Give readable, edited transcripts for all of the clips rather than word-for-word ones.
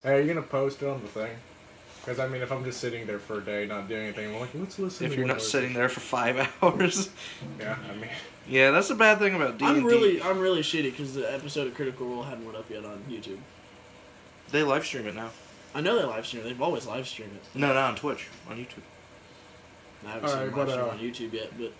Hey, are you gonna post it on the thing? Because I mean, if I'm just sitting there for a day not doing anything, I'm like, let's listen. If you're not sitting there for 5 hours. Yeah, I mean. Yeah, that's the bad thing about D&D. I'm really shitty because the episode of Critical Role hadn't went up yet on YouTube. They live stream it now. I know they live stream it. They've always live streamed it. No, not on Twitch. On YouTube. I haven't seen them live stream on YouTube yet, but.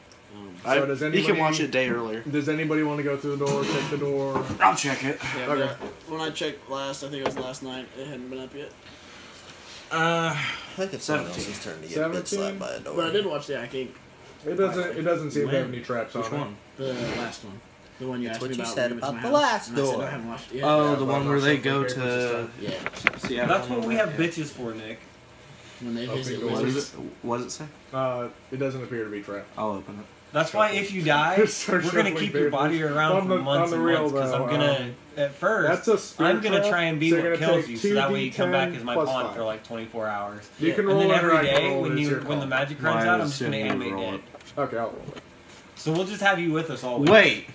So does anybody, you can watch it a day earlier. Does anybody want to go through the door, check the door? I'll check it. Yeah, Okay. When I checked last, I think it was last night, it hadn't been up yet. I think it's someone 17. else's turn to get bit slapped by a door. But I did watch the Act 8. It doesn't seem to have any traps on Which it. one? The last one. The one you That's asked what me you about. said when you went about to the my last house, and I said door. I haven't watched it yet. Oh, Yeah, the but one where they something go papers and to stuff. Yeah. Seattle. That's what we have bitches for, Nick. When they Open visit doors. What wizards. does it? What does it say? It doesn't appear to be trapped. I'll open it. That's why if you die, Start we're gonna shuffling keep your papers. body around On for the- months on the and real, months because I'm though, gonna at first That's a spirit I'm gonna trap, try and be so you're what gonna kills take you, so that way you come 2d10 back as my plus pawn 5. for like 24 hours. You can And roll then it every or I can day roll when it, it's your when the call. magic runs Mine out, I'm is just gonna assuming you animate roll dead. it. Okay, I'll roll it. So we'll just have you with us always. Wait.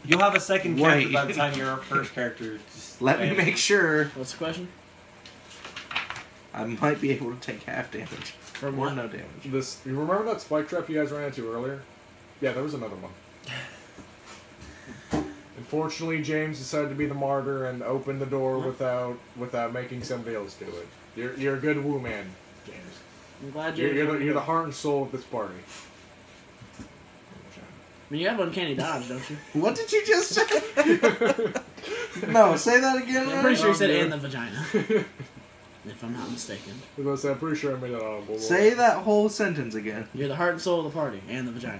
You'll have a second character Wait. by the time your first character. Just Let me make sure. What's the question? I might be able to take half damage. From Or what? no damage. You remember that spike trap you guys ran into earlier? Yeah, there was another one. Unfortunately, James decided to be the martyr and open the door without making somebody else do it. You're a good woo man, James. I'm glad You're the heart and soul of this party. I mean, you have uncanny dodge, don't you? What did you just say? No, say that again. I'm pretty sure you said dude. and the vagina. If I'm not mistaken. I was gonna say, I'm pretty sure I made that audible. Say that whole sentence again. You're the heart and soul of the party and the vagina.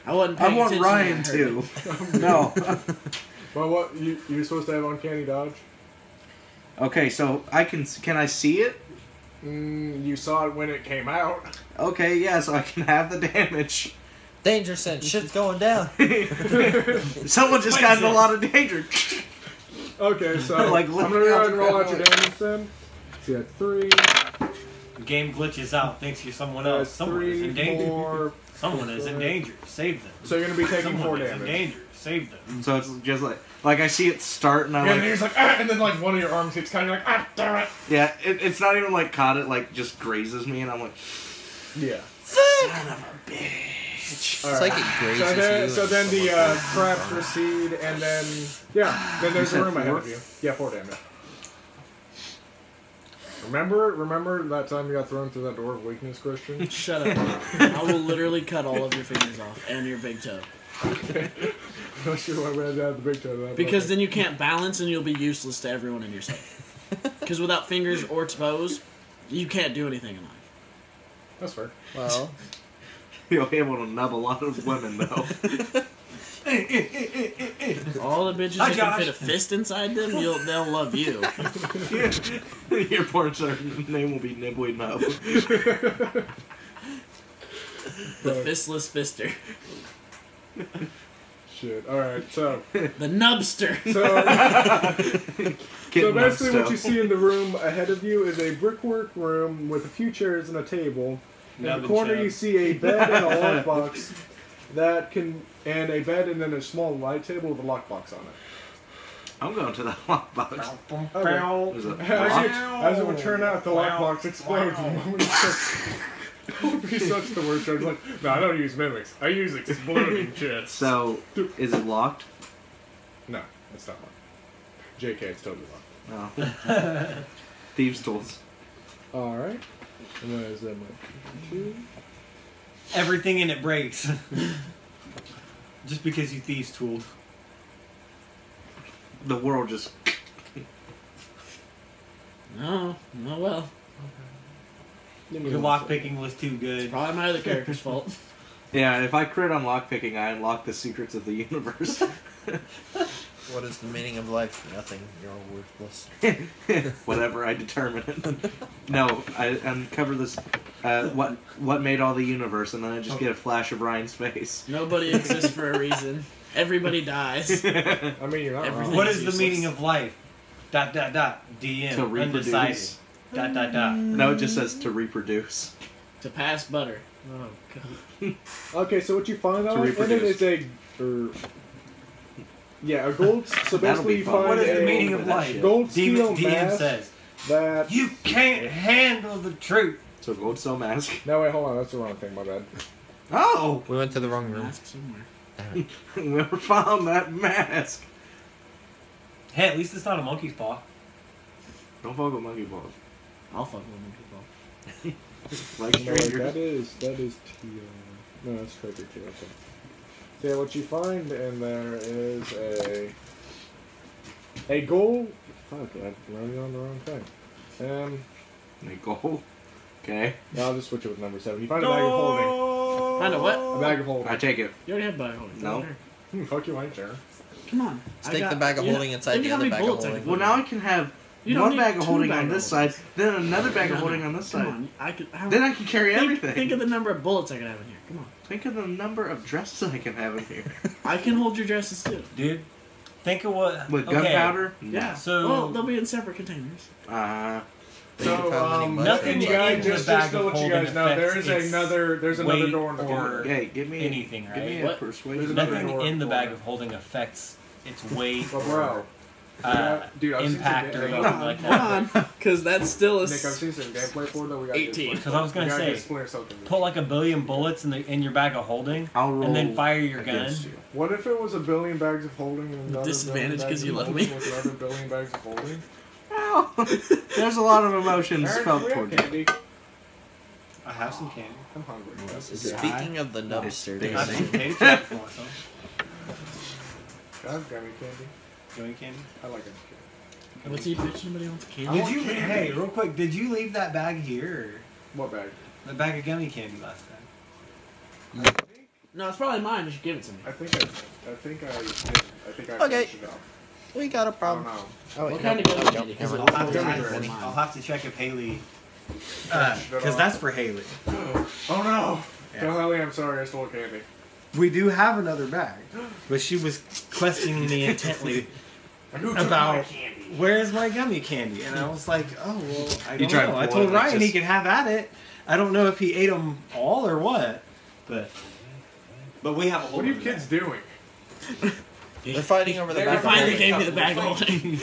I wasn't I paying want attention Ryan when I too. heard it. No. Well, what you're supposed to have uncanny dodge? Okay, so can I see it? You saw it when it came out. Okay, yeah, so I can have the damage. Danger sense, shit's going down. Someone just got in a lot of danger. Okay, so Like, I'm look gonna go out ahead and roll out the your damage then. So you had 3. The game glitches out, thinks you're someone That's else. Someone is 3, in danger. 4. Someone is in danger. Save them. So you're gonna be taking Someone 4 is in damage. danger. Save them. So it's just like I see it start and I'm And like, you're just like, ah, and then like one of your arms hits, kind of like, ah, damn it. yeah, it's not even like caught it, like just grazes me and I'm like, Yeah. son of a bitch. It's All right. like it grazes So you. then and the someone- traps recede, and then then there's You a said room ahead 4? of you. Yeah, 4 damage. Remember that time you got thrown through that door of weakness, Christian? Shut up. I will literally cut all of your fingers off and your big toe. Not sure why we had to have the big toe. to that, Because but then you can't balance and you'll be useless to everyone in your set. Because without fingers or toes, you can't do anything in life. that's fair. Well, You'll be able to nub a lot of women though. All the bitches Hi, that can Josh. fit a fist inside them, they'll love you. Your porn star name will be Nibbly Nub. The fistless fister. Shit. All right. So The nubster. so basically, what you see in the room ahead of you is a brickwork room with a few chairs and a table. In Nub the and corner, chub. you see a bed and a lockbox and a bed and then a small light table with a lockbox on it. I'm going to the lockbox. There's a As it would turn out, the lockbox explodes. That would be such the worst joke. Like, no, I don't use mimics. I use exploding chests. So, is it locked? No, it's not locked. JK, it's totally locked. No. Thieves' tools. All right. And then is that my 2? Everything in it breaks. Just because you thieves tooled. The world just. No, well. Your lockpicking was too It's good. probably my other character's fault. Yeah, if I crit on lockpicking, I unlock the secrets of the universe. what is the meaning of life? Nothing. You're worthless. Whatever I determine it. No, I uncover this. What made all the universe, and then I just get a flash of Ryan's face. Nobody exists for a reason. Everybody dies. I mean, you're not Everything. wrong. What is the useless. meaning of life? ... DM. To reproduce. Undecided. ... No, it just says to reproduce. To pass butter. Oh, God. Okay, so what you find To on in it reproduce. is a gold. So That'll basically, be you fun. find What is the a meaning of life? gold DM steel mask. says, that. You can't handle the truth. So gold cell mask. No, wait, hold on. That's the wrong thing. My bad. Oh, We went to the wrong room. Mask somewhere. we never found that mask. Hey, at least it's not a monkey's paw. Don't fuck with monkey balls. I'll fuck with them people. Like No, wait, strangers. that is T. No, that's treasure too. Okay. So yeah, what you find in there is a gold. Fuck, I'm running on the wrong thing. They go. Okay. No, I'll just switch it with number 7. You find a bag of holding. Find a what? A bag of holding. I take it. You already have bag holding. No. Fuck you, I ain't sharing. Come on. Stick the bag of holding inside think the how other many bag of bullets I holding. can Well, put now in. I can have You don't one need bag of 2 holding bag on of this holdings. side, then another bag of No, holding no. on this Come side. on. I could. Then I can carry everything. Think of the number of bullets I could have in here. Come on. Think of the number of dresses I can have in here. I can hold your dresses too. Dude, think of what... With okay. gunpowder? Yeah. So- Well, they'll be in separate containers. So, Think of how many nothing you in guys, the just bag know of what you holding guys know. There is affects its there's another weight door in the or- corner. Hey, give me anything, Give me right? a What? persuasion. There's another Nothing door in the for bag it. of holding affects its weight But bro, or dude, I've seen some impact or gameplay. anything like Hold that. on, because that's still a. Nick, I've seen some gameplay for it though. We got 18. Because I was gonna say, put like 1 billion bullets in your bag of holding, I'll roll and then fire your gun. against you. What if it was 1 billion bags of holding and another Disadvantage 'cause you left me me. with another 1 billion bags of holding? Ow. There's a lot of emotions Aaron, felt we have toward you. candy. I have some candy. I'm hungry. Speaking of the dumpster, I have some Danny, potato chips for myself. I have gummy candy. Gummy candy. I like gummy candy. What's he bitch? Anybody wants I candy? Did want you? candy. Hey, real quick, did you leave that bag here? What bag? Or the bag of gummy candy last time. No, it's probably mine. You should give it to me. I think I Okay. finished it off. we got a I don't problem. know. Oh, wait, What no, kind of no, gummy no, candy? never Is it mind. I'll have, Gummy to, bears. I'll have to check if Haley, Finished it because off. that's for Haley. Oh no! Yeah. Tell Ellie I'm sorry. I stole candy. We do have another bag, but she was questioning me intently Who took about my candy? where's my gummy candy, and I was like, oh well, I You don't tried know. I pulling told it, Ryan he just- could have at it. I don't know if he ate them all or what, but we have a whole. What are you other kids bag. doing? They're fighting over the They bag of finally holding. gave me the bag of holding.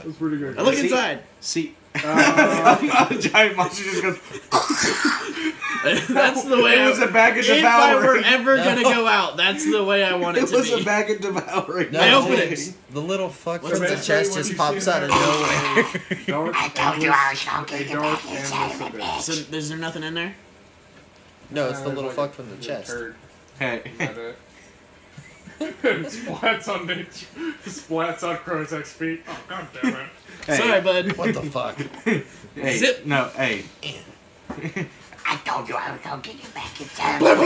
That's pretty good. Look See? inside. See, Uh, a giant monster just goes. That's the way It was a bag of If I were devouring. ever gonna go out, that's the way I want it It to was be. a bag of devouring. No, I open the- it. The little fuck What's from the eventually chest when just you pops see out of that- nowhere. dark I told you I was gonna get the dark package and out of this the abyss. So is there nothing in there? No, it's the There's little like fuck a- from the a chest. turd. Hey, Is that it? It splats on Nick. Splats on Krozek's feet. Oh god damn it! hey, Sorry, bud. What the fuck? hey, Zip. no, hey. I told you I was gonna get the package out of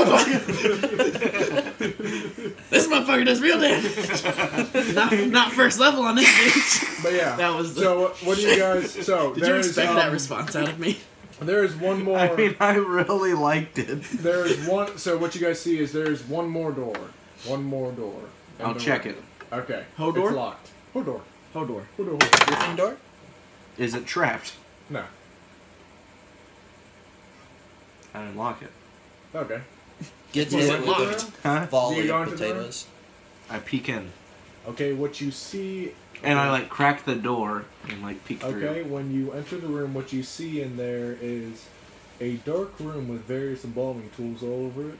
the This motherfucker does real damage. Not first level on this bitch. But yeah. That was. So what do you guys? So Did you there's expect that response out of me? there is one more. I mean, I really liked it. There is one. So what you guys see is there is one more door. One more door. in I'll the check room. it. Okay. Hodor? It's locked. Hodor. Hodor. Hodor. Gryffindor? Is it trapped? No. I didn't lock it. Okay. Gets Was hit it with locked? a Huh? Do volley you go of into the room? potatoes. I peek in. Okay. What you see. And I like crack the door and like peek Okay. through. When you enter the room, what you see in there is a dark room with various embalming tools all over it.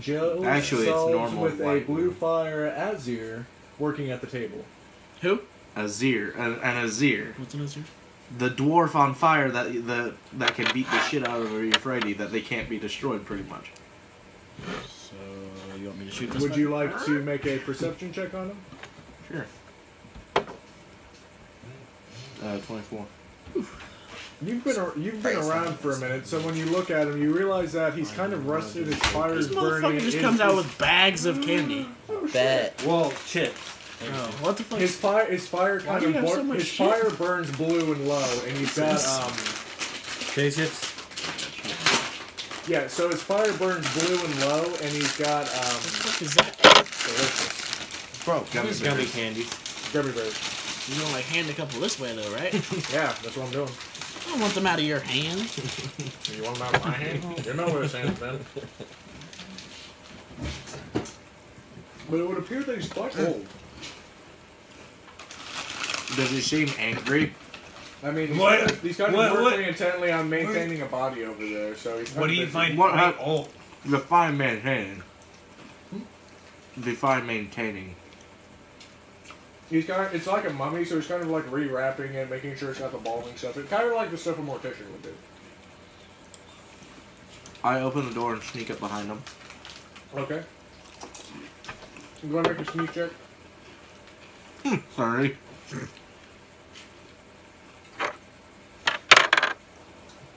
Jill Actually, it's solves normal with a white blue room. fire Azir working at the table. Who? Azir, an Azir, What's in his here? the dwarf on fire that can beat the shit out of a Euphrates that they can't be destroyed pretty much. So you want me to shoot this? Would you like to make a perception check on him? Sure. 24. You've been around for a minute, so when you look at him, you realize that he's kind of rusted. His fire's This burning. motherfucker just his- comes out with bags of candy. Bet. Well, chips. Oh, what the fuck? His fire Why kind do of you have so much his shit? fire burns blue and low, and he's got Potato chips. yeah. So his fire burns blue and low, and he's got What the fuck is that? delicious Bro, Gummy Gummy bears. candy. gummy bears. You don't like hand a couple this way though, right? Yeah, that's what I'm doing. I don't want them out of your hands. You want them out of my hand? You know where his hand's been. But it would appear that he's quite old. Does he seem angry? I mean, he's kind of What? working intently on maintaining a body over there, so he's. What do you find? What- Wait, oh, Define maintaining. Define maintaining. He's kind of. It's like a mummy, so he's kind of like rewrapping it, making sure it's got the balming stuff. It's kind of like the stuff a mortician would do. I open the door and sneak up behind him. Okay. You want to make a sneak check? Sorry.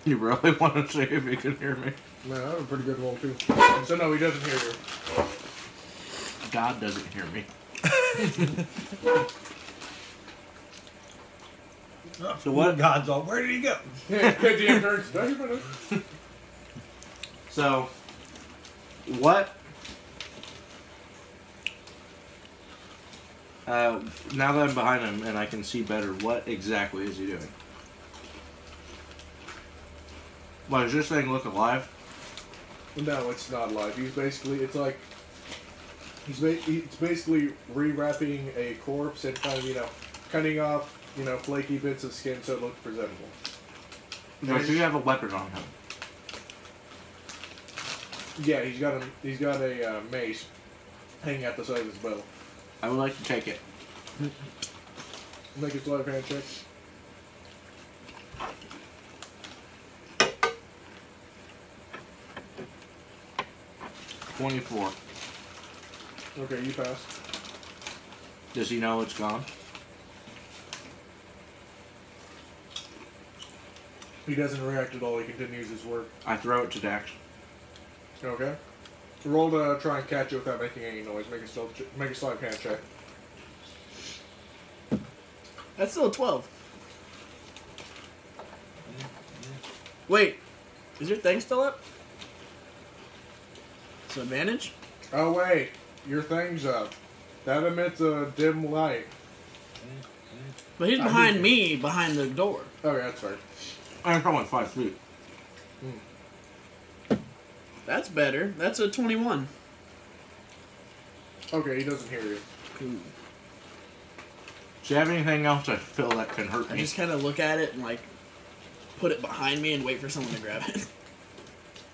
You really want to see if he can hear me? Man, that was a pretty good roll too. So no, he doesn't hear you. God doesn't hear me. So what? God's all, where did he go? Yeah, DM turns. Does he finish? So, what? Now that I'm behind him and I can see better, what exactly is he doing? What, does this thing look alive? No, it's not live. He's basically. It's like. It's basically rewrapping a corpse and kind of cutting off flaky bits of skin so it looks presentable. No, so you have a weapon on him. Yeah, he's got a mace hanging at the side of his bow. I would like to take it. Make a sleight of hand check. $24. Okay, you pass. Does he know it's gone? He doesn't react at all. He continues his work. I throw it to Dax. Okay. Roll to try and catch it without making any noise. Make a sleight of hand check. That's still a 12. Wait, is your thing still up? So advantage? Oh wait, your thing's up. That emits a dim light. But he's behind me, behind the door. Okay, that's fair. I'm only 5 feet. That's better. That's a 21. Okay, he doesn't hear you. Cool. Do you have anything else I feel that can hurt I me? just kind of look at it and like put it behind me and wait for someone to grab it.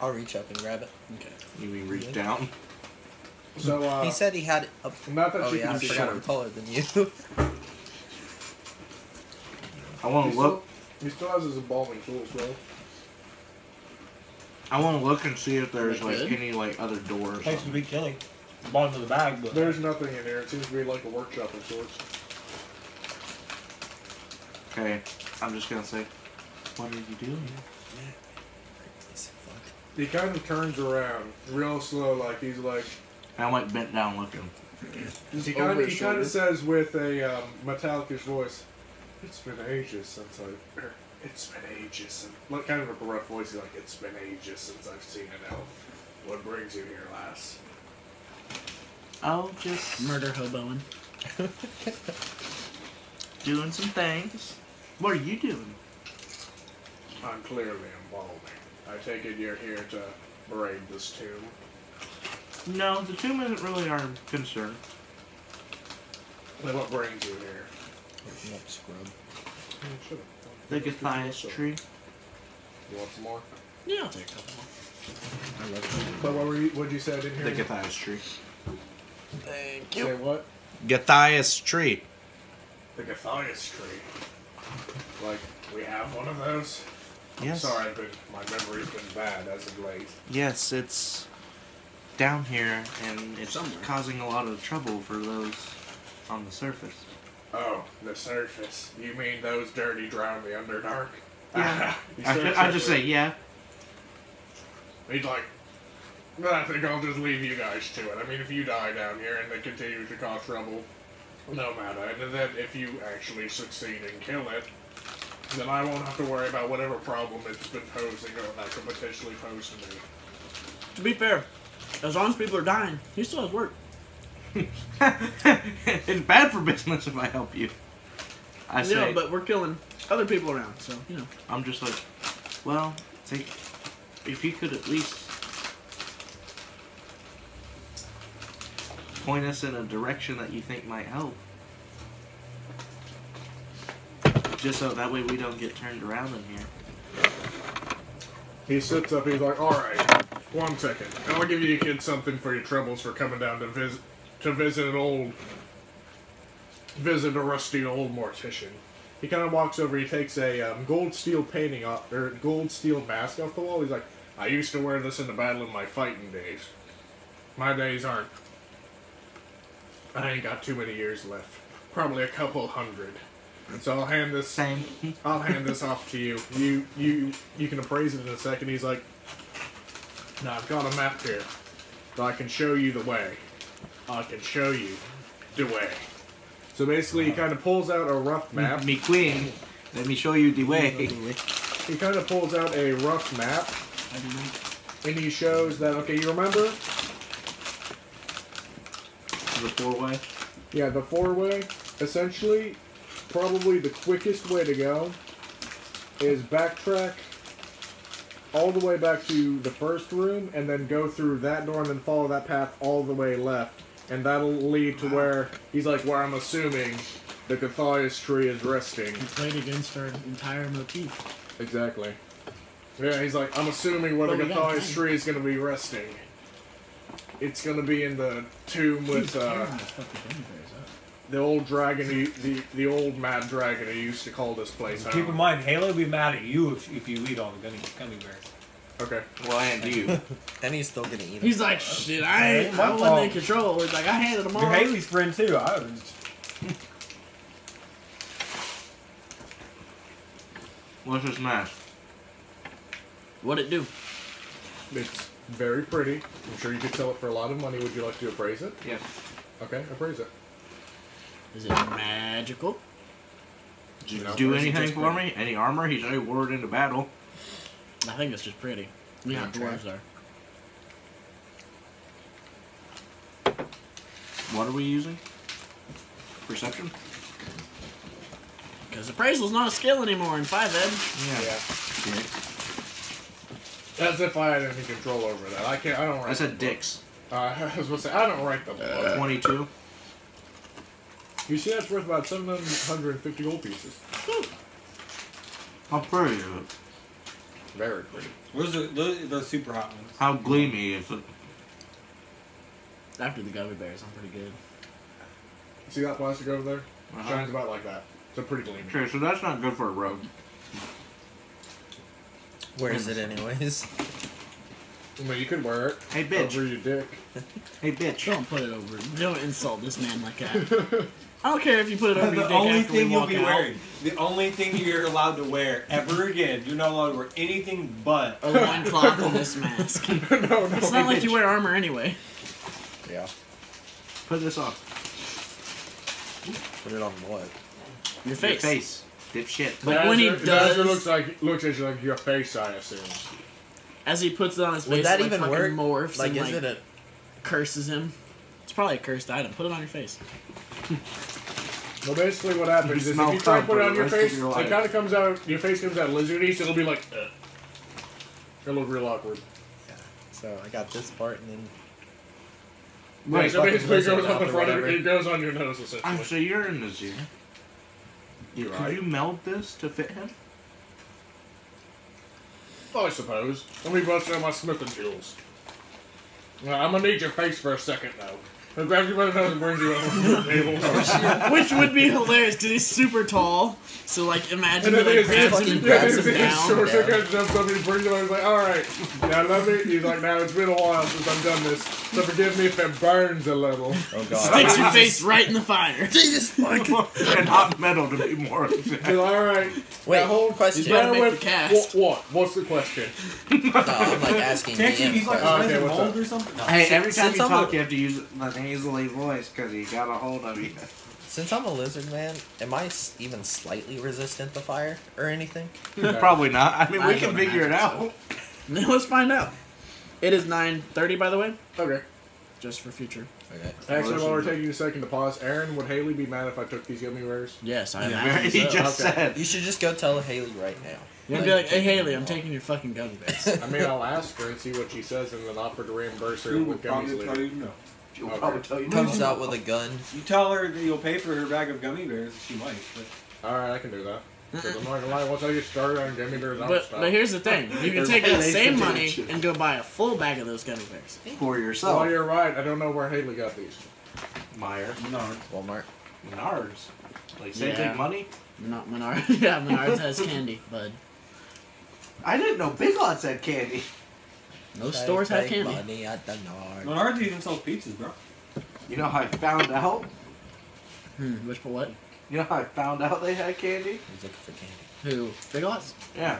I'll reach up and grab it. Okay. You mean reach down? So, He said he had it up. not that Oh you yeah, I can see forgot him. I'm taller than you. I want to look. He still has his embalming tools, though. I want to look and see if there's They like could. any like other doors. Thanks to be killing. Bottom of the bag, but There's nothing in here. It seems to be like a workshop of sorts. Okay, I'm just gonna say, what are you doing? He kind of turns around real slow, like he's like. I'm like bent down looking. He over his kind shoulder. of says with a metallic-ish voice, "It's been ages since it's been ages since." Like kind of a rough voice, he's like, "It's been ages since I've seen an elf. What brings you here, lass?" Oh, just Murder hoboing. doing some things. What are you doing? I'm clearly embalming. I take it you're here to braid this tomb. No, the tomb isn't really our concern. Then what brings you here? Open up scrub. The Guthias tree. You want some more? Yeah, I'll take a couple more. I love it. But what'd you say? I didn't hear The you. Guthias tree. Thank Say what? Guthias tree. The Guthias tree. Like, we have one of those? Yes. Sorry, my memory's been bad as of late. Yes, it's down here, and it's Somewhere. causing a lot of trouble for those on the surface. Oh, the surface. You mean those dirty drown the Underdark? Yeah. You I just say yeah. He's like, I think I'll just leave you guys to it. I mean, if you die down here and they continue to cause trouble, no matter. And then if you actually succeed and kill it, then I won't have to worry about whatever problem it's been posing or that could potentially pose to me. To be fair, as long as people are dying, he still has work. It's bad for business if I help you. I say, Yeah, but we're killing other people around, so, you know. I'm just like, well, if you could at least point us in a direction that you think might help. just so that way we don't get turned around in here. He sits up, he's like, alright, 1 second. And I'll give you kids something for your troubles for coming down to visit a rusty old mortician. He kind of walks over, he takes a gold steel painting off, or gold steel mask off the wall. He's like, I used to wear this in the battle in my fighting days. My days aren't. I ain't got too many years left. Probably a couple hundred. And so I'll hand this off to you. You can appraise it in a second. He's like, now I've got a map here. So I can show you the way. I can show you the way. So basically he kind of pulls out a rough map. Me queen, let me show you the way. He kind of pulls out a rough map. And he shows that, okay, you remember? The 4-way? Yeah, the 4-way. Essentially, probably the quickest way to go is backtrack all the way back to the first room and then go through that door and then follow that path all the way left. And that'll lead to where, he's like, where I'm assuming the Cathias tree is resting. We played against our entire motif. Exactly. Yeah, he's like, I'm assuming where the Well, we got Cathias time. tree is going to be resting. It's going to be in the tomb with the old dragon, the old mad dragon who used to call this place home. Keep in mind, Halo will be mad at you if you eat all the gummy bears. Okay. Well, and you. And he's still gonna eat them. He's like, shit, I Ain't my wasn't in fault. control. He's like, I handed them You're all. Haley's friend too. I was. What's this mask? What'd it do? It's very pretty. I'm sure you could sell it for a lot of money. Would you like to appraise it? Yes. Okay, appraise it. Is it magical? Did you No, do it's anything just for pretty. me? Any armor? He's already wore it into battle. I think it's just pretty. Yeah, Okay. dwarves are. What are we using? Perception? Because appraisal's not a skill anymore in 5ed. Yeah. Yeah. As if I had any control over that. I can't. I don't write. I said the dicks. book. I was gonna say I don't write the book. 22. You see, that's worth about 750 gold pieces. How pretty is it? Very pretty. Those are those super hot ones. How gleamy is it? After the gummy bears, I'm pretty good. See that plastic over there? Uh-huh. Shines about like that. It's a pretty gleaming. Okay, so that's not good for a rogue. Where is it anyways? I mean, you could wear it Hey, bitch. over your dick. Hey, bitch. Don't put it over. Don't insult this man like that. I don't care if you put it over your The dick only after we thing you'll walk be out. wearing, the only thing you're allowed to wear ever again, you're not allowed to wear anything but. A loincloth and this mask. no. It's not like you wear armor anyway. Yeah. Put this on. Put it on what? Your Your face. face. Dipshit. Like when he That does, looks like your face, I assume. as he puts it on his face, Would that it, like, even fucking work? morphs Like, and is like it a? curses him. It's probably a cursed item. Put it on your face. Well, basically what happens You is smell if you try to put it cum on for your the rest of face, your it life. kind of comes out, your face comes out lizardy, so it'll be like, it'll look real awkward. So I got this part and then. Right, so fucking basically it lizard goes on the mouth or front of whatever. it goes on your nose, essentially. So you're in this here. You Could right? you meld this to fit him? I suppose. Let me bust out my smithing tools. I'm gonna need your face for a second, though. I'll grab you by the nose and bring you over to the table. Which would be hilarious because he's super tall. So like, imagine And he then like he's grabs him and yeah, grabs him he's down. short, so he kind of jumps up and he brings him over. He's like, alright, now let me. He's like, now it's been a while since I've done this, so forgive me if it burns a little. Oh god. Sticks your face right in the fire. Jesus fuck. And hot metal to be more He's exact. like, alright. Wait, now hold question. He's about to bear make with- the cast. What? What's the question? No, I'm like asking Can't you? DM He's like Oh, a okay, resin what's mold up? or something. No. Hey, every time Since you I'm talk, a- you have to use a nasally voice because he got a hold of you. Since I'm a lizard man, am I even slightly resistant to fire or anything? Probably not. I mean, I we can don't figure it imagine out. Now let's find out. It is 9:30, by the way, Okay. just for future. Okay. Actually, while we're taking a second to pause, Aaron, would Haley be mad if I took these gummy bears? Yes, I Yeah, imagine he so. just Okay. said. You should just go tell Haley right now. You're gonna be like, hey Haley, I'm taking your fucking gummy bears. I mean, I'll ask her and see what she says and then offer to reimburse her with gummies later. you no. She'll Okay. probably tell you. Comes out with a gun. You tell her that you'll pay for her bag of gummy bears. She might. But Alright, I can do that. Because I'm not gonna lie, once I get started on gummy bears, I'm But stopped. here's the thing: you can take that same money and go buy a full bag of those gummy bears. For yourself. Well, you're right. I don't know where Haley got these. Meyer. Walmart. Menards. Like, same Yeah. thing money? Not Menards. Yeah, Menards has candy, bud. I didn't know Big Lots had candy. Most stores have Take candy. Money at the Nard. Menards even sells pizzas, bro. You know how I found out? Which for what? You know how I found out they had candy? He's looking for candy. Who? Big Lots? Yeah.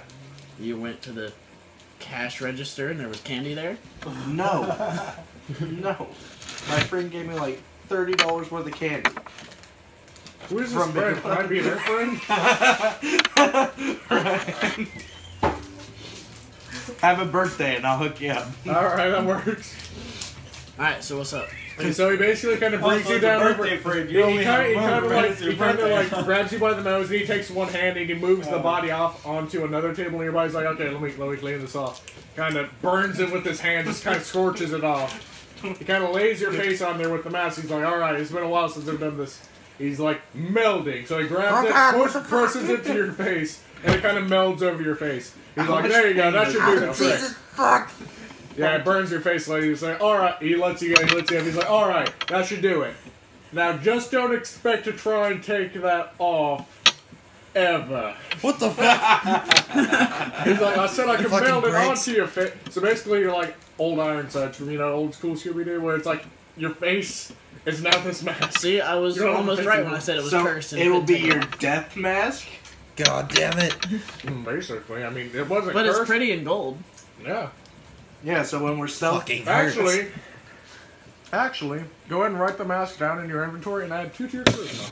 You went to the cash register and there was candy there? No. No. My friend gave me like $30 worth of candy. Who is this From friend? Big Can I be their friend? Have a birthday and I'll hook you up. Alright, that works. Alright, so what's up? And so he basically kind of brings Also, you it's a down birthday over. friend. You Yeah, only have one, right? It's your he kind of birthday. like grabs you by the nose and he takes one hand and he moves the body off onto another table nearby. He's like, okay, let me clean this off. Kind of burns it with his hand, just kind of scorches it off. He kind of lays your face on there with the mask. He's like, all right, it's been a while since I've done this. He's like melding, so he grabs it, presses it to your face, and it kind of melds over your face. He's like, there you go, that should do that. Jesus fuck. Yeah, it burns your face, lady. He's like, alright. He lets you up. He's like, alright, that should do it. Now, just don't expect to try and take that off. Ever. What the fuck? He's like, I said I could fucking meld it breaks. onto your face. So basically, you're like old Ironsides from, old school Scooby-Doo, where it's like, your face is now this mask. See, I was You don't almost think right so. when I said it was So cursed. and it'll couldn't be take it your off. death mask? God damn it. Basically, I mean, it wasn't But cursed. it's pretty in gold. Yeah. Yeah, so when we're stealth... Fucking hurts. Actually, go ahead and write the mask down in your inventory and add 2 to your charisma.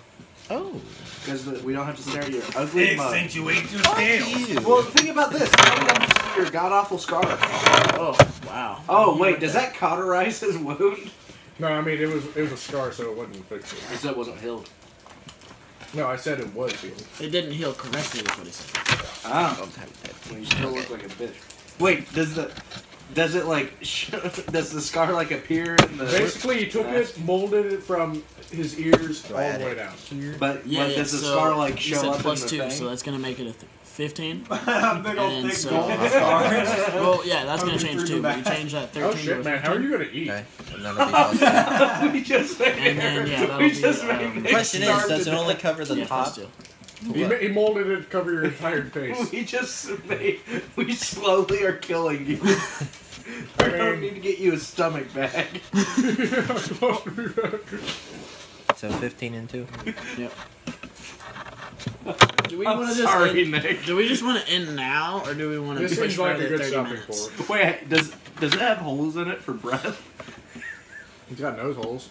Oh. Because we don't have to stare at your ugly mug. Accentuate your scales. Well, think about this. How do we have to see your god-awful scar? Oh, wow. Oh, wait, does that cauterize his wound? No, I mean, it was a scar, so it wouldn't fix it. Because it wasn't healed. No, I said it was healed. It didn't heal correctly, is what he said. Ah. Well, you still look like a bitch. Wait, does it like, does the scar like appear in the... Basically, he took it, molded it from his ears all the way down. But, Yeah, does the so scar like you show said up plus in the 2, thing? so that's going to make it a 15. Big old And thick so- gold stars. Well, yeah, that's going to Moving change through too, the but you back. change that 13 Oh to shit, a man, how are 15. you gonna eat? Okay. And that'll be plus two. We just made And then, yeah, that'll we be, just made Question is, starved does to it only death. cover the Yeah, top? plus 2. He molded it to cover your entire face. We just made... We slowly are killing you. I I don't mean, need to get you a stomach bag. So 15 and 2. Yep. Do we I'm want to just sorry, end, Nick. do we just want to end now, or do we want to this push seems like for a the good 30 stopping minutes? point. Wait, does it have holes in it for breath? He's got nose holes.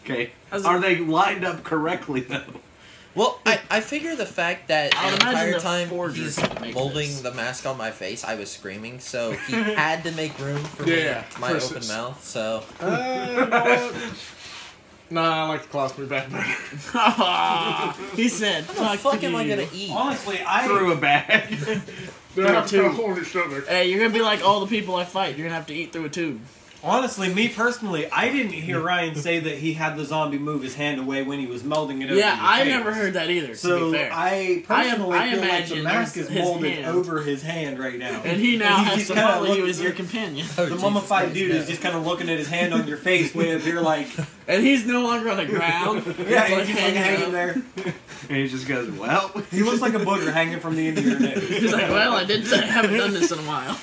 Okay. How's Are they lined up correctly though? Well, I figure the fact that I would the imagine entire the time forger he's could make molding this. the mask on my face, I was screaming, so he had to make room for Yeah, my for open s- mouth, so... You know what? Nah, I like the colostomy bag better. He said, How the fuck am I you." gonna eat? Honestly, Through a bag. Dude, I have Two. to hold your stomach. Hey, you're gonna be like all the people I fight. You're gonna have to eat through a tube. Honestly, me personally, I didn't hear Ryan say that he had the zombie move his hand away when he was melding it over Yeah, your I face. never heard that either. So to be fair, I personally I feel like the imagine mask is his molded hand. over his hand right now. and he now And has just to kinda follow you look- as your companion, Oh, The Jesus mummified Christ, dude no. is just kind of looking at his hand on your face way up here like, and he's no longer on the ground. yeah, He's he's just like hanging up. there. And he just goes, well. He looks like a booger hanging from the end of your nose. He's like, well, I did say I haven't done this in a while.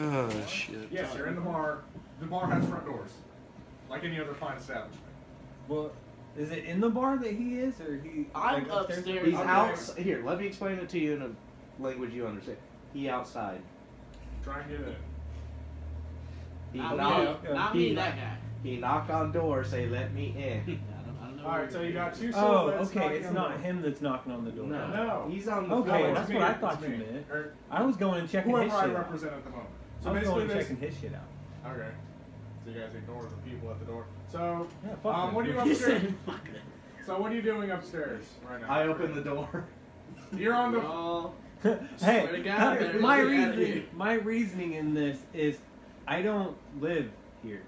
Oh shit. Yes, you're in the bar. The bar has front doors, like any other fine establishment. Well, is it in the bar that he is, or he? I'm like, upstairs. He's Okay. out. Here, let me explain it to you in a language you understand. He outside. Try and get in. He Not knocked. me, not he, me, that guy. He knocked on door, say, "Let me in." I don't know. All right, so you got 2 Oh, silhouettes okay. knocking It's on the not door. him that's knocking on the door. No. He's on the Okay, floor. that's it's what I it's thought you me. meant. Or I was going and checking his whoever I shit out. represent at the moment. So I was basically, going and this. checking his shit out. Okay. So you guys ignore the people at the door. So, Yeah, fuck them. what are you He upstairs? said, fuck it. So what are you doing upstairs right now? I open the door. You're on the. Oh, Hey, Swear to God, I better my get out of reasoning, here. my reasoning in this is, I don't live here.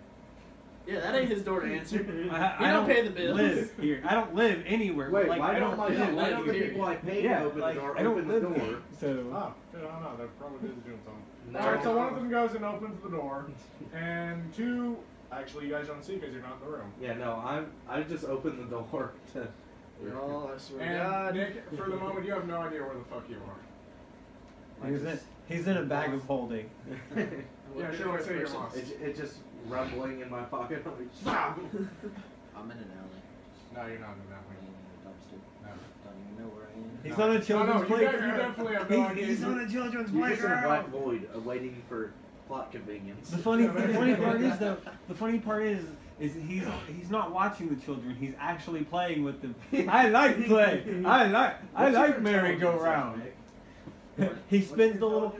Yeah, that ain't his door to answer. I don't pay the bills. Live here. I don't live anywhere. Wait, but, like, why I don't live the here. people I pay to Yeah, open like, the door I don't open the live door? here, so Oh, I don't know. They're probably busy doing something. No. Alright, so one of them goes and opens the door, and two. Actually, you guys don't see because you're not in the room. Yeah, no, I just opened the door to. Oh, I swear to And God. Nick, for the moment, you have no idea where the fuck you are. he's in a bag of holding. Yeah, sure. Let's say you're lost. It's just rumbling in my pocket. I'm like, Stop! I'm in an alley. No, you're not in that I'm way. in a dumpster. No. Don't even know where I am. He's No. on a No, children's you playground. definitely have no idea. He's on a children's You're just in a black playground. void, waiting for plot convenience. The funny part is though. The funny part is he's not watching the children. He's actually playing with them. I like play. I like merry-go-round. He spins the little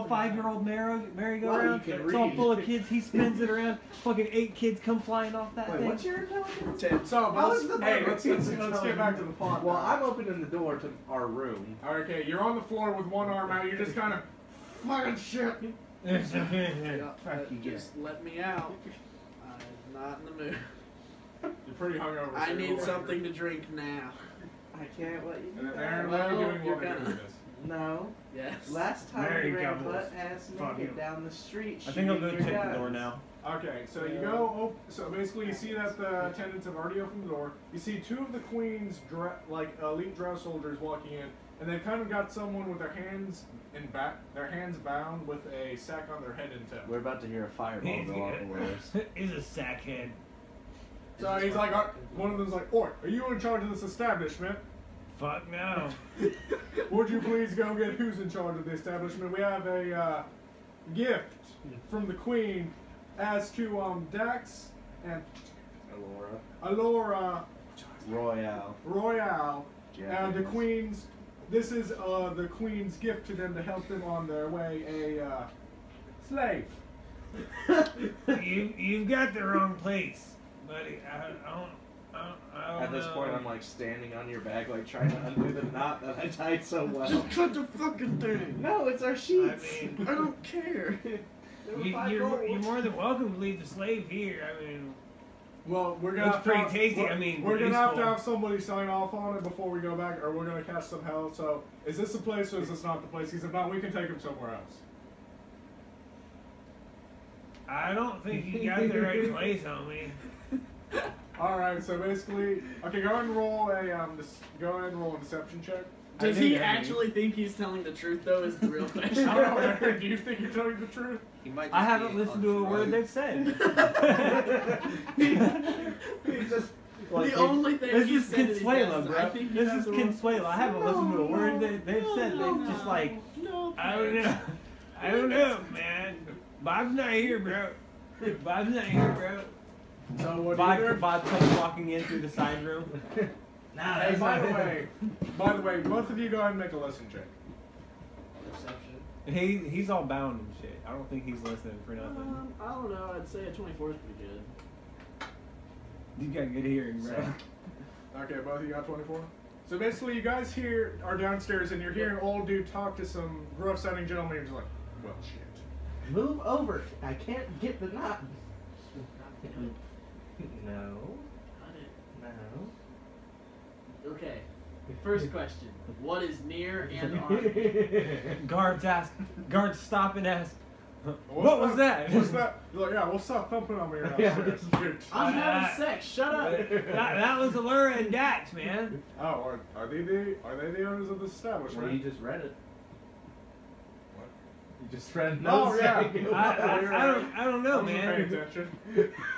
5-year-old merry-go-round. Wow, you can It's all read. full of kids. He spins it around. Fucking 8 kids come flying off that Wait, thing. what's your intelligence? 10. So, How is the hey, number let's intelligence? get back to the plot. Well, now. I'm opening the door to our room. Okay, you're on the floor with one arm out. You're just kind of fucking shit. Yeah, Fuck you, just let me out. I'm not in the mood. You're pretty hungover. I so need you're something to drink now. I can't let you And do then Aaron, that. what are you Well, doing you're while you're gonna- doing this? No. Yes. Last time Mary we ran Governors. butt ass Fuck naked you. down the street. I think I'll go shooting check your the door guns. now. Okay, so you go. So basically, you see that the attendants have already opened the door. You see two of the queen's elite drow soldiers walking in, and they've kind of got someone with their hands their hands bound with a sack on their head and toe. We're about to hear a fireball go off the walls. He's a sackhead. So he's like, one of them's like, "Oi, are you in charge of this establishment? Fuck no. Would you please go get who's in charge of the establishment? We have a gift from the queen as to Dax and Alora Royale. Royale and the Japanese. queen's. This is the queen's gift to them to help them on their way. A slave. You've got the wrong place, buddy. I don't At this know. point, I'm like standing on your back, like trying to undo the knot that I tied so well. Cut the fucking thing. No, it's our I sheets. mean, I don't care. you're more than welcome to leave the slave here. I mean, Well, we're gonna Looks have to pretty have- tasty, we're- I mean, we're gonna have to useful. have somebody sign off on it before we go back, or we're gonna catch some hell. So, is this the place or is this not the place? Because if not, we can take him somewhere else. I don't think you got the right place, homie. All right. So basically, okay, go ahead and roll a deception check. Does I he think I do. actually think he's telling the truth, though, is the real I question? don't know, Aaron, do you think you're telling the truth? He might I just haven't be listened to a on word drugs. they've said. He's just like, The only thing This he is said is he Consuela, does. bro. I think he This has is the wrong- Consuela. I haven't listened to a word they've said. They've just like, No, I don't know. I don't know, man. Bob's not here, bro. Bob's not here, bro. So what do you do? Bob comes walking in through the side room. nah, Hey, that's by not the way, both of you go ahead and make a lesson check. Perception. He's all bound and shit. I don't think he's listening for nothing. I don't know. I'd say a 24 is pretty good. You got good hearing, bro. Okay, both of you got 24. So basically, you guys here are downstairs, and you're hearing old dude talk to some rough-sounding gentleman. You're just like, well, shit. Move over. I can't get the knot. No. Got it. No. Okay. First question. What is near and armed? Guards stop and ask, what was that? What's that? You're like, yeah, we'll stop thumping on me downstairs. Dude. I'm having sex. Shut up. that was Allura and Dax, man. Oh, are they the owners of this establishment? Well, you just read it. What? You just read Oh, notes. yeah. I don't know, I wasn't paying man. attention.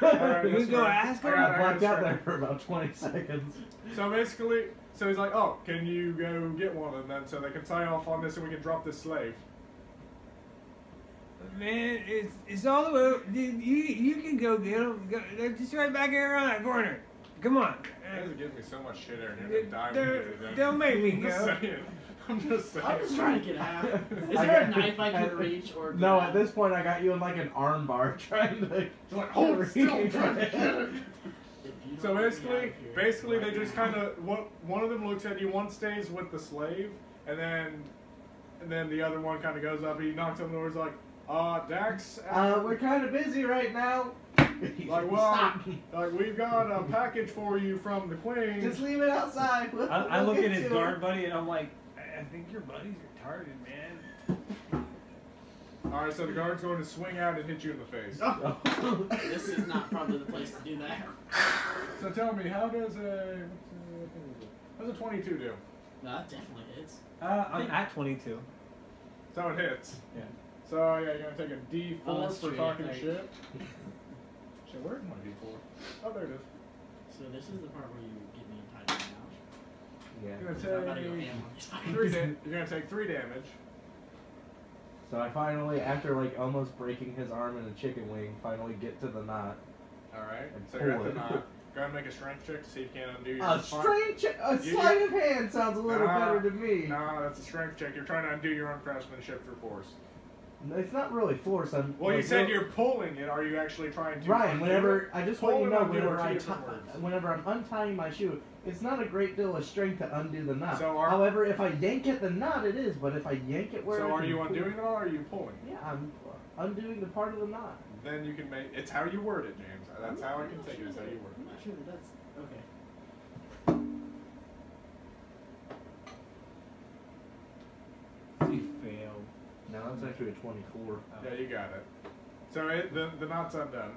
Alright, You that's go fine. ask him? I got I it blacked out straight. there for about 20 seconds. So basically, so he's like, oh, can you go get one of them then so they can sign off on this and we can drop this slave? Man, it's all the way. Dude, you can go get them. They're just right back here around that corner. Come on. You guys are giving me so much shit, Aaron. You're gonna die when you do that. Don't make me I'm just go. saying. I'm just saying. I'm just trying to get out. Is I there a got- knife I can reach or No, grab? at this point I got you in like an arm bar trying to like, hold it still, I'm trying to get it. If you So don't get me out basically, of here, they just kind of one of them looks at you, one stays with the slave, and then the other one kind of goes up. He knocks on the door. He's like, Dax. we're kind of busy right now. Like, well, like we've got a package for you from the Queen. Just leave it outside. I look at his We'll guard buddy and I'm like, I think your buddy's retarded, man. All right, so the guard's going to swing out and hit you in the face. This is not probably the place to do that. So tell me, how does a 22 do? No, that definitely hits. I'm at 22. So it hits. Yeah. So yeah, you're gonna take a D4 Oh, that's for true, talking yeah, shit. Shit, where's my D4? Oh, there it is. So this is the part where you get me tied now. Yeah. You're I'm about to go gonna ham on these take fuckers. you're gonna take 3 damage. So I finally, after like almost breaking his arm in a chicken wing, finally get to the knot. All right. And So you're at pull the it. knot. Go ahead and make a strength check to see if you can undo your. A You- sleight of hand sounds a little Nah, better to me. No, that's a strength check. You're trying to undo your own craftsmanship through force. It's not really force. I'm. Well, you like, said no- you're pulling it. Are you actually trying to? Ryan, undo whenever it? I just Pull want you to and know, undo are whenever two different words. whenever I'm untying my shoe, it's not a great deal of strength to undo the knot. So are- However, if I yank at the knot, it is. But if I yank it where So I are can you pull- undoing it or are you pulling? Yeah, I'm undoing the part of the knot. Then you can make. It's how you word it, James. That's how I can I'm not take it. sure It's how that- you word I'm it. not sure that that's okay. He failed. No, that's actually a 24. Yeah, you got it. So the knot's undone.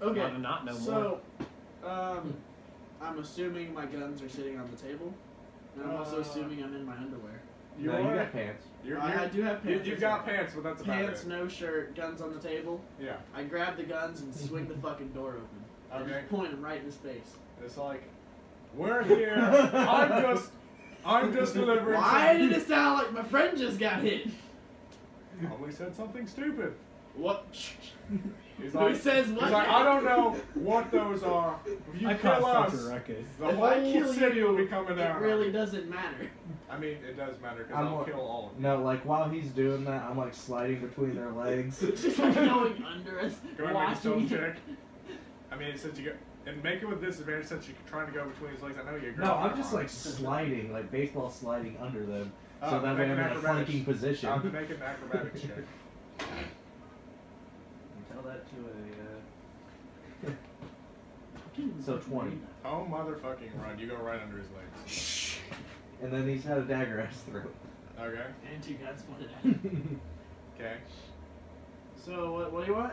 Okay. Well, not no more. So, I'm assuming my guns are sitting on the table, and I'm also assuming I'm in my underwear. You no, you are. got pants. I do have pants. You've got pants, but that's about Pants, it. no shirt, guns on the table. Yeah. I grab the guns and swing the fucking door open. I Okay. just point them right in his face. It's like, we're here. I'm just delivering. Why some- did it sound like my friend just got hit? Probably said something stupid. What? He's Who like, says what? He's like, I don't know what those are. If you I kill caused such us, a ruckus. the If I whole kill city you, will be coming down. It really doesn't matter. I mean, it does matter because I'm I'll wa- kill all of them. No, like while he's doing that, I'm like sliding between their legs. Just like going under us, Go ahead and make a stealth watching. check. I mean, since you go and make it with disadvantage, since you're trying to go between his legs. I know you're. No, I'm just like sliding, like baseball sliding under them, so that way make I'm an in a acrobatics- flanking position. I'll make an acrobatics check. Tell that to a. So 20. Oh motherfucking run! You go right under his legs. And then he's had a dagger at his throat. Okay. And two guns pointed at him. Okay. So what do you want?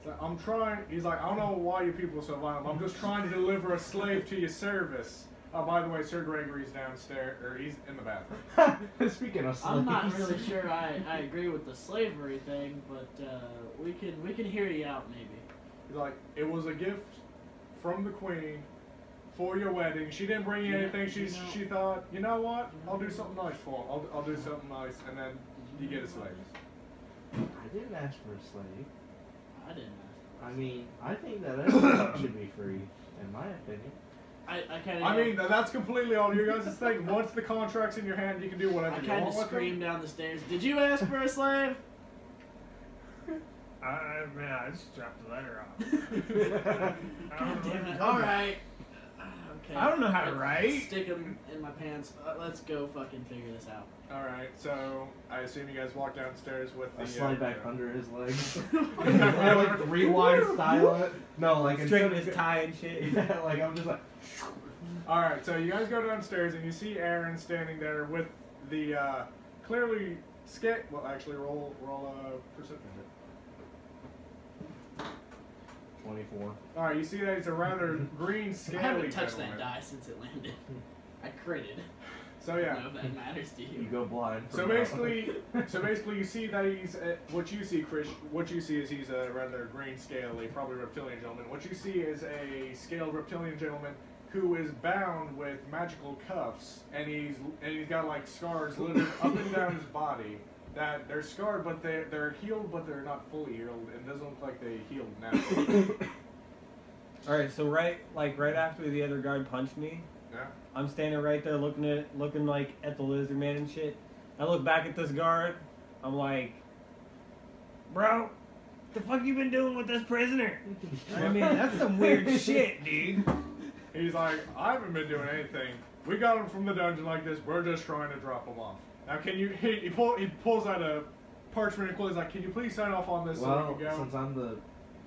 So I'm trying. He's like, I don't know why you people are so violent. I'm just trying to deliver a slave to your service. Oh, by the way, Sir Gregory's downstairs, or he's in the bathroom. Speaking of slaves. I'm not really sure I agree with the slavery thing, but we can hear you out maybe. He's like, it was a gift from the Queen for your wedding. She didn't bring you Yeah, anything. you know- She thought, you know what? I'll do something nice for him. I'll do something nice, and then you get a slave. I didn't ask for a slave. I didn't. I mean, I think that everyone should be free, in my opinion. I kind of. I mean, that's completely all you guys' thing. Once the contract's in your hand, you can do whatever I you kind want of with screamed down the stairs. Did you ask for a slave? Man, I just dropped the letter off. God damn it! All right. Okay. I don't know how to write. Stick them in my pants. Let's go fucking figure this out. All right, so I assume you guys walk downstairs with the. I slide back under his legs. Yeah. I like rewind style it. No, like Straighten instead his tie and shit. yeah, like I'm just like. All right, so you guys go downstairs and you see Aaron standing there with the clearly Well, actually, roll perception. 24. All right, you see that he's a rather green, I scaly haven't touched gentleman. that die since it landed. I critted. So I yeah. don't know if that matters to You you. go blind. So from now. basically, you see that he's what you see, Chris. What you see is he's a rather green, scaly, probably reptilian gentleman. What you see is a scaled reptilian gentleman who is bound with magical cuffs, and he's got like scars littered up and down his body. That they're scarred, but they're healed, but they're not fully healed. It doesn't look like they healed naturally. All right, so right after the other guard punched me, Yeah. I'm standing right there looking like at the lizard man and shit. I look back at this guard. I'm like, bro, the fuck you been doing with this prisoner? I mean, that's some weird shit, dude. He's like, I haven't been doing anything. We got him from the dungeon like this. We're just trying to drop him off. Now, can you? He pulls out a parchment and he's like, can you please sign off on this so Well, we can go? since I'm the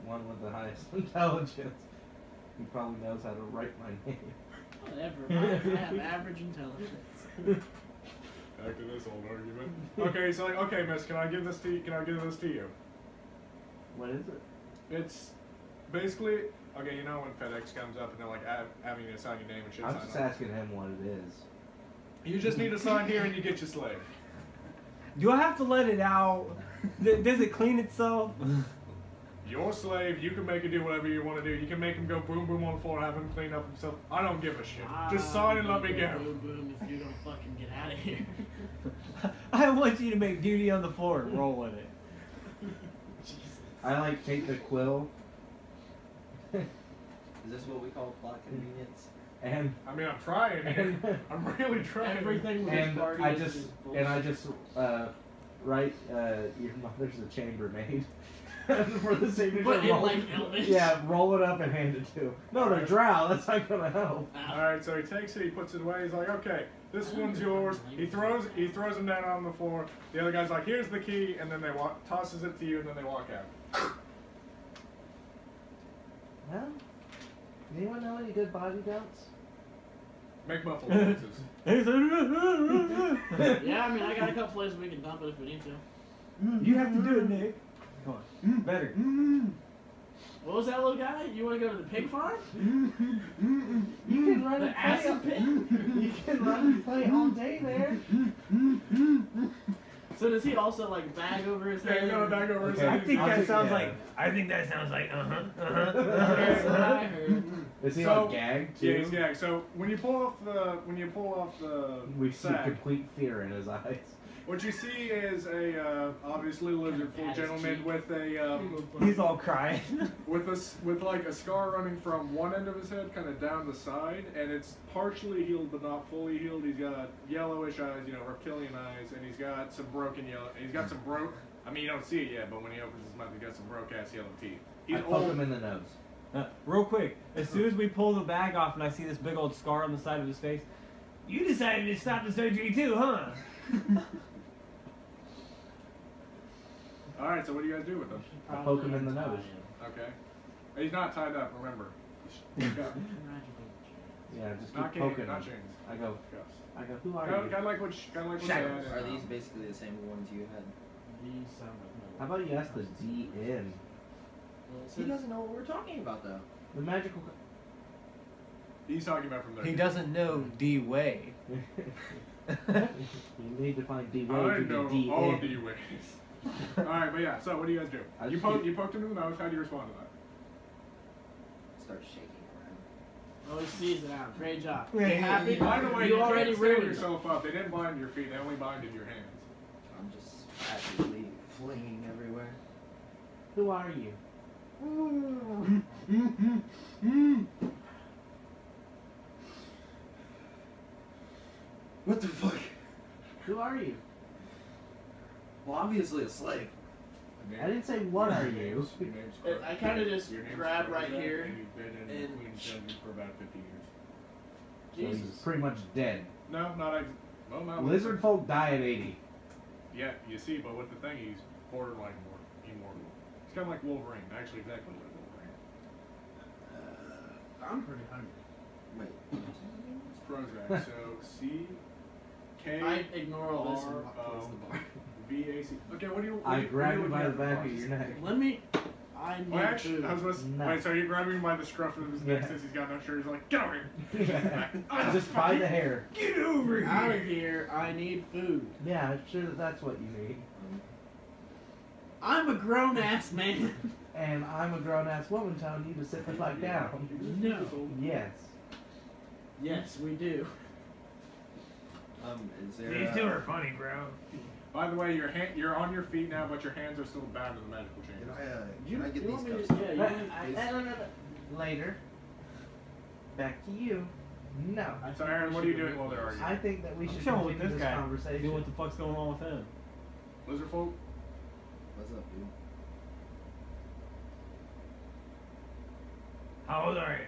one with the highest intelligence. He probably knows how to write my name. Whatever. I have average intelligence. Back to this old argument. Okay, so like, okay, miss, can I give this to you? Can I give this to you? What is it? It's basically, okay, you know when FedEx comes up and they're like having you to sign your name and shit. I'm sign just on. asking him what it is. You just need to sign here and you get your slave. Do I have to let it out? Does it clean itself? Your slave, you can make it do whatever you want to do. You can make him go boom boom on the floor, have him clean up himself. I don't give a shit. Just sign and let me go. Boom, boom, if you don't fucking get out of here. I want you to make duty on the floor and roll with it. I like take the quill Is this what we call plot convenience? and I mean, I'm trying. and I'm really trying. Everything with this and party I is just bullshit. and I just write your mother's a chambermaid for the signature. But in roll- like Elvis. yeah, roll it up and hand it to him. No, to Drow. That's not gonna help. All right, so he takes it, he puts it away. He's like, okay, this one's yours. He throws him down on the floor. The other guy's like, here's the key, and then they tosses it to you, and then they walk out. Well, does anyone know any good body dumps? Make buffalo noises. Yeah, I mean, I got a couple places we can dump it if we need to. You have to do it, Nick. Come on. Better. What was that little guy? You want to go to the pig farm? You can run The and acid play. pit? You can run and play all day there. So does he also like bag over his head? Yeah, you got a bag over his Okay. I head. think I'll that take- sounds yeah. like. I think that sounds like. That's what I heard. Is he So- on gag too? Yeah, he's gagged. So when you pull off the We see sack, complete fear in his eyes. what you see is a obviously lizard-full gentleman with a He's all crying. with like a scar running from one end of his head kind of down the side, and it's partially healed but not fully healed. He's got yellowish eyes, reptilian eyes, and he's got some broken yellow. He's got some broke. I mean, you don't see it yet, but when he opens his mouth, he's got some broke-ass yellow teeth. He's I poke old. him in the nose. Real quick, as soon as we pull the bag off and I see this big old scar on the side of his face, you decided to stop the surgery too, huh? All right, so what do you guys do with him? I poke him in the nose. Okay, he's not tied up. Remember, he's got Yeah, just keep not poking chains, not him. chains. I go, Cuffs. who are Kind you? of like what Shadows. Are these basically the same ones you had? These sound like How about you ask the DN? He doesn't know what we're talking about, though. The magical. He's talking about from there. He doesn't know D way. You need to find D I way to know be all DN. the ways. All right, but yeah. So what do you guys do? I You just poked him in the nose. How do you respond to that? Start shaking around. Oh, he sees it out. Great job. Yeah, You yeah, happy? By the way, you you already can't stand ruined it. yourself up. They didn't bind your feet. They only binded your hands. I'm just actively flinging everywhere. Who are you? What the fuck? Who are you? Well, obviously a slave. I didn't say what are you. Your name's Scrub. I kind of just Your name's grab Scrub, right here. And you've been in the and- Queen's dungeon for about 50 years. So he's Jesus. pretty much dead. No, not well, not Lizard folk die at 80. Yeah, you see, but with the thing, he's borderline immortal. He's kind of like Wolverine. Actually, exactly like Wolverine. I'm pretty hungry. Wait. It's Prozac. So C K I ignore all this and R walk towards O the bar. V A C. Okay, what do you? I what grab are you looking by the at back for of your bars? neck. Let me. I need Well, actually, food. I was supposed to, No. wait, so you grab him by the scruff of his neck Yeah. since he's got no shirt. He's like, get over here. Just by the hair. Get over Out here. of here. I need food. Yeah, I'm sure that's what you need. I'm a grown ass man. And I'm a grown ass woman telling you to sit the fuck down. No. Yes. Yes, we do. Is there? These two are funny, bro. By the way, you're on your feet now, but your hands are still bound to the magical chain. Can I get you these want me cups? to, yeah, you want me, Later. Back to you. No. So, Aaron, what are you doing while they're arguing? I think that we I'm should chilling with continue this this guy. See conversation. what the fuck's going on with him. Lizard folk? What's up, dude? How old are you?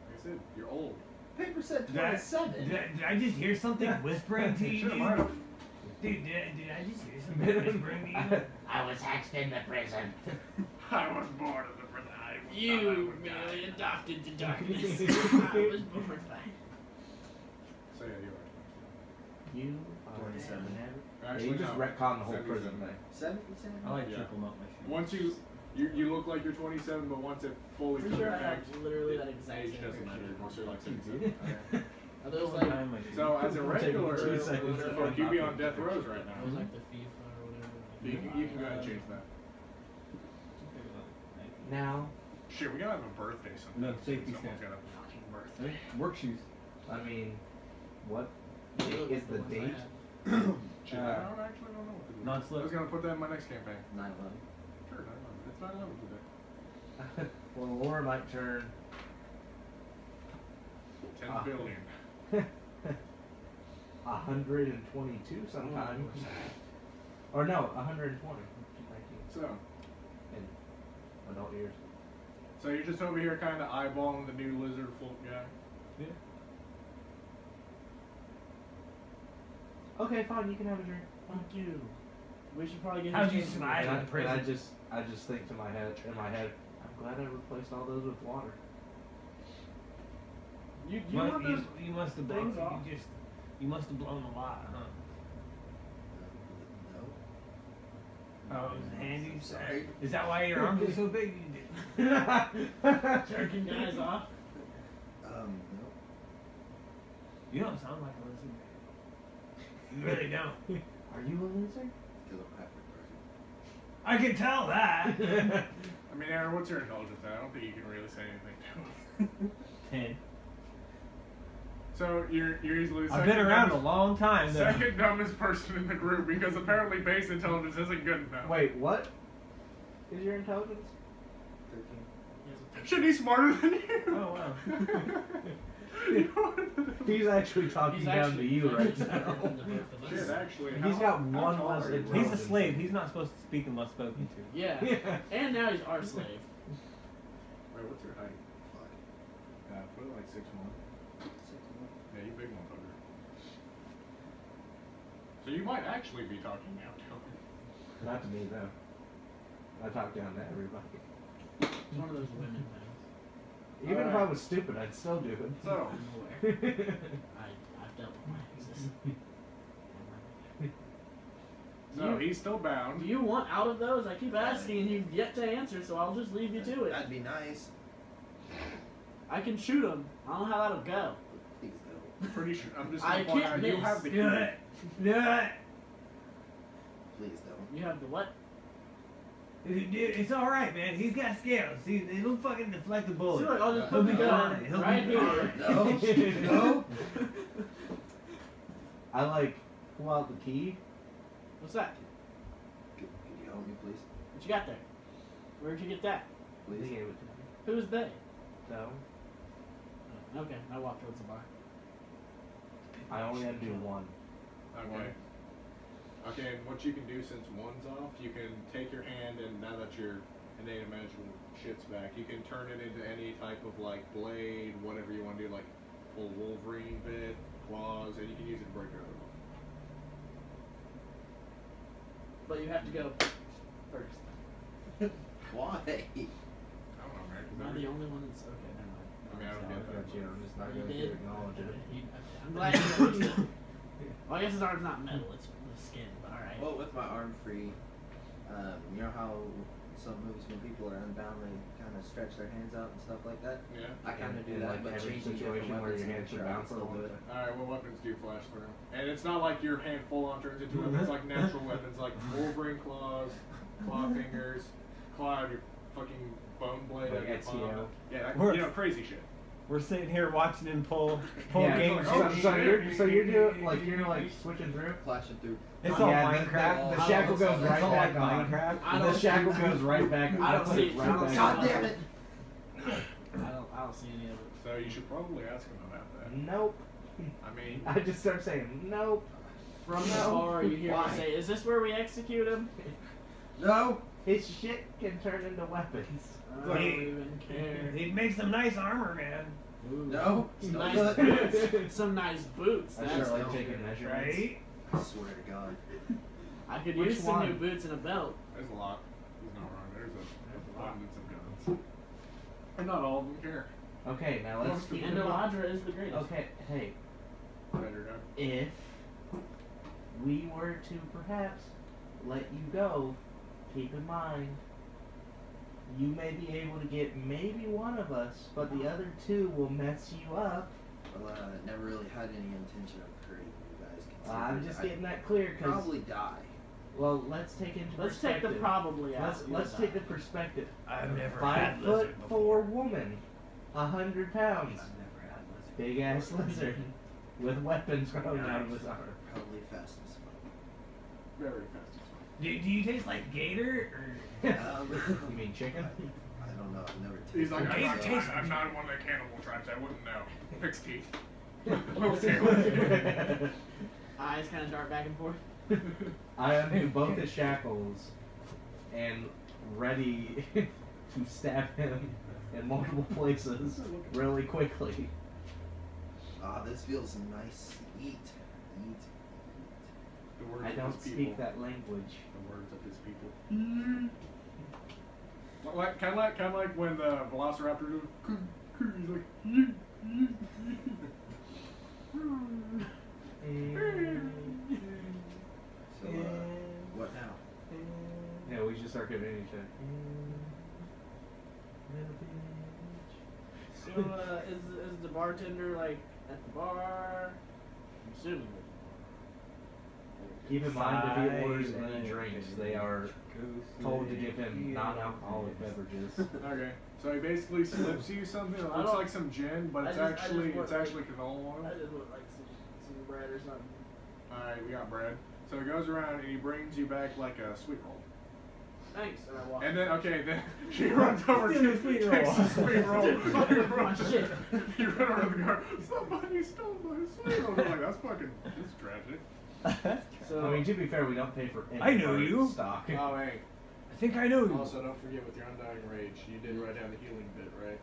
Like I said, you're old. Paper said Did I just hear something whispering to Should've you? lied. Dude, did I just hear somebody bring me in? I was hatched in the prison. I was born in the prison. You merely adopted the darkness. I was born by. So yeah, you You are 27. Yeah, are. you just no. retcon the whole 77. prison thing. 77? I like Yeah. triple melt my shit. Once you look like you're 27, but once it fully Pretty sure I comes have literally that exact age same doesn't matter. picture. Once you're like You 77. Okay. Are those One like time I did. So as a regular, Taking 2 seconds to fuck, find you be out on death rows right now. it was like the FIFA or whatever? You can go ahead and change that. Now, Shit, we gotta have a birthday sometime. No, safety Someone's stand. got a fucking birthday. Work shoes. I mean, what is the date? Shit, I don't actually don't know what to do. Non-slip. I was gonna put that in my next campaign. 9/11. Sure, 9/11. It's 9/11 today. Well, the war might turn 10 Ah. billion. 122 sometime. Or no, 120. So, In adult years. so you're just over here kind of eyeballing the new lizard folk guy. Yeah. Okay, fine, you can have a drink. Fuck you. We should probably get How'd his you change. survive? And in prison. I just think to my head, in my head, I'm glad I replaced all those with water. You Must- want those you must have blown. things off? You must have blown a lot, huh? No. Oh, it was handy. Sorry. Is that why your arms are so big? You did. jerking guys off? No. You don't sound like a lizard. You really don't. Are you a loser? Kill a Patrick person. I can tell that. I mean, Aaron, what's your intelligence at? I don't think you can really say anything to him. 10. So you're easily the I've been around a dumbest- long time. Though. second dumbest person in the group because apparently base intelligence isn't good enough. Wait, what is your intelligence? 13. Shit, he's smarter than you. Oh wow. He's actually talking He's down actually to you right actually now. smarter than the both of us. Shit, actually. He's how- got how one tall less are you? intelligence. He's a slave. He's not supposed to speak unless spoken to. Yeah. Yeah. And now he's our slave. Wait, what's your height? 5. Put it like 6'1". 6'1". Yeah, you big motherfucker. So you might actually be talking now to him. Not to me though. I talk down to everybody. He's one of those women things. Even if I Alright. was stupid, I'd still do it. So, I'm aware. I've dealt with my exes. so he's still bound. Do you want out of those? I keep asking and you've yet to answer, so I'll just leave you to it. That'd be nice. I can shoot him. I don't know how that'll go. Please don't. Pretty sure. I'm just I gonna point can't out you miss. have the Do it. Do it. Please don't. You have the what? Dude, it's all right, man. He's got scales. It'll fucking deflect the See, bullet. look, I'll just He'll put be the gun fine. He'll right be here. fine. No. No. I like pull out the key. What's that? Could you help me, please? What you got there? Where'd you get that? They Please. gave it to me. Who's they? So Oh, okay, I walk towards the bar. I only had to do one. Okay. Okay, and what you can do since one's off, you can take your hand and now that your innate and magical shit's back, you can turn it into any type of like blade, whatever you want to do, like full Wolverine bit, claws, and you can use it to break your other one. But you have to go first. Why? I don't know, man. 'cause Am I every- the only one that's okay? Never mind. I mean, I don't get that. Got you. I'm just not You going did? to acknowledge it. I'm glad you noticed it. Well, I guess his arm's not metal; it's the skin. But all right. Well, with my arm free, you know how some movies when people are unbound, they kind of stretch their hands out and stuff like that? Yeah. I kind of do In, that, like, but every changing situation different where weapons your to hands make sure are I can bound for still a do long it. Alright, what weapons do flash through? And it's not like your hand full on turns into weapons, like natural weapons, like Wolverine claws, claw fingers, claw out of your fucking bone blade out of your Like palm. Ezio. Yeah, that, Works. you know, crazy shit. We're sitting here watching him pull Yeah, games. Oh, so shit. you're doing like you're like switching through. Flashing through. It's all Yeah, Minecraft. The shackle goes It's right all like back on. Minecraft. I The don't shackle see- goes right back. I don't put see- it right I don't back see- on. God damn it! I don't see any of it. So you should probably ask him about that. Nope. I mean, I just start saying nope. From the No. bar, you hear Why? me say, "Is this where we execute him?" No! His shit can turn into weapons. I don't even care. He makes some nice armor, man. Ooh. No! Some Still nice good. boots. Some nice boots. I That's start like no taking good. measurements. Right? I swear to God. I could Which use some new one? boots and a belt. There's a lot. There's no wrong. There's a abundance of guns. And not all of them care. Okay, now let's keep And in mind. Eladra is the greatest. Okay, hey, Better gun. if we were to perhaps let you go, keep in mind you may be able to get maybe one of us, but the other two will mess you up. Well, never really had any intention of hurting you guys. I'm considering just I'd getting that clear because probably die. well, let's take into Let's take perspective. the probably out. Let's take the perspective. I've never 5'4" woman, 100 pounds, I've never had lizard. big ass lizard with weapons growing out of his arm. Probably fast as fuck. Very fast as fuck. Do you taste like gator or? You mean chicken? I don't know. I've never tasted He's like, Gator I'm tastes not, like I'm not one of the cannibal tribes. I wouldn't know. Pig's teeth. Little tail. Eyes kind of dart back and forth. I undo both his shackles and ready to stab him in multiple places really quickly. Ah, this feels nice. Eat. The words I of don't his speak people. that language. The words of his people. Like, kind of like when the Velociraptor goes, he's like, So, what now? Yeah, we should start giving each other. So, is the bartender like at the bar? I'm assuming. Keep in mind, if he orders any drinks, they are told to give him non-alcoholic beverages. Okay, so he basically slips you something. It I looks don't- like some gin, but I it's just actually want, canola I oil. just want like some bread or something. All right, we got bread. So he goes around and he brings you back like a sweet roll. Thanks, and I walk. And then then she runs over Steal to the sweet takes roll. the sweet roll. My shit. You run over to the guard. Somebody stole my sweet roll. I'm like, that's tragic. So, I mean, to be fair, we don't pay for any I know bird you. stock. Oh, hey. I think I know you. Also, don't forget with your undying rage, you did write down the healing bit, right?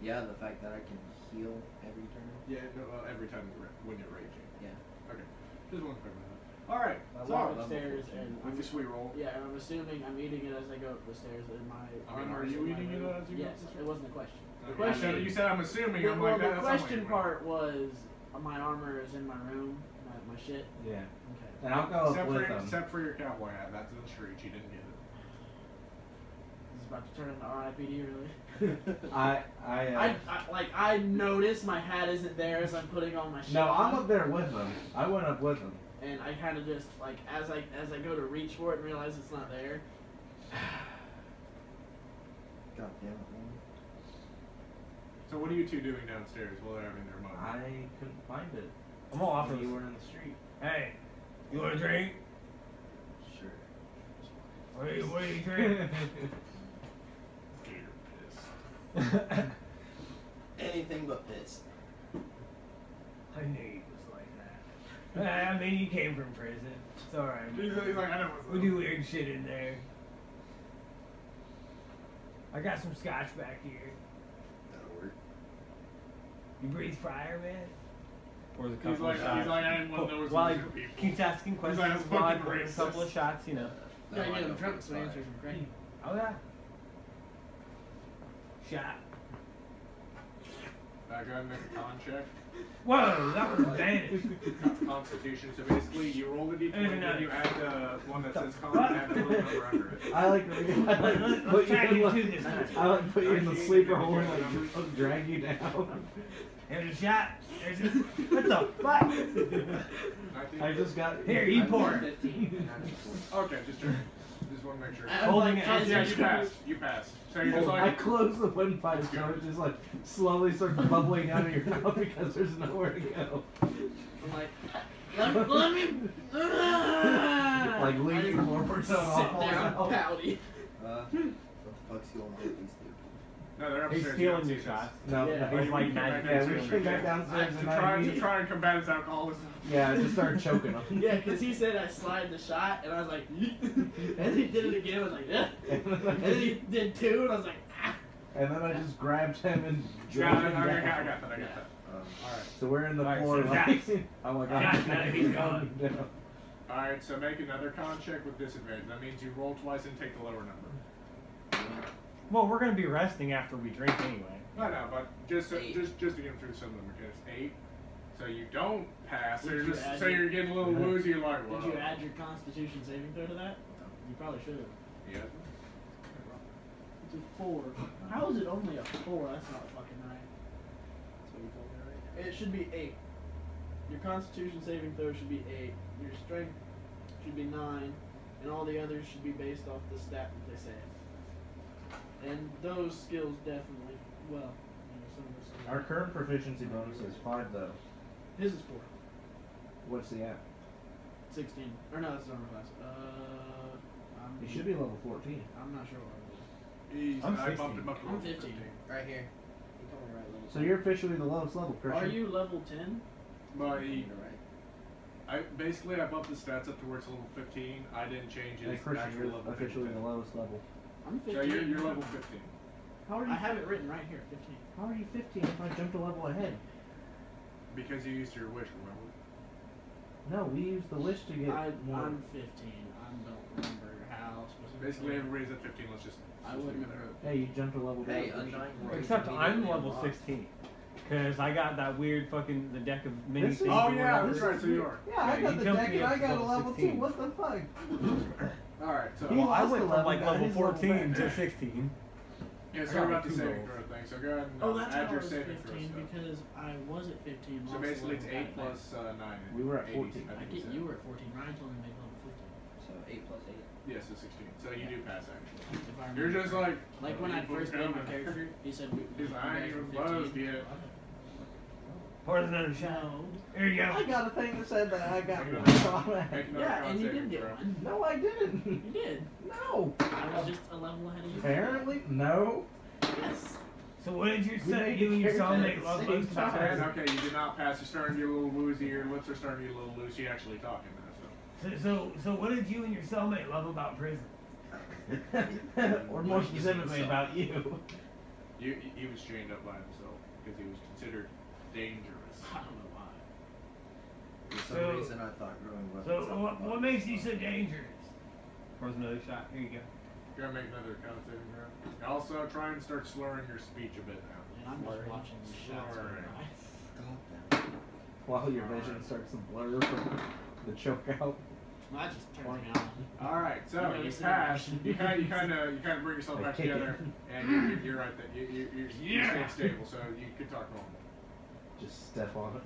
Yeah, the fact that I can heal every turn. Yeah, no, every time when you're raging. Yeah. Okay. Just one quick minute. All right. I So, walk upstairs and with your sweet roll. yeah, and I'm assuming I'm eating it as I go up the stairs. In my Are you eating it as you go Yes, up the stairs? it wasn't a question. The Okay. question. You said I'm assuming. I'm well, like, the that sounds question like part was my armor is in my room, my shit. Yeah. Okay. And I'll go up except with for, them. except for your cowboy hat. That's in the street. You didn't get it. This is about to turn into R.I.P.D. really. I notice my hat isn't there as I'm putting all my shit No, on. I'm up there with them. I went up with them. And I kind of just like as I go to reach for it and realize it's not there. God damn it, man. So what are you two doing downstairs while they're having their moment? I couldn't find it. I'm all off of You were in the street. Hey, you want a drink? Sure. What do you drink? Gator piss. Anything but piss. I knew he was like that. I mean, you came from prison. It's alright. He's like, I know what's We do weird shit in there. I got some scotch back here. That'll work. You breathe fire, man? Or the He's like, I didn't want to know what's While in he your people. keeps asking He's like, questions, that's while I fucking pour a couple of racist. shots, you know. No, Gotta I get him don't drunk breathe so he fire. answers from Craig. Oh yeah. Shot. Go ahead and make a con check. Whoa, that was advantage. Constitution. So basically, you roll the d20 No. and you add the one that says con and add the little number under it. I like Let's put you try to in get the, to this. I like put you in the sleeper hole and like drag you down. There's a shot. There's a... What the fuck? 19? I just got Here, you pour. Okay, just want to make sure. Holding it as out Yeah, you're you there. passed. You passed. So you're just I like, close the windpipe so it just like slowly starts bubbling out of your mouth because there's nowhere to go. I'm like, let me. Like leaning I forward so it all sit falls down, out. pouty. What the fuck's going on with these two? no, they're He's upstairs. stealing you your don't see this. shots. No, Yeah. no, He's you like can magic. back yeah, down we to came it. back downstairs and To try and combat his alcoholism. yeah, just started choking him. Yeah, because he said I slide the shot, and I was like, and he did it again. I was like, yeah. And then he did two, and I was like, ah. And then I just grabbed him and Yeah, dragged him I down. got that. Alright. So we're in the Alright, floor so like, Jack's- oh my Jack's god. he's gone. Down. Alright, so make another con check with disadvantage. That means you roll twice and take the lower number. Well, we're gonna be resting after we drink anyway. I know, but just to, 8. just to get through some of the mechanics. 8. So you don't pass. So Did you're, you just, add so your- you're getting a little woozy. You're like, whoa. Did you add your Constitution saving throw to that? You probably should have. Yeah. It's a 4. How is it only a 4? That's not fucking right. That's what you told me, right? It should be 8. Your Constitution saving throw should be 8. Your Strength should be 9, and all the others should be based off the stat that they say. And those skills definitely, well, you know, some of the Our current proficiency bonus is 5 though. His is 4. What's the at? 16. Or no, that's armor class. He should be level 14. I'm not sure what it is. He's, I'm I bumped 16. him up to I'm level 15. Right here. You told me right level. So you're officially the lowest level, Christian. Are you level 10? But he, You're right. I bumped the stats up to where it's level 15. I didn't change his Hey, Christian, actual you're level. officially 15. the lowest level. I'm 15. So you're level 15. How are you? I have it written right here, 15. How are you 15 if I jumped a level ahead? Because you used your wish, remember? No, we used the wish to get more. I'm 15. I don't remember how specifically. Basically, everybody's at 15. Let's just. I wouldn't have wrote. Hey, you jumped a level down. Hey, Christian. Undying World Except is I'm immediately level unlocked. 16. Cause I got that weird fucking the deck of mini This is- things. Oh or yeah, whatever. that's right. So you are. Yeah, I Yeah, got you the jumped deck me and up I to got a level level 2. 16. What the fuck? All right. So. He Well, I lost went 11, from like got level his level 14 back. to 16. Yeah, I so got we're about two the saving rolls. throw thing. So go ahead and Oh, that's add how I your was saving throw 15 stuff. because I was at 15. So lost basically, it's the level 8 back. plus 9. We were at 80, 14. I think get said. you were at 14. Ryan told me to make level 15. So 8 plus 8. Yeah, so 16. So you do pass actually. If I You're remember just correctly. like. Like when I first made my coming. character, he said we. He's like, I ain't even buzzed yet. Where's another shot? No. Here you I go. got a thing that said that I got Make one. another- So I'm Make at- another Yeah, con and you saving did get throw. one. No, I didn't. You did. No. I was just a level ahead of you. Apparently, no. Yes. So what did you We say? made You and your characters soulmate at the love same most about time. And okay, you did not pass. You're starting to get a little woozy. Your lips are starting to get a little loose. You're actually talking now. So what did you and your soulmate love about prison? Or more specifically about you. He was chained up by himself because he was considered dangerous. I don't know why. For some So- reason, I thought growing weapons. So up what above makes was you so fun. dangerous? Where's another shot? Here you go. You're gonna make another con saving throw. And also, try and start slurring your speech a bit now. And I'm just watching the shots go Sorry. by. Stop that. While your vision starts to blur from the choke out. I just turned me on. All right, so You know, you it's pass. an You kind of bring yourself back I kick together, and you're right there. You're staying stable, so you can talk normal. Just step on it.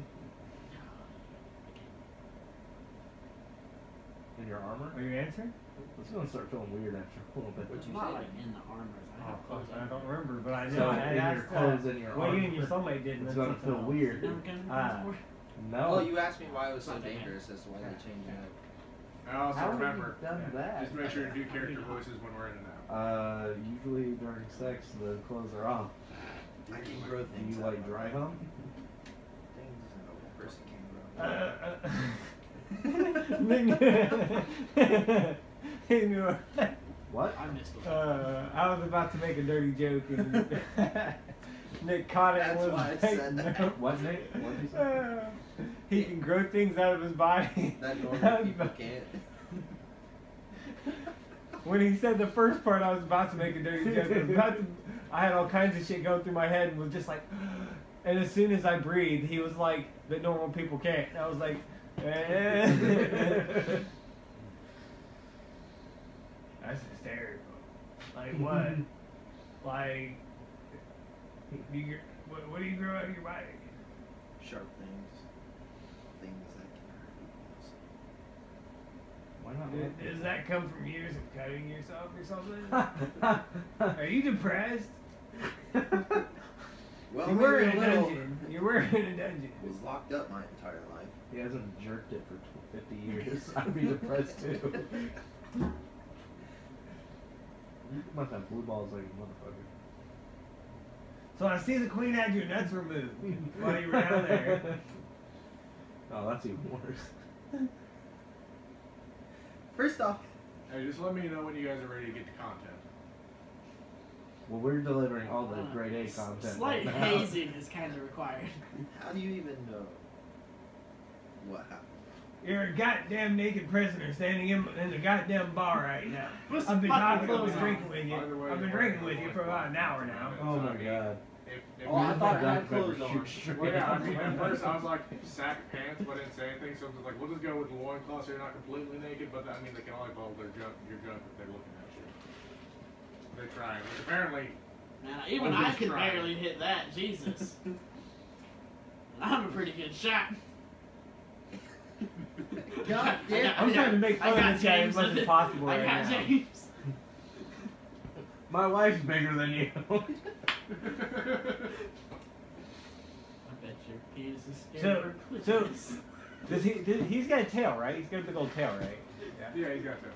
In your armor? Are you answering? It's gonna start feeling weird after a little bit. What'd It's you not say? like in the armor. I Oh, have fuck, clothes I on. don't remember, but I know. So I in your asked, clothes and your what you and armor. your soulmate did. and It's that's gonna something feel else. weird. Never came to Ah. before. No. Well, you asked me why it was so Not that bad. dangerous as to why they changed it. And also How have remember, you done that? just make sure to do character voices when we're in and out. Usually during sex, the clothes are off. I can grow Do things. you out like of dry my- hump? Things a person can grow. He knew it. What? I missed it. I was about to make a dirty joke and Nick caught it. That's and was why I like, said that. no. What, Nick? What did you say? He can grow things out of his body. That normal people can't. When he said the first part, I was about to make a dirty joke. I had all kinds of shit going through my head and was just like, and as soon as I breathed, he was like, that normal people can't. And I was like, eh. That's hysterical. Like what? Like, what do you grow out of your body? Sharp things. Things that can hurt people. Why not? Does that come from years of cutting yourself or something? Are you depressed? Well, You were in maybe a a little. dungeon. You were in a dungeon. Was locked up my entire life. He hasn't jerked it for 50 years. I'd be depressed too. You must have blue balls like a motherfucker. So I see the queen had your nuts removed while you were down there. Oh, that's even worse. First off, Hey, just let me know when you guys are ready to get to content. Well, we're delivering all the grade A content. Slight right now. hazing is kind of required. How do you even know what happened? You're a goddamn naked prisoner standing in the goddamn bar right now. Put I've some been fucking talking, I've clothes been on. drinking with you. By the way, I've been you're drinking wearing with you for about an hour now. Oh my god. If Oh, I thought I had Dr. Pepper clothes on. shoots straight Well, yeah, I out. mean, at first I was like, sack pants, but I didn't say anything, so I was like, we'll just go with the loincloth so you're not completely naked, but I mean, they can only hold your junk if they're looking at you. They're trying. Which apparently, Man, even I'm I just could trying. barely hit that. Jesus. And I'm a pretty good shot. God damn. I'm trying to make I fun got of this guy as James much in as it. possible I right got now. James. My wife's bigger than you. I bet your penis is scared So- for so- clitoris. He's got a tail, right? He's got a big old tail, right? yeah, he's got that.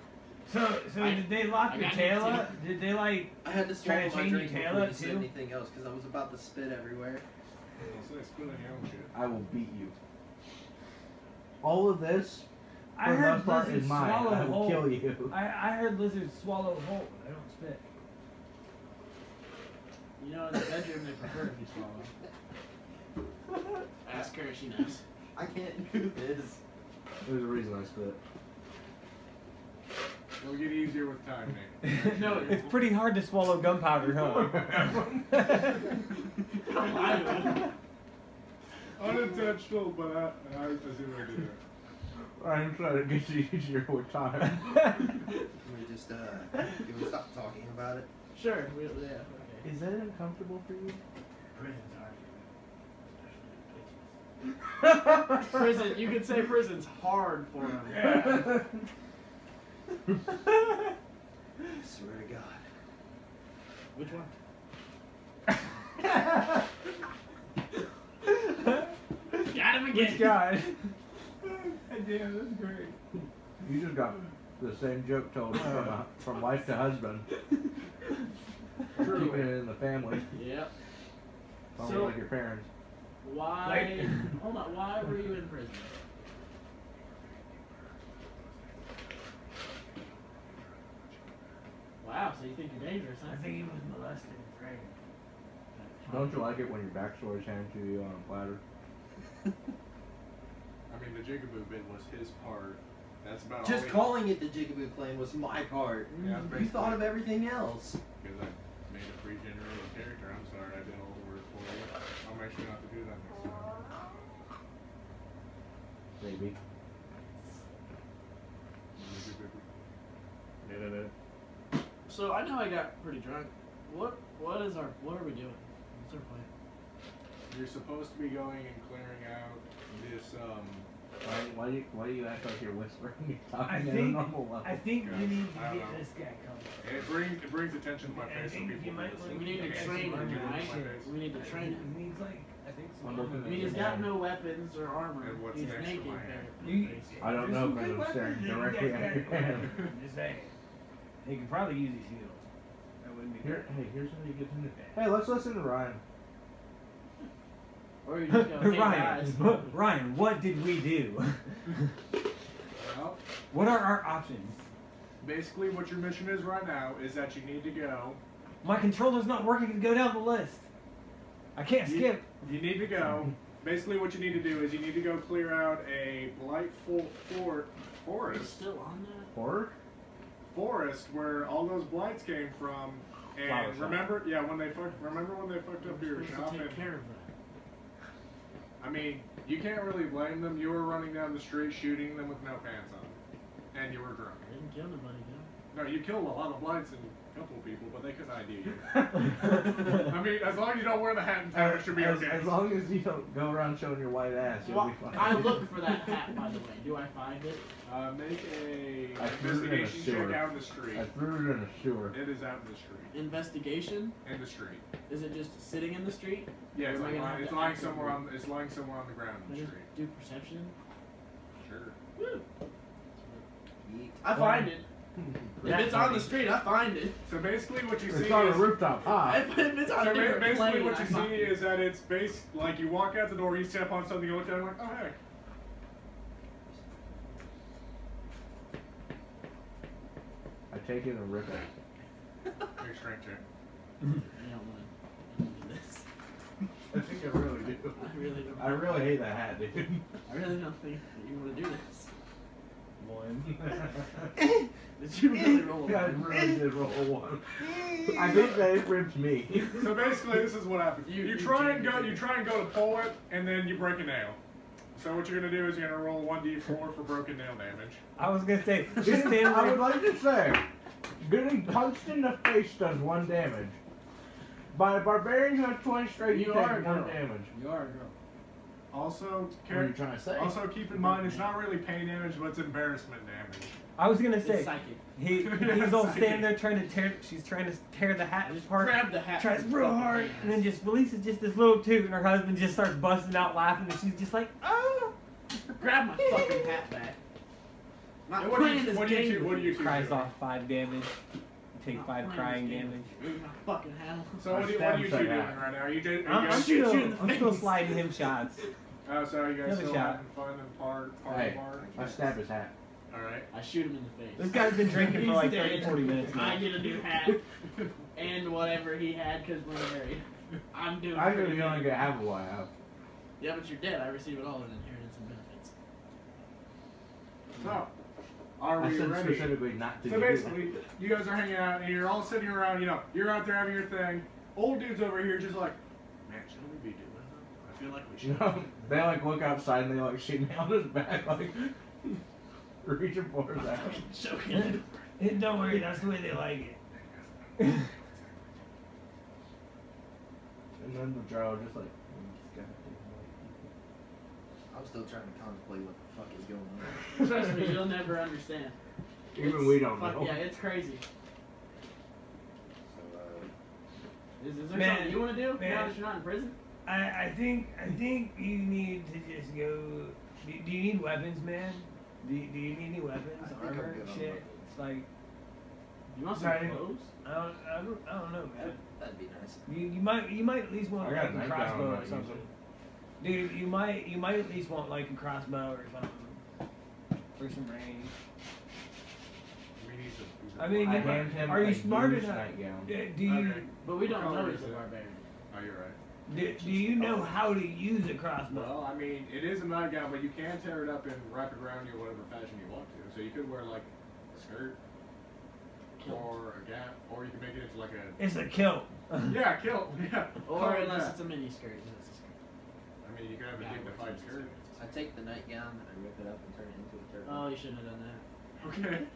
So I- did they lock I the got tail it, up? Did they like? I had to Try swallow to my change your drink tail before up you said too? anything else because I was about to spit everywhere. So they spit on your own shit. I will beat you. All of this, I for the heard most part, lizards is mine. swallow I will whole. kill you. I heard lizards swallow whole. They don't spit. You know, in the bedroom they prefer if you swallow. Ask her, she knows. I can't do this. There's a reason I spit. It'll get easier with time, Nick. No, It's pretty hard to swallow gunpowder, huh? Don't lie to him. Unintentional, but I see what I did there. I'm trying to get you easier with time. Can we just can we stop talking about it? Sure, yeah, okay. Is that uncomfortable for you? Prisons are. Prison, you could say prison's hard for him. Yeah. I swear to God. Which one? Got him again. Which guy? Damn, that's great. You just got the same joke told from wife to husband. Keeping it in the family. Yep. Sounds So- like your parents. Why? Hold on. Why were you in prison? Wow. So you think you're dangerous, huh? I think he was molested, right? Don't you like it when your backstory's handed to you on a platter? I mean, the Jigaboo bit was his part. That's about Just all he- calling it the Jigaboo claim was my part. Yeah, You thought of everything else. Because I made a pre-generated character. I'm sorry, I did all the work for you. I'll make sure not to do that next time. Maybe. So I know I got pretty drunk. What are we doing? What's our plan? You're supposed to be going and clearing out this, Why do you act like you're whispering? You're I talking at a think normal level. I think Yeah, we need to I don't get know. this guy covered. it brings attention to my I face so think people you might listen. want We need to get train some him, armor. right? We need to train him. He needs like I think some I'm looking armor. I mean, he's got no weapons or armor. And what's He's next to naked. my hand? You- I don't there's know some because good I'm staring weapons that directly you at guys your got hand. covered. Just saying. He could probably use his heels. That wouldn't be Here's how you get to know. Hey, let's listen to Ryan. Or you just go, hey guys. Ryan, Ryan, what did we do? Well, What are our options? basically what your mission is right now is that you need to go. My controller's not working to go down the list. I can't You- skip. You need to go. Basically, what you need to do is you need to go clear out a blight Are forest. you still on that? Horror? Forest where all those blights came from. Flower And shop. remember when they fucked up your We're supposed shop? to take And care of that. I mean, you can't really blame them. You were running down the street shooting them with no pants on, and you were drunk. I didn't kill nobody, though. No, you killed a lot of blights and a couple of people, but they couldn't ID you. I mean, as long as you don't wear the hat and tie, it should be okay. As long as you don't go around showing your white ass, you'll Well, be fine. I look for that hat, by the way. Do I find it? Make a I threw it in a investigation sewer. check out in the street. I threw it in a sewer. It is out in the street. Investigation? In the street. Is it just sitting in the street? Yeah, Or it's, am I like gonna lying, have it's to lying actively- somewhere on. It's lying somewhere on the ground in Can the I street. just do perception? Sure. Woo. Yeet. I find it. If it's on the street, I find it. So basically, what you see It's on a is. rooftop high. If it's on So a different basically, plane, what I you find see it. is that it's like you walk out the door, you step on something, you look at it, like, oh hey. I take it and rip it. Make a strength check. You don't want to do this. I think I really do. I really don't. I really hate that hat, dude. I really don't think that you want to do this. One. Did you really roll a Yeah, I one? really did roll a 1. I think that it ripped me. So basically, this is what happens. You try and go to pull it, and then you break a nail. So what you're gonna do is you're gonna roll 1d4 for broken nail damage. I was gonna say, just stand I would there. like to say, getting punched in the face does 1 damage. By a barbarian who has 20 straight, you You take are a 1 girl. damage. You are a girl. Also, What are you trying to say? also keep in mind it's not really pain damage, but it's embarrassment damage. I was gonna It's say, psychic. he's all standing there trying to tear. She's trying to tear the hat Just apart. grab the hat. Tries with real both hard, hands. and then just releases just this little toot, and her husband just starts busting out laughing, and she's just like, oh! grab my fucking hat back. Not What do playing you this what do game you two with what do you two Cries doing? off 5 damage. Take Not 5 playing crying this game damage. with you. Leave my fucking hat on. So what are you two Stab doing that. right now? Are you I'm guys, shoot you in the I'm still face. sliding him shots. so are you guys Another still shot. having fun and part Hey, apart? I stab his hat. All right. I shoot him in the face. This guy's been drinking for He's like dead. 30, 40 minutes I now. get a new hat and whatever he had because we're married. I'm doing. I pretty really only good. get half of what I have. Yeah, but you're dead. I receive it all in inheritance and benefits. So, are I we said ready? specifically not to So do basically, you guys are hanging out and you're all sitting around, you're out there having your thing. Old dude's over here just like, man, shouldn't we be doing that? I feel like we You should. know, they like look outside and they like shoot me on his back, like reaching for his ass. Choking. Don't worry, that's the way they like it. And then the drow just like, I'm still trying to contemplate what the fuck is going on. Trust me, you'll never understand. even we don't Fuck, know. yeah, it's crazy. So, Is there Man, something you want to do now man. that you're not in prison? I think you need to just go. Do you need weapons, man? Do you need any weapons, I think I'm armor, good on shit? weapons. It's like You want some Right. clothes? I don't know, man. that'd be nice. You might at least want I got like a a knife crossbow down, or I'm not something. Dude, you might at least want like a crossbow or something for some range. We need to. I mean, I you- hand him are you a smart used enough? nightgown. Do you Okay. But we don't What know color he's is a it? barbarian. Oh, you're right. do you know how to use a crossbow? Well, I mean, it is a nightgown, but you can tear it up and wrap it around you whatever fashion you want to. So you could wear like a skirt or a gap, or you can make it into like a It's a kilt. yeah kilt. Yeah. Or Call it unless that. it's a mini skirt. Then it's a skirt. I mean, you could have a Yeah, dignified it's a skirt. I take the nightgown, I rip it up and turn it into a turban. Oh, you shouldn't have done that. Okay.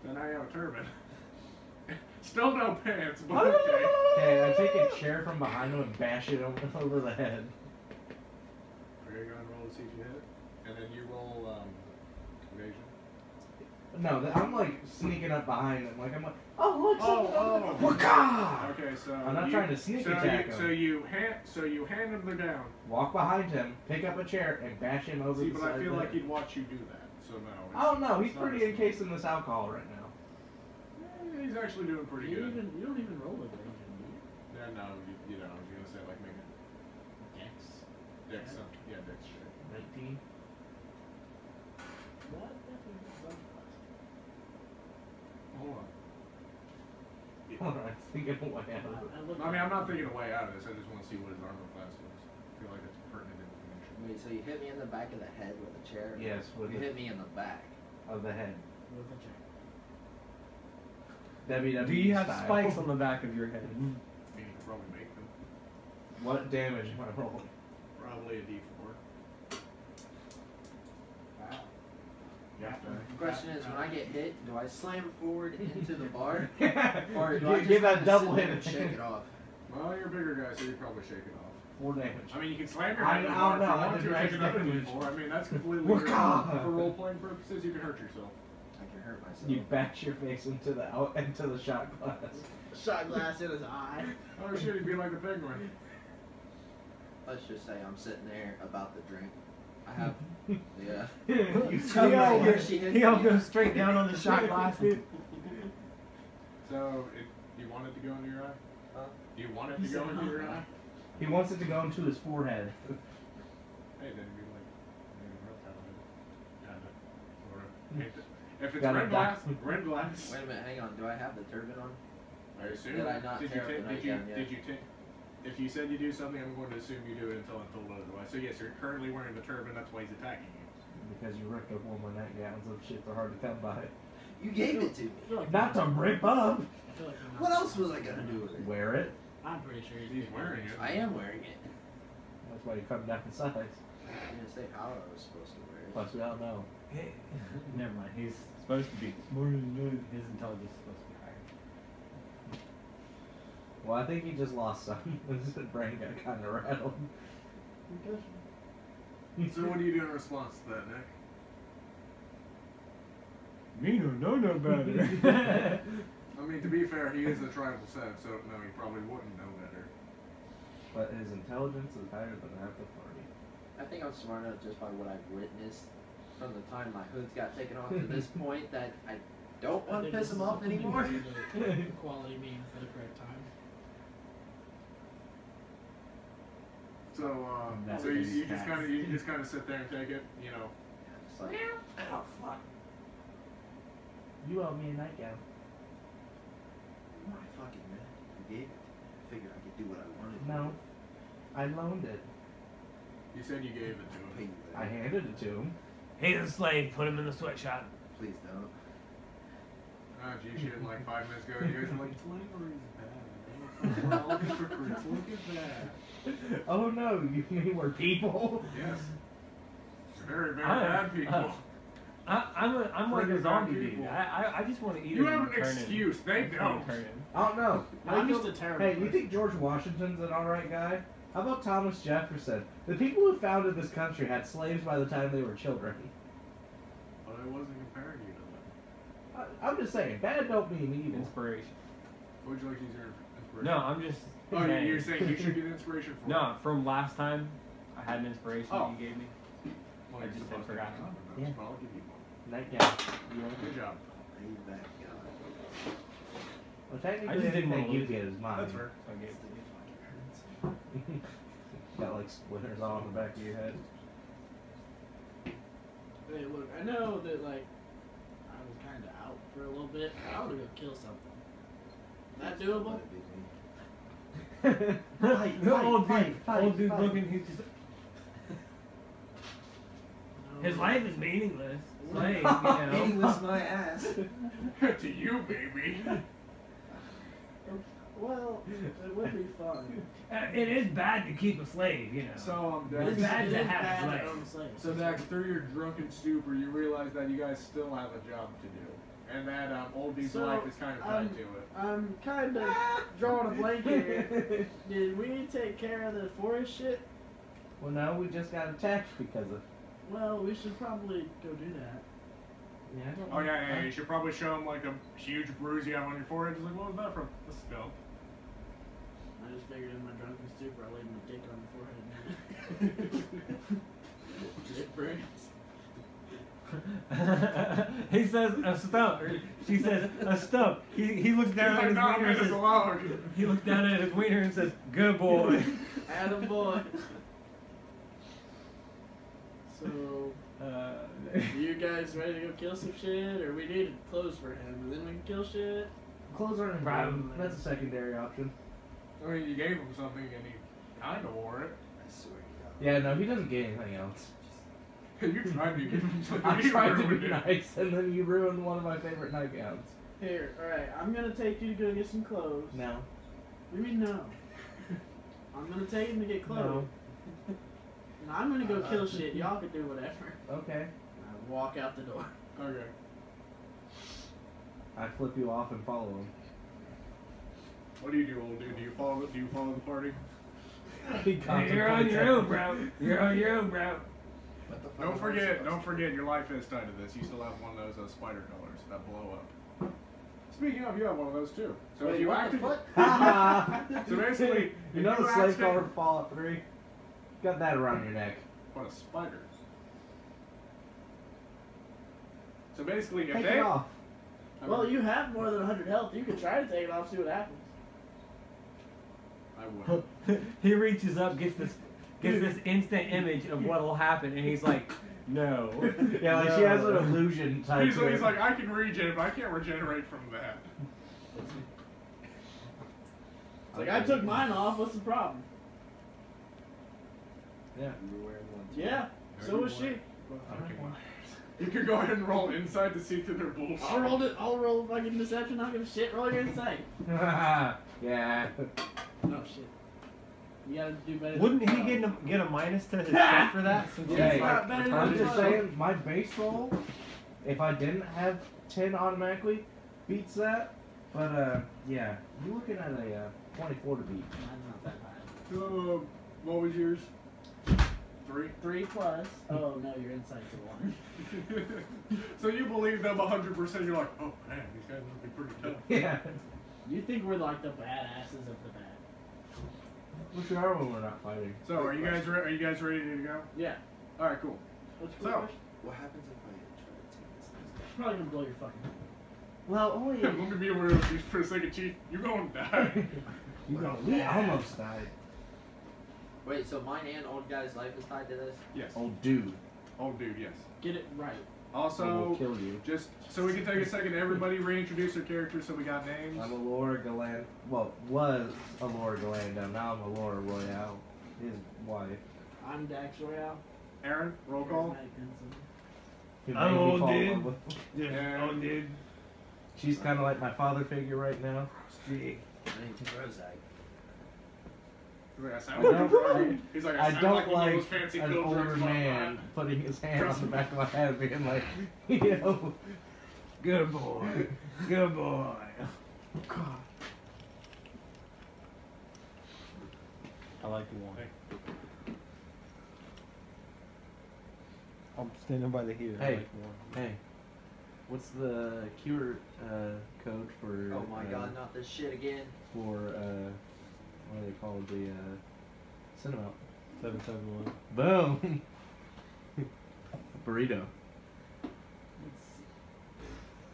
Then I have a turban. Still no pants, but okay. Okay, I take a chair from behind him and bash it over the head. Are you gonna roll to see if you hit it? And then you roll evasion. No, I'm like sneaking up behind him. Like I'm like, oh look, Oh, Waka! Okay, so I'm not trying to sneak so attack you, him. So you hand him the down. Walk behind him, pick up a chair, and bash him over See, the but side I feel of the like head. he'd watch you do that. So no. I don't know. He's it's not pretty as- encased in this alcohol right now. He's actually doing pretty You good. don't even roll with range, do you? Yeah, no, you know, I was gonna say like maybe Dex. Dex, yeah, Dex shit. 19. What? Hold on. Hold on, I'm thinking away out of it. I mean, I'm not thinking a way out of this. I just want to see what his armor class was. I feel like it's pertinent information. Wait, so you hit me in the back of the head with a chair? Yes, with You the, hit me in the back. of the head. With a check. WWE Do you have style. spikes on the back of your head? I mean, you could probably make them. What damage am I rolling? Probably a D4. Wow. Yeah. The question is, when I get hit, do I slam forward into the bar? Or do I Give just that kinda double sit there hit. and shake it off? Well, you're a bigger guy, so you probably shake it off. 4 damage. I mean, you can slam your I head in the don't bar know, if I you want did to. Take nice another damage. D4. I mean, that's completely Work your on. For role-playing purposes, you can hurt yourself. I can hurt myself. You bash your face into the shot glass. Shot glass in his eye. Oh shit, he'd be like a penguin. Let's just say I'm sitting there about to drink. I have, yeah. You He tell me all where goes- she hit he all me. goes straight down on the shot glass, dude. So, you want it to go into your eye? Huh? Do you want it to go into your eye? He wants it to go into his forehead. Hey, then it'd be like, maybe reptile head. Kinda. Or If it's Got a red glass, doc- red glass. Wait a minute, hang on. Do I have the turban on? I assume. Did I not Did you tear up take? the Did you? nightgown yet? Did you take? If you said you do something, I'm going to assume you do it until I'm told otherwise. So yes, you're currently wearing the turban. That's why he's attacking you. Because you ripped up one of my nightgowns, those shits are hard to come by. You gave it to me. I feel like Not to rip up. I feel like you're not- What else was I gonna do with it? Wear it. I'm pretty sure He's wearing it. I am wearing it. That's why you come down in size. I didn't say how I was supposed to wear it. Plus, we all know. Never mind. He's supposed to be smarter than you. His intelligence is supposed to be higher. Well, I think he just lost some. His brain got kind of rattled. So what do you do in response to that, Nick? Me no know no better. I mean, to be fair, he is a tribal set, so no, he probably wouldn't know better. But his intelligence is higher than half the party. I think I'm smart enough just by what I've witnessed from the time my hoods got taken off to this point that I don't I want to think piss this him is off something anymore. you need to quality mean for the correct time. So, That's so you his just stats. kind of sit there and take it, you know. Just like, Oh, fuck. You owe me a nightgown. my fucking man. You gave it. I figured I could do what I wanted. No. I loaned it. You said you gave it to Pay him. you I back. handed it to him. He's a slave. Put him in the sweatshop. Please don't. Ah, gee, shit, like 5 minutes ago, you guys were like, slavery is bad. We're all hypocrites. Look at that. Oh no, you mean we're people? Yes. Very, very I- bad people. I'm like Pretty a zombie bad dude. people. I just want to eat You him have and an turn him. excuse. They I just wanna don't. turn him. I don't know. I'm Michael- just a terrible Hey, you person. think George Washington's an alright guy? How about Thomas Jefferson? The people who founded this country had slaves by the time they were children. But I wasn't comparing you to them. I'm just saying, bad don't mean evil. Inspiration. What would you like to use your inspiration? No, I'm just. Oh, saying. you're saying you should get inspiration for No, from last time, I had an inspiration Oh. that you gave me. Well, I you're just supposed to forgot. have none of Yeah. those, but I'll give you one. Nightgown. Good job. Pay you back, God. Well, I technically, just didn't anything wanna you lose. get is mine. That's fair. So I gave it to you. Got like splinters all on the back of your head. Hey, look, I know that, like, I was kind of out for a little bit. I want to go kill something. That doable? Let it be me. The old dude, fight, old dude fight. looking. He's just. No. His life is meaningless. Slave, you know. Meaningless my ass. To you, baby. Well, it would be fun. It is bad to keep a slave, you know. So, It's Dex, bad It to is have bad slaves. to own slaves. so Dex, through your drunken stupor, you realize that you guys still have a job to do. And that old dude's So, life is kind of tied to it. I'm kind of drawing a blank here. Did we take care of the forest shit? Well, no, we just got attacked because of. Well, we should probably go do that. Yeah, I don't Oh, know. yeah, you should probably show him, like, a huge bruise you have on your forehead. He's like, what was that from? The stump. I just figured in my drunken stupor I laid my dick on the forehead. It burns. He says a stump. Or she says a stump. He looks down at He's his like, wiener nah, and man, it's says, allowed. he looks down at his wiener and says, "Good boy." Atta boy. So, you guys ready to go kill some shit, or we need clothes for him, and then we can kill shit? Clothes aren't important. That's a secondary option. I mean, you gave him something and he kind of wore it. I swear to God. Yeah, no, he doesn't get anything else. You tried to give him something. I you tried to ruined be it. nice, and then you ruined one of my favorite nightgowns. Here, alright, I'm gonna take you to go get some clothes. No. What do you mean no? I'm gonna take him to get clothes. No. And I'm gonna go kill shit. Y'all can do whatever. Okay. I walk out the door. Okay. I flip you off and follow him. What do you do, old dude? Do you follow the party? You're on your own, bro. You're on your own, bro. What the fuck Don't am I forget, supposed don't to forget, your life is tied to this. You still have one of those spider colors that blow up. Speaking of, you have one of those too. So Wait, if you what the activate, fuck? so basically, you if know the slave activate- color from Fallout 3? Got that around your neck. What a spider. So basically, if Take they, it off. Well, you have more than 100 health. You could try to take it off, see what happens. I would. He reaches up, gets this instant image of what'll happen, and he's like, No. Yeah, like she has an illusion type. He's to it. like, I can regen, but I can't regenerate from that. It's like, I took mine off, what's the problem? Yeah, you were wearing one. Yeah, so was she. You could go ahead and roll inside to see through their bullshit. I'll roll fucking deception, not gonna shit, roll your insight. Yeah. No shit. You gotta do better. Wouldn't he get a minus to his check for that? Since Yeah, he's it's not better than I'm just mine. saying, my base roll, if I didn't have 10 automatically, beats that. But, yeah, you're looking at a 24 to beat. Mine's not that high. What was yours? 3? 3 plus. Oh no, your insight's a 1. So you believe them 100%, you're like, oh man, these guys must be pretty tough. Yeah. You think we're like the badasses of the bad? Which we are when we're not fighting. So are you guys ready to go? Yeah. Alright, cool. What's So- your question? What happens if I try to take this thing? Probably gonna blow your fucking head. Well, only Look at me over here for a second, Chief. You're gonna die. you know, we almost died. Wait, so mine and old guy's life is tied to this? Yes. Old dude. Old dude, yes. Get it right. Also, will kill you. just so we can take a second, everybody reintroduce their characters so we got names. I'm a Laura Galan. Well, was a Laura Galando. Now I'm a Laura Royale. His wife. I'm Dax Royale. Aaron, roll call. Charismatic Benson. Who I'm made me old fall in dude. love with- Yeah. Oh, dude. She's kind of like my father figure right now. Gee. My name's Prozac. He's like, I sound I like don't a like- He's like, I sound don't like one of like those fancy an pilgrims older on man that. putting his hand Trust on the me. back of my head, being like, you know, Good boy. Good boy. I like the one. I'm standing by the heater. I Hey. like the one. hey, what's the cure code for? Oh my god, not this shit again. For what do they call it? The cinema. 771. Boom. Burrito.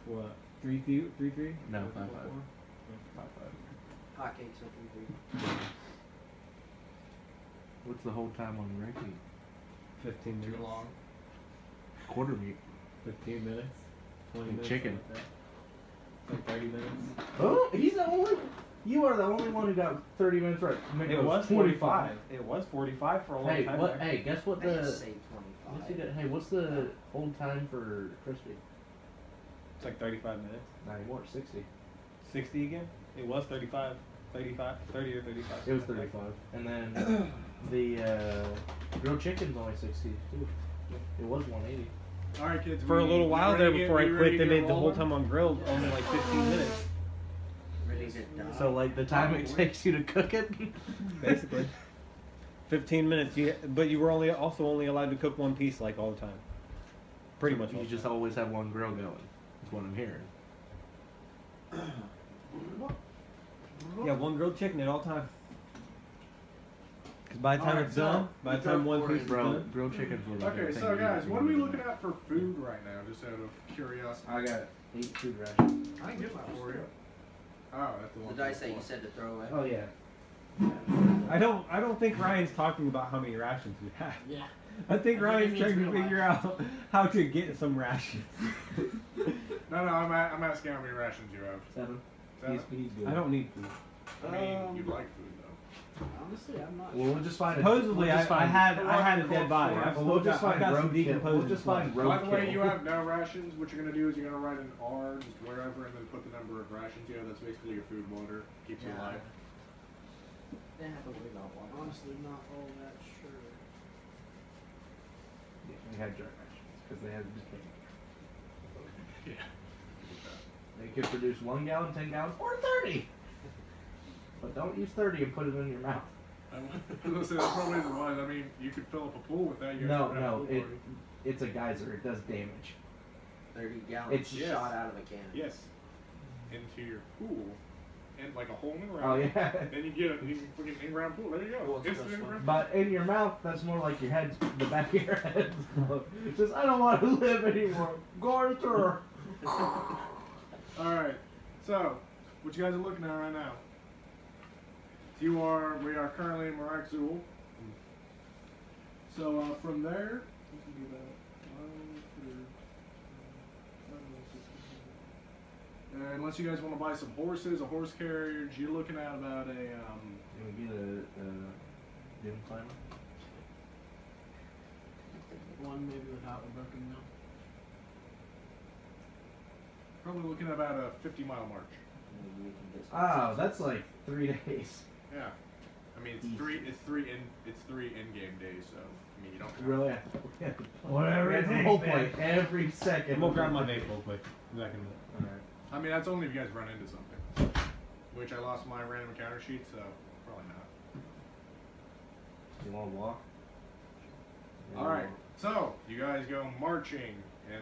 What? 3-3? No, 5-5. 5-5. Hotcakes with 3. What's the whole time on the ranking? 15 minutes. Too long. Quarter meat. 15 minutes. 20 And minutes. chicken. Like, that. Like 30 minutes. Oh, he's the only. You are the only one who got 30 minutes right. Mick It was 45. It was 45 for a long Hey, time. what? there. Hey, guess what I didn't the? say What's 25. hey, what's the old time for crispy? It's like 35 minutes. Not anymore. 60. 60 again? It was 35. 35? 30 or 35. It was 35. And then the grilled chicken's only 60 too. It was 180. Alright, kids. For a we- little while ready there to get- before I we ready quit, to they get made the whole rolling? time on grilled only like 15 minutes. Ready to die. So like the time it takes you to cook it. Basically. 15 minutes. But you were only allowed to cook one piece like all the time. Pretty much all You the just time. always have one grill going. That's what I'm hearing. Yeah, one grilled chicken at all times. Because by the time Alright, it's so, done, by the time one piece is Bro, done, grilled chickens were my Okay, favorite so thing to guys, eat. what are we looking at for food right now, just out of curiosity? I got 8 food rations. I didn't get my for you. Oh, that's the one. The dice that you said to throw away. Oh yeah. I don't think Ryan's talking about how many rations we have. Yeah. I think I Ryan's think it trying to means real figure out how to get some rations. No, I'm asking how many rations you have. 7. Seven? He's good. I don't need food. I mean, you like food though. Honestly, I'm not. Well, we'll just find. Supposedly, we'll just I find- had a Cook dead body. for it. I've Well, still we'll just got, I've find got some roadkill. decomposing We'll just find stuff. roadkill. By the way, you have no rations. What you're gonna do is you're gonna write an R just wherever, and then put the number of rations you have. That's basically your food water. Keeps you alive. They have to wait on one. Honestly, not all that sure. Yeah, we had dry rations because they had to decay. Yeah. They could produce 1 gallon, 10 gallons, or 30. But don't use 30 and put it in your mouth. I was gonna say that's probably the one. I mean, you could fill up a pool with that. You No, guys don't have a no, pool it party. it's a geyser. It does damage. 30 gallons It's- Yes. shot out of a cannon. Yes. Into your pool, and like a hole in the Oh ground. yeah. Then you get a fucking in-ground pool. There you Who go. wants to Instant go swim? in-ground. But in your mouth, that's more like your head, the back of your head. It says, I don't want to live anymore. Garter. All right. So, what you guys are looking at right now? We are currently in Marak Zul. So from there, you can do that. unless you guys want to buy some horses, a horse carriage, you're looking at about a Can we get a doom climber? One maybe without a broken wheel. probably looking at about a 50-mile march. Maybe we can get some Oh, that's like 3 days. Yeah. I mean, it's Easy. three in-game days, so I mean, you don't have Really? Whatever it takes, Whole man. play every second. I'm gonna grab my vape real quick. Be back in a minute. Alright. I mean, that's only if you guys run into something. Which I lost my random encounter sheet, so probably not. You want to walk? All right. So you guys go marching, and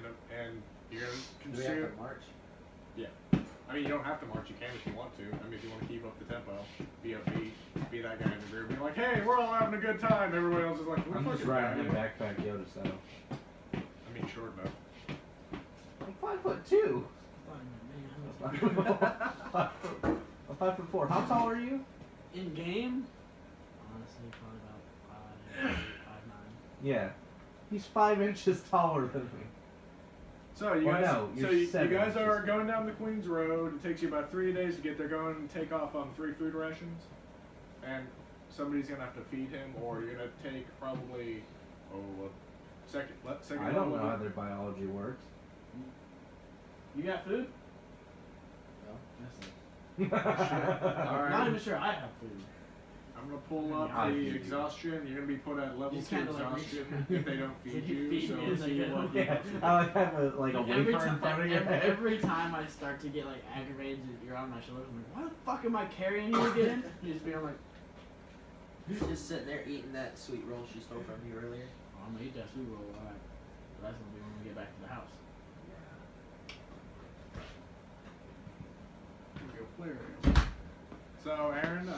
you're gonna Do we have consume. to march? I mean, you don't have to march. You can if you want to. I mean, if you want to keep up the tempo, be upbeat, be that guy in the group, be like, "Hey, we're all having a good time." Everybody else is like, "We're I'm just fucking riding a bad." backpack Yoda style. I mean, short though. I'm 5'2". Fine, man. I'm 5'4". How tall are you? In game, honestly, probably about 5'8", 5'9". Yeah. He's 5 inches taller than me. So you Well, guys, no, so you're you 7 guys are inches. going down the Queens Road. It takes you about 3 days to get there. Going and take off on 3 food rations, and somebody's gonna have to feed him, or you're gonna take probably second. I don't know how their biology works. You got food? No. All right. Not even sure I have food. I'm gonna pull up I'll the feed you. exhaustion. You're gonna be put at level Just 2 kinda like exhaustion if they don't feed Did you you. feed So me? let's Like, see what you Yeah, I like have a Every wafer in front of your head. every time I start to get like aggravated, you're on my shoulder. I'm like, why the fuck am I carrying you again? You just feel like, You're just sitting there eating that sweet roll she stole from you earlier. oh, I'm gonna eat that sweet roll. Alright, but that's gonna be when we get back to the house. So Aaron,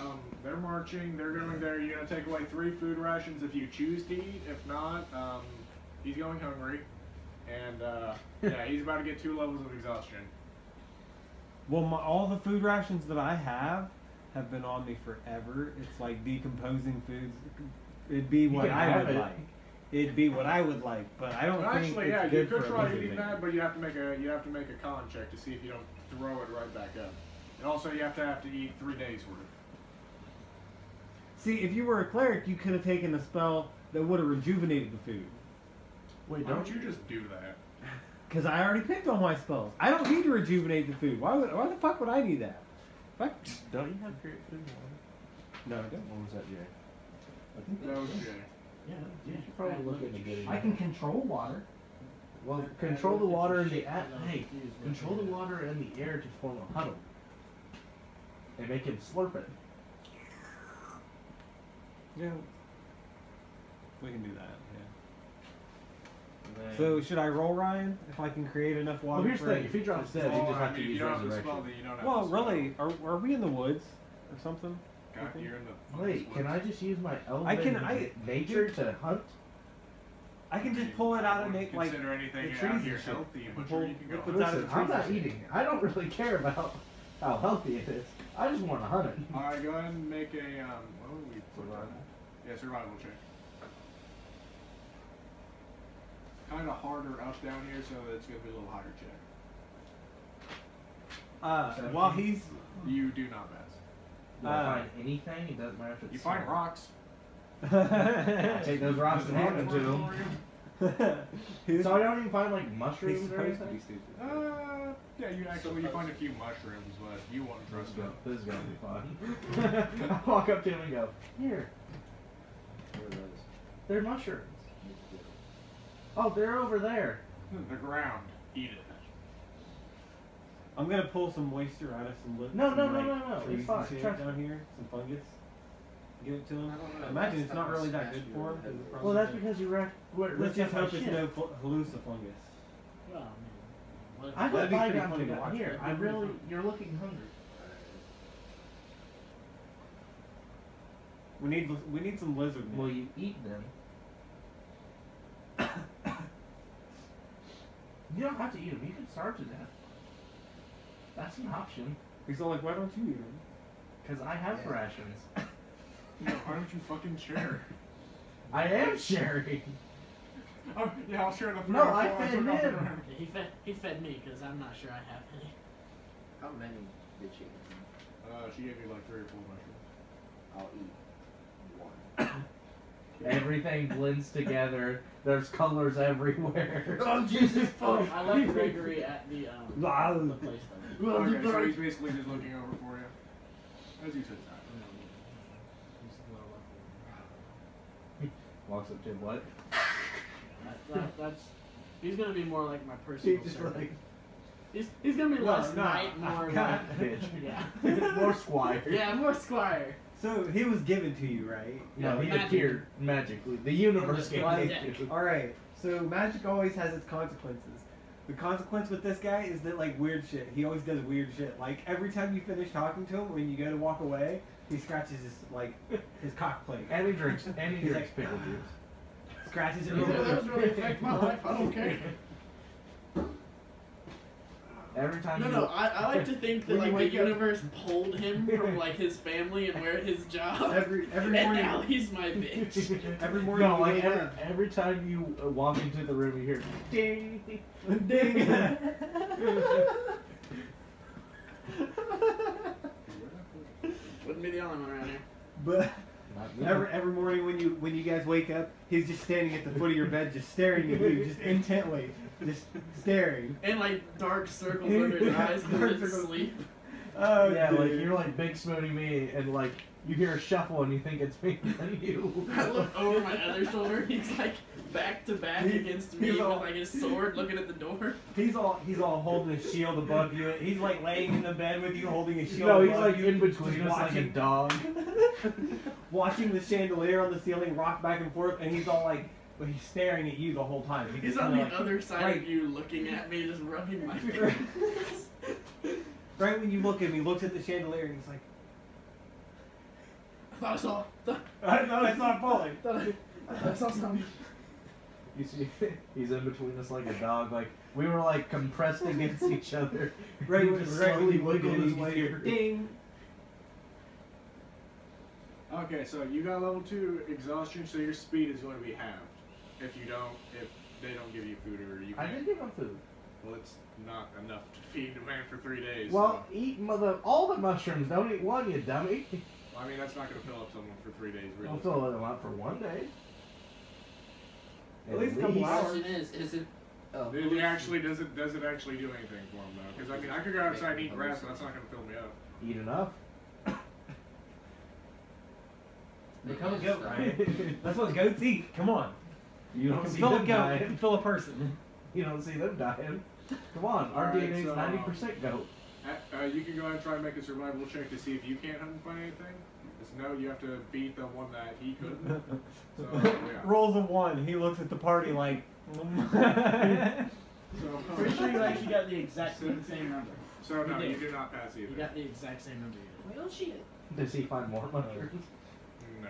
they're marching. They're going there. You're gonna take away 3 food rations if you choose to eat. If not, he's going hungry, and yeah, he's about to get 2 levels of exhaustion. Well, all the food rations that I have been on me forever. It's like decomposing foods. It'd be what can I have would it. like. It'd be what I would like, but I don't Well, think actually, it's yeah, you good could for try a eating lizard that, but you have to make a con check to see if you don't throw it right back up. And also, you have to eat 3 days worth. See, if you were a cleric, you could have taken a spell that would have rejuvenated the food. Wait, Why don't you just do that? Because I already picked all my spells. I don't need to rejuvenate the food. Why the fuck would I need that? Fuck. Don't you have create food? No, I don't. Or was that Jay? I think That was Jay. Yeah, You should probably look into getting. I can control water. Well, control the water in the hey, control the water in the air to form a huddle. And make him slurp it. Yeah. We can do that, yeah. And then- So, should I roll, Ryan? If I can create enough water well, here's the for thing: if he drops dead, you Well, just I have to mean, if use you don't have the resurrection. spell, then you don't have Well, the spell. really, are we in the woods or something? God, you're in the Wait, can I just use my I elevated can- nature to hunt? I can just pull it out and make, like, consider anything the out trees here and shit. healthy and Pull- butcher. You can go. put that in Listen, the I'm trees not and shit. eating. I don't really care about how healthy it is. I just want to hunt it. All right, go ahead and make a what would we put on that? Yeah, survival check. Kind of harder up down here, so it's gonna be a little higher check. While he's... You do not pass. Do I find anything? It doesn't matter if it's You find small. rocks. I take those rocks and hand them to him. He's- So I don't even find like he's mushrooms or supposed to be anything? stupid. Yeah, you actually you find a few mushrooms, but you won't trust them. This is gonna be fun. I walk up to him and go, here, What are those? they're mushrooms. Oh, they're over there. The ground. Eat it. I'm gonna pull some moisture out of some No, some, no, like, no, no, it's trees fine, and shit trust me. down here, some fungus. Give it to him. I don't know. I imagine Last it's not time I really that smashed good you for over him. the head with Well, that's because you wrecked. Let's just hope it's shit. no hallucifungus. Well, man. What I if- got That'd be by pretty down funny to to watch. here. I really, you're looking hungry. We need some lizard meat. Well, you eat them. You don't have to eat them. You can starve to death. That's an option. He's all like, why don't you eat them? Because I have Yeah. rations. Yeah, why don't you fucking share? I am sharing. Oh, yeah, I'll share the food. No, I I'll fed took off the him. ground. He fed me because I'm not sure I have any. How many did she give me? She gave me like 3 or 4 mushrooms. I'll eat one. Everything blends together. There's colors everywhere. Oh Jesus Oh, fuck! I left Gregory at the place though. Okay, so he's basically just looking over for you. As you took time. Walks up to him, what? That's he's gonna be more like my personal. He's just servant. like, He's gonna be less no, knight, more like bitch. yeah. More squire. Yeah, more squire. So he was given to you, right? No, he Magic. appeared magically. The universe gave Like- it to him. All right. So magic always has its consequences. The consequence with this guy is that like weird shit. He always does weird shit. Like every time you finish talking to him, when you go to walk away, he scratches his his cock plate. And he drinks He's like, pickle juice. Scratches it. Yeah, that doesn't really affect my life. I don't care. Every time No, I like to think that When you like the wake up- universe pulled him from like his family and where his job. Every and morning. now he's my bitch. Every morning. No, you like wake every, up. every time you walk into the room, you hear ding. Ding. Wouldn't be the only one around here. But Not me. every morning when you guys wake up, he's just standing at the foot of your bed, just staring at you, just intently, just staring. And like dark circles under his eyes Dark because he's circles. asleep. Oh Yeah, like dude. you're like big smoothie me, and like you hear a shuffle, and you think it's me and you. I look over my other shoulder. He's like back to back He- against me he's with all- like his sword, looking at the door. He's all holding his shield above you. He's like laying in the bed with you, holding his shield. No, he's above like you, in between just us like a watching- dog. watching the chandelier on the ceiling rock back and forth, and he's all like, but he's staring at you the whole time. He's just on the kinda like, other side right. of you, looking at me, just rubbing my face. Right when you look at him, he looks at the chandelier and he's like, I thought I saw. I thought I saw it falling. I thought I saw something. You see, he's in between us like a dog. Like we were like compressed against each other. Right, He when, just right when slowly you look at wiggled him, his you way just hear, through. ding. Okay, so you got level 2 exhaustion, so your speed is going to be halved. If they don't give you food or you I can't. didn't give him food. Well, it's not enough to feed a man for 3 days. Well, eat all the mushrooms. Don't eat one, you dummy. so, I mean, that's not going to fill up someone for 3 days, really. Don't fill them up for one day. At least a couple The hours. question is it? Oh, Does it actually do anything for him though? Because I mean, I could go outside and eat grass, and that's not going to fill me up. Eat enough. Become a goat, right? That's what goats eat. Come on. You You don't can see fill a them goat. You dying. can fill a person. You don't see them dying. Come on, our Alright, DNA's so, 90% goat. You can go ahead and try and make a survival check to see if you can't hunt and find anything. Because no, you have to beat the one that he couldn't. So yeah. Rolls a 1. He looks at the party like. So Pretty sure you actually got the exact same number. So no, You you did. do not pass either. You got the exact same number. Well, shit. Does he find more mushrooms? No,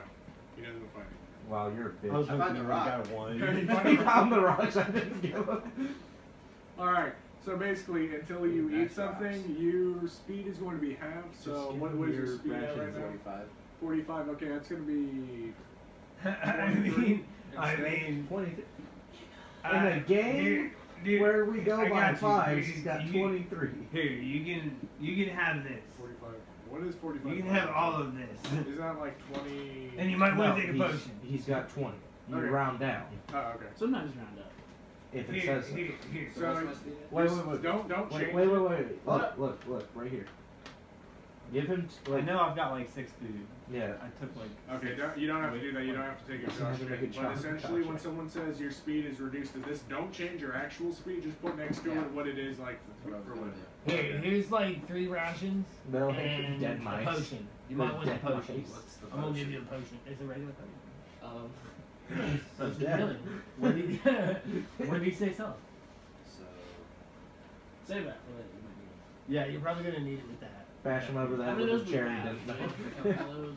he doesn't find it. Wow, you're a I was bitch. I found hoping the you rock. got 1. He found the rocks I didn't give him. All right. So basically, until you eat Max something, rocks. your speed is going to be halved. So Just give what him is your your speed at right rations. now? 45. 45. Okay, that's going to be. I mean, 20. In a game where we go I by got you. fives, he's got You- 23. Here, you can have this. 45. What is 45? You can have all of this. Is that like 20? And you might No, want to take a he's- potion. He's got 20. You Okay. round down Oh, okay. Sometimes round up. if it Here, says so. here. So So- what's my speed? Wait. Don't Wait, change. wait. it. Look, right here. Give him. I know I've got like 6 food. Yeah. I took like. Okay, you don't have to do that. You don't have to take Doesn't have to exhaustion. make a But challenge essentially, when check. someone says your speed is reduced to this, don't change your actual speed. Just put next to Yeah. it what it is like That's what I was for gonna what. do. Here's like 3 rations No, and dead a mice. potion. You They're might want the dead potion. mice. What's the I'm gonna give potion? you a potion. It's a regular potion. That's Really? dead. When did when did he say so? So, Save that for later. You might need it. Yeah, you're probably gonna need it with that. Bash him over the How head many of with those a do we cherry. have? Didn't A couple of those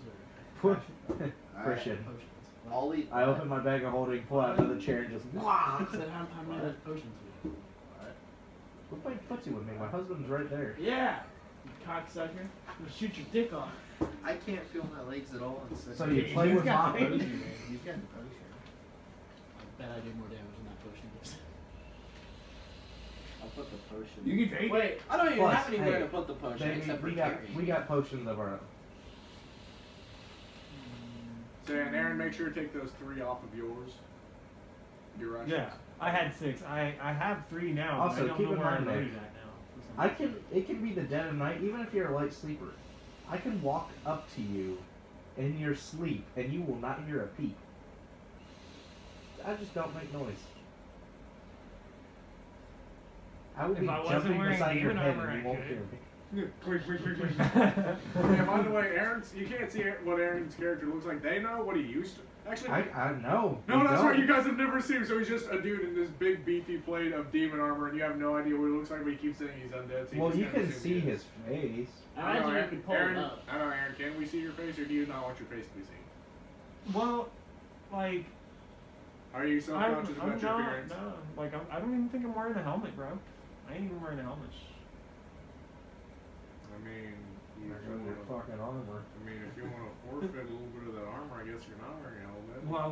Push. alright. Push him. potions. I'll eat. I open my bag of holding, pull out another chair, and just wah. Said how many of those potions we have? Quit playing footsie with me. My husband's right there. Yeah! You cocksucker. I'm gonna shoot your dick off. I can't feel my legs at all. It's So you play He's with got the mine? potion, man. He's got the potion. I bet I do more damage than that potion does. I'll put the potion. You can take it. Wait, I don't even Plus, have anywhere hey, to put the potion Baby, except for we carrying. got potions of our own. So, and Aaron, make sure to take those 3 off of yours. Your rations. Yeah, I had 6. I have 3 now. But Also, I don't keep know in where mind, I loaded Nick, at now. It can be the dead of night, even if you're a light sleeper. I can walk up to you in your sleep and you will not hear a peep. I just don't make noise. I will If be I wasn't jumping wearing beside your demon head armor, and I you won't could. hear me. Yeah, by the way, Aaron's, you can't see what Aaron's character looks like. They know what he used to. Actually, I know. no, we that's don't. right. You guys have never seen him. So he's just a dude in this big beefy plate of demon armor, and you have no idea what he looks like. But he keeps saying he's undead. So Well, just you kinda can assume see he is. his face. I imagine you could pull Aaron, it up. I don't know, Aaron. Can we see your face, or do you not want your face to be seen? Well, like, Are you I'm self-conscious about your not. appearance? No, like, I don't even think I'm wearing a helmet, bro. I ain't even wearing a helmet. I mean, you There's wanna- your fucking armor. I mean, if you want to forfeit a little bit of that armor, I guess you're not wearing a helmet. Well,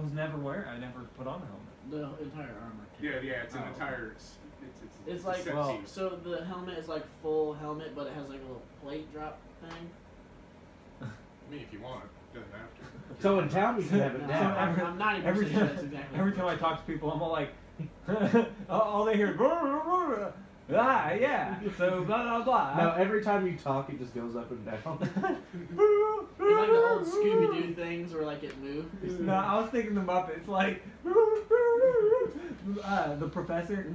I never put on a helmet. The entire armor. Yeah, it's an Oh. entire. It's a like, set well, piece. so the helmet is like full helmet, but it has like a little plate drop thing. I mean, if you want, it doesn't have to. So in town we can have it No, down. I'm 90% every sure time, that's exactly every what time I it is. talk to people, I'm all like, all they hear is, ah, yeah, so blah, blah, blah. No, every time you talk, it just goes up and down. It's like the old Scooby Doo things where like it moves. No, I was thinking the Muppets, like, the professor.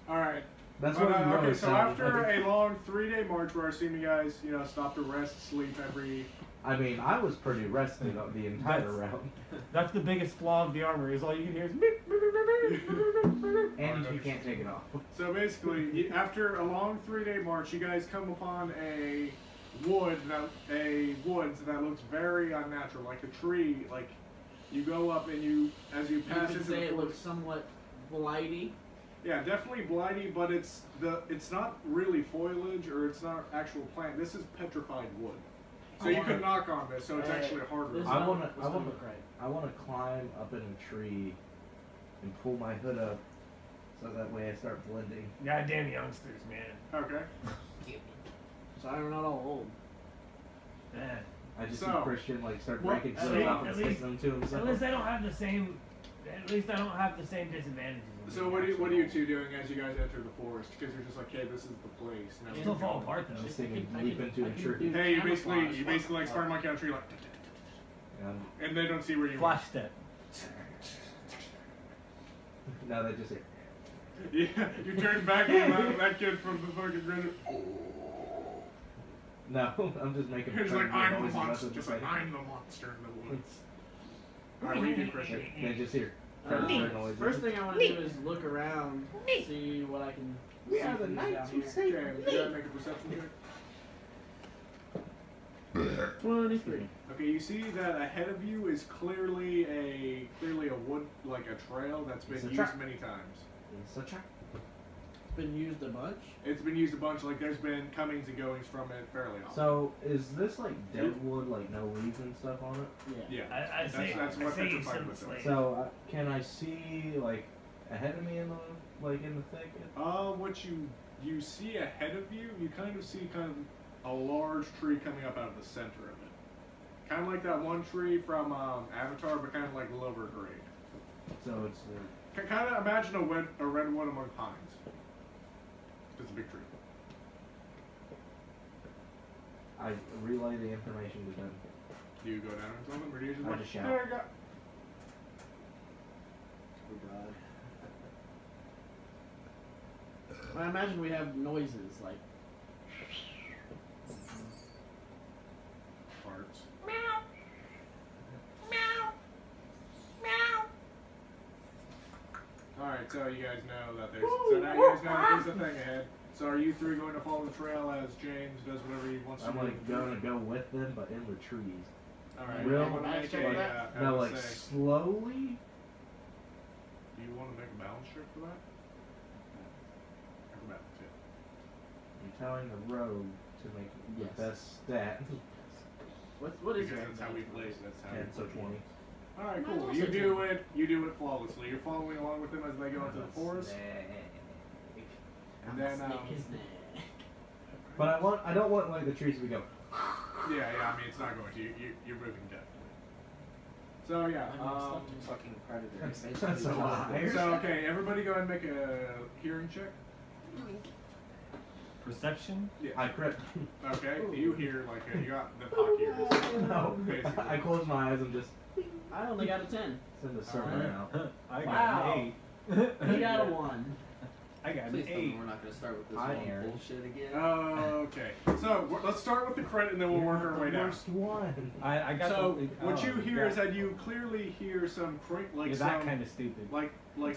All right. That's But, what you okay, always so sound after like. a long 3-day march, where I assume you guys, stop to rest, sleep every. I mean, I was pretty rested on the entire That's- route. That's the biggest flaw of the armor, is all you can hear is And you can't take it off. So basically, after a long 3-day march, you guys come upon a woods that looks very unnatural, like a tree. Like you go up and as you You pass could into say the it looks forest. somewhat blighty. Yeah, definitely blighty, but it's not really foliage or it's not actual plant. This is petrified wood. So you can knock on this, so it's actually harder. This I one wanna- does I not wanna- look right. I want to climb up in a tree and pull my hood up so that way I start blending. Goddamn youngsters, man. Okay. Sorry, we're not all old. Man. I just So, see Christian like start well, breaking at stuff least- off and at sticking least- them to At himself. least I don't have the same. At least I don't have the same disadvantages. as So being what are actually you old. two doing as you guys enter the forest? Because you're just like, hey, this is the place. Now Still we fall go. apart though. Just thinking, I leap can- into I a can tree. do- Hey, you Camouflage. basically like Spider Monkey on a tree, like, And and they don't see where you Flash step. now they just hear. Yeah, you turn back and that kid from the fucking Reddit. No, I'm just making. He's trying like, to make I'm the noises monster. about Just the like, fight. I'm the monster in the woods. Alright, what do you do, Christian? They just hear. Uh, predator noises. First thing I want to do is look around, see what I can We see are the from knights down who here. save Okay, me. you gotta make a perception check. 23. Okay, you see that ahead of you is clearly a wood, like a trail that's been It's a used trap. many times. It's a trap. Been used a bunch. It's been used a bunch. Like there's been comings and goings from it fairly often. So is this like dead wood, like no leaves and stuff on it? Yeah. yeah, I say, that's I what say you petrified some wood slave. does. So can I see like ahead of me in the thicket? What you see ahead of you, you kind of see a large tree coming up out of the center of it. Kind of like that one tree from Avatar, but kind of like lower grade. So it's Kind of imagine a redwood among pines. It's a big tree. I relay the information to them. Do you go down and tell them, or do you just I like, just shout. there you go? Oh god. I imagine we have noises like. Farts. Alright, so you guys know that so now you guys know that there's a thing ahead. So are you three going to follow the trail as James does whatever he wants to I'm do? like gonna go with them, but in the trees. Alright, Real- you want to make Backstep a, that? I No, would like say, slowly. do you want to make a balance check for that? Acrobatics, yeah. You're telling the road to make Yes. the best stat. What is Because your that's how we play, so that's how 10, we so play. 20. All right, cool. You do it flawlessly. You're following along with them as they go into the forest, and then But I don't want like the trees to go. yeah. I mean, it's not going to. You're moving definitely. So yeah. Fucking predator. That's so high. So okay, everybody go ahead and make a hearing check. Perception? Yeah. I crit. Okay. You hear like you got the talk ears. No. Basically. I close my eyes and just I only got a 10. send a sermon out. I got Wow. an 8. He got a 1. I got Please an tell me 8. we're not gonna start with this Hi, one Aaron. bullshit again. Okay. So let's start with the credit, and then we'll work our way down. Worst one. I got So the, what you hear is that, that you clearly hear some like that some kind of stupid. like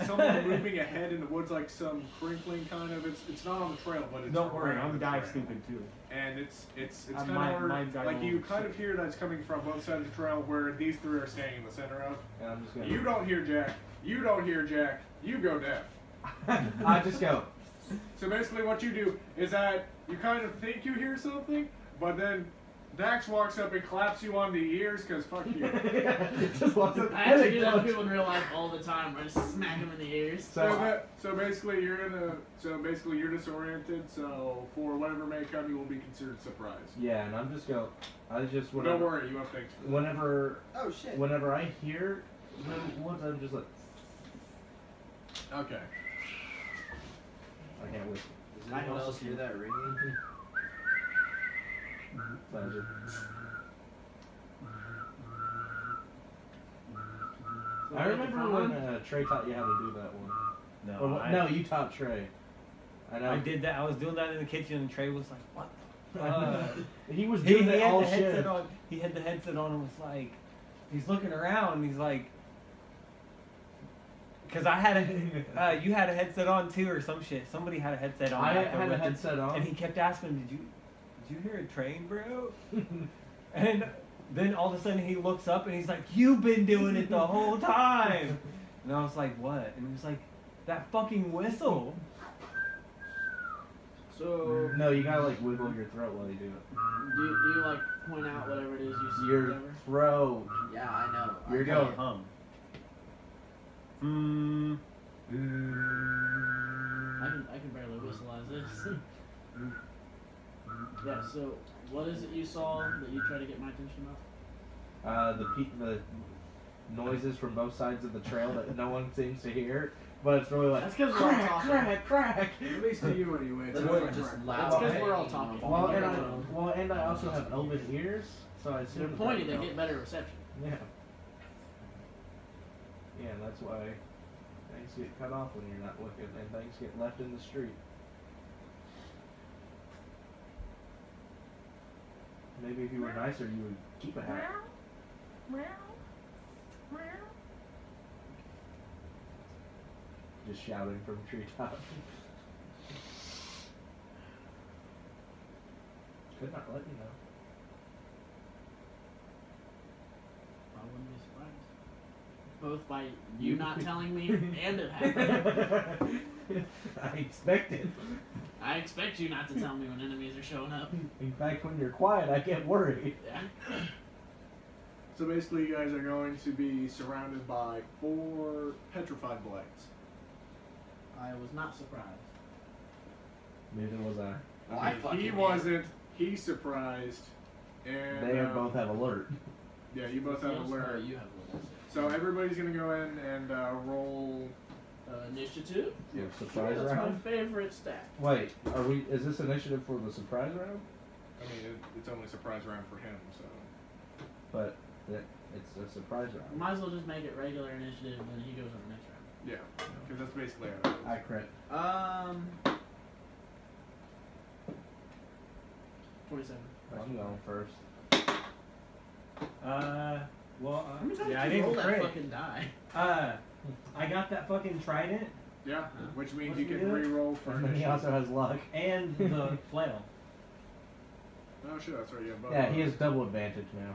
someone moving ahead in the woods, like some crinkling kind of. It's not on the trail, but it's Don't worry, around I'm the die trail. stupid too. And it's kind my of guy like you will kind sit. of hear that it's coming from both sides of the trail, where these three are standing in the center of. And I'm just gonna. You don't hear Jack. You don't hear Jack. You go deaf. I just go. So basically, what you do is that you kind of think you hear something, but then Dax walks up and claps you on the ears because fuck you. Just walks up. I actually do that with people in real life all the time. I just smack them in the ears. So basically, you're disoriented. So for whatever may come, you will be considered surprised. Yeah, and I'm just go. I just Don't whenever. worry, you have things. For that. Oh shit. Whenever I hear them once, I'm just like. Okay. I can't wait. Does anyone else hear that ringing? So I just- I remember when Trey taught you how to do that one. No, you taught Trey. I know. I did that. I was doing that in the kitchen, and Trey was like, "What?" He was He doing had it all the headset shit. on. He had the headset on and was like, he's looking around. And he's like, because I had you had a headset on too, or some shit. Somebody had a headset on. I back there had a with it, headset on. and he kept asking, "Did you hear a train, bro?" And then all of a sudden he looks up and he's like, "You've been doing it the whole time." And I was like, "What?" And he was like, "That fucking whistle." So, No, you gotta like wiggle your throat while you do it. do you like point out whatever it is you see? or Your whatever? throat. Yeah, I know. You're I going. can't. Hum. I can barely whistleize this. Yeah. So, what is it you saw that you try to get my attention about? The noises from both sides of the trail that no one seems to hear, but it's really like That's because we're all talking. crack. At least to you anyway. It's That's not just correct. loud. That's because we're all talking. Well, and I also have elven ears, so I assume They're that pointy. They helps. get better reception. Yeah. Yeah, and that's why things get cut off when you're not looking, and things get left in the street. Maybe if you were nicer, you would keep a hat. Just shouting from treetop. Could not let you know. I wouldn't be surprised. Both by you not telling me and it happening. I expect it. I expect you not to tell me when enemies are showing up. In fact, when you're quiet, I get worried. Yeah. So basically, you guys are going to be surrounded by 4 petrified blights. I was not surprised. Neither was I. Well, I fucking he am. wasn't. He's surprised, and They both have alert. Yeah, you both have Yes, alert. you have alert. So everybody's gonna go in and roll. Initiative. Yeah, surprise That's round. my favorite stat. Wait, are we? Is this initiative for the surprise round? I mean, it's only a surprise round for him, so. But it's a surprise round. Might as well just make it regular initiative, and then he goes on the next round. Yeah, because that's basically how it is. I crit. 27. I'm going first. Well, How many times yeah, I did you roll didn't that crit. fucking die? I got that fucking trident Yeah, which means What's you he can doing? re-roll for And then he initiative. also has luck. and the flail. Oh shit, that's right. You have both. Yeah, of he has those. double advantage now.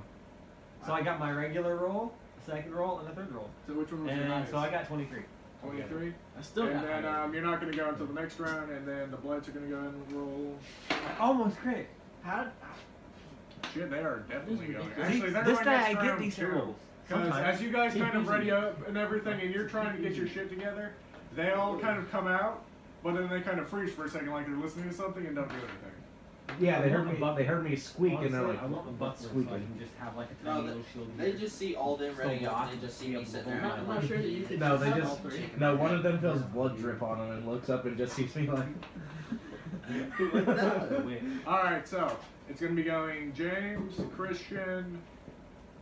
So I got my regular roll, a second roll, and a third roll. So which one was your And highest? so I got 23. 23. I still And got then higher. you're not gonna go until the next round, and then the Bloods are gonna go and roll. I almost crit. How? Shit, they are definitely going. ridiculous. Actually, they're this going guy next I get round decent too. rolls. Because Sometimes. as you guys kind of ready up and everything, and you're trying to get your shit together, they all kind of come out, but then they kind of freeze for a second, like they're listening to something and don't do anything. Yeah, they I heard want me. a They heard me squeak, and they're Honestly, like, I want a buckler so I squeaking. can just have like a No, tiny they- little shield. They just see Alden ready Still up, locked, and they just see be me able to sitting hold there. my I'm not sure that you could No, just they have just all three. no. One of them feels blood drip on him and looks up and just sees me like. Like that. Alright, so it's going to be going James, Christian,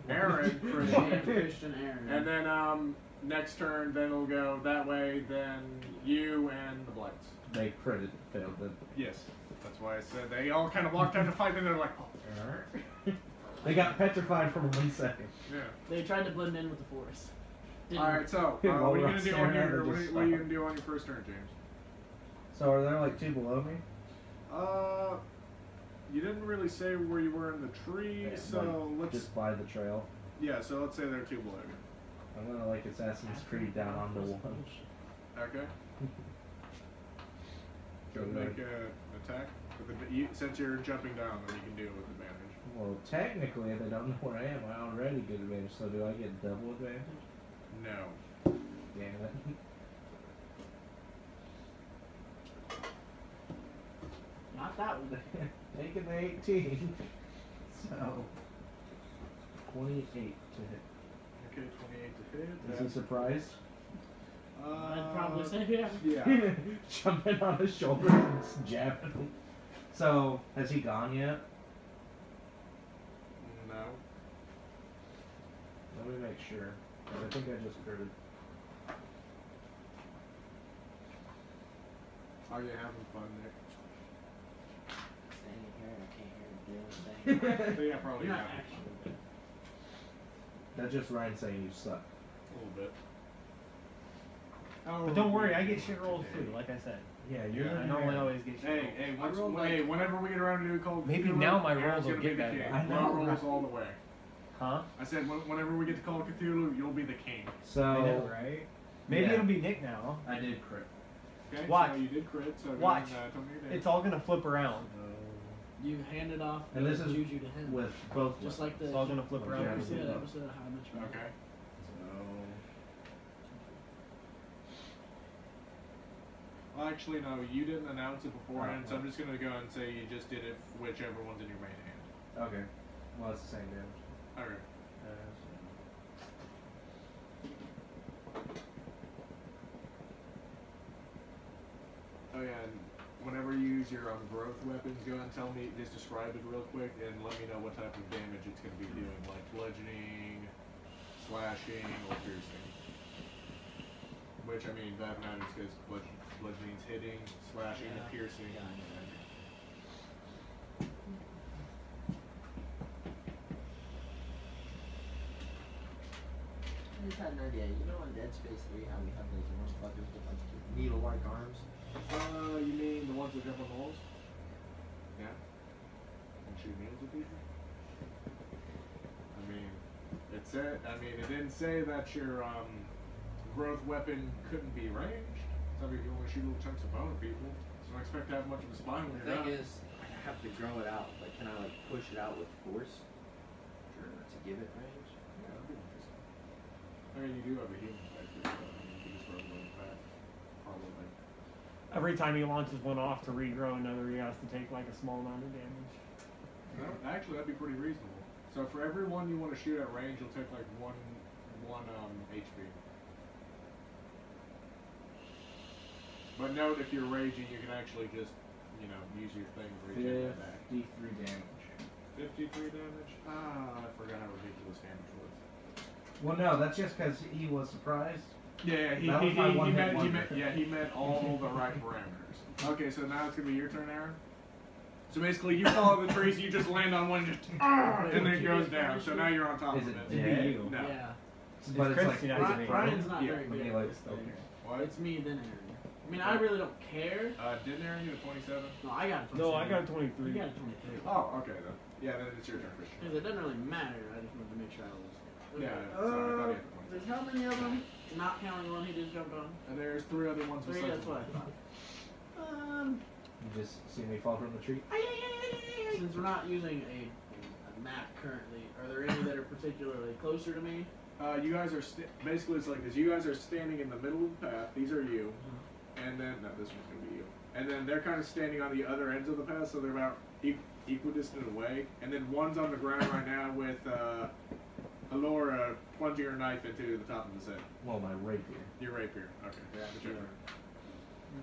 Aaron, Shane, Christian, Christian, Aaron. and then next turn, then it'll go that way, then you and the Blights. They credit failed them. Yes, that's why I said they all kind of walked out to fight, and they're like, oh, They got petrified for 1 second. yeah. They tried to blend in with the forest. Didn't Alright, so Yeah, what while are you we're going to do staring on at it, your just what are you stop. going to do on your first turn, James? So are there like two below me? You didn't really say where you were in the tree, Yeah, so like, let's just by the trail. yeah. So let's say there are two below you. I'm gonna like Assassin's Creed down onto one. Okay. Go So, make an attack. Since you're jumping down, then you can do it with advantage. Well, technically, if they don't know where I am, I already get advantage. So do I get double advantage? No. Damn it. Not that one. Taking the 18. So 28 to hit. Okay, 28 to hit. Is he surprised? I'd probably say yeah. Yeah. Jumping on his shoulder and just jabbing him. So, has he gone yet? No. Let me make sure. 'Cause I think I just heard Are you having fun, Nick? Standing here, I can't hear him do anything. it. So yeah, probably You're not. not actually. That's just Ryan saying you suck. A little bit. But don't worry, I get shit rolls too, like I said. Yeah, you're I the normally always get shit rolls. Hey, whenever we get around to do Call Maybe Cthulhu, now my Aaron's rolls will gonna be get the better. king. I know, Low rolls right? all the way. Huh? I said whenever we get to Call of Cthulhu, you'll be the king. So, I know, right? Maybe yeah. it'll be Nick now. I did crit. Okay, Watch. so you did crit, so Watch. then, tell me your damage. It's all gonna flip around. You handed off And this the is juju to him. with both Just weapons. like the. It's all gonna flip Okay. around. You see that episode of How I Met Your Mother? Okay. Well, actually, no, you didn't announce it beforehand, so I'm just gonna go and say you just did it whichever one's in your main hand. Okay. Well, it's the same damage. Okay. Oh yeah, and whenever you use your growth weapons, go and tell me, just describe it real quick, and let me know what type of damage it's going to be doing, like bludgeoning, slashing, or piercing. Which, I mean, that matters because bludgeoning's hitting, slashing, and piercing. Yeah, I know. I just had an idea. You know, in Dead Space 3, how we have those motherfuckers with like needle-like arms? You mean the ones that jump on the walls? Yeah. And shoot needles at people? I mean, it said, it didn't say that your, growth weapon couldn't be ranged. So you can only shoot little chunks of bone at people. So don't expect to have much of a spine when The you're thing done. is, I have to grow it out. Like, can I like push it out with force? Sure. To give it range? Yeah, that'd be interesting. I mean, you do have a human factor, so I mean, you can just roll those back. Probably. Every time he launches one off to regrow another, he has to take like a small amount of damage. No, actually, that'd be pretty reasonable. So for every one you want to shoot at range, you'll take like one HP. But note, if you're raging, you can actually just, use your thing to regen that back. 53 damage. 53 damage? Ah, I forgot how ridiculous damage was. Well, no, that's just because he was surprised. Yeah, That was my one-hit wonder. he met all the right parameters. Okay, so now it's gonna be your turn, Aaron. So basically, you follow the trees, you just land on one, just and then it goes down. So now you're on top Is of it it. It'd dead? be you. No. Yeah. But it's like, Christy, not is me. it prone? Ryan's not Yeah, very Let me good like, at this thing. okay. What? It's me, then Aaron. I mean, I really don't care. Didn't Aaron get a 27? No, I got a 27. No, I got a You 23. got a 23. Oh, okay then. Yeah, then it's your turn, Christian. Because it doesn't really matter. I just wanted to make sure I was. Yeah, sorry, I thought he had the 27. There's how many of them? Not counting the one he just jumped on. And there's 3 other ones 3, besides that's what I one. thought. You just see me fall from the tree. Since we're not using a map currently, are there any that are particularly closer to me? You guys are basically it's like this. You guys are standing in the middle of the path. These are you, and then no, this one's gonna be you. And then they're kind of standing on the other ends of the path, so they're about equidistant away. And then one's on the ground right now with Alora plunging her knife into the top of his head. Well, my rapier. Your rapier. Okay. Yeah, Whichever.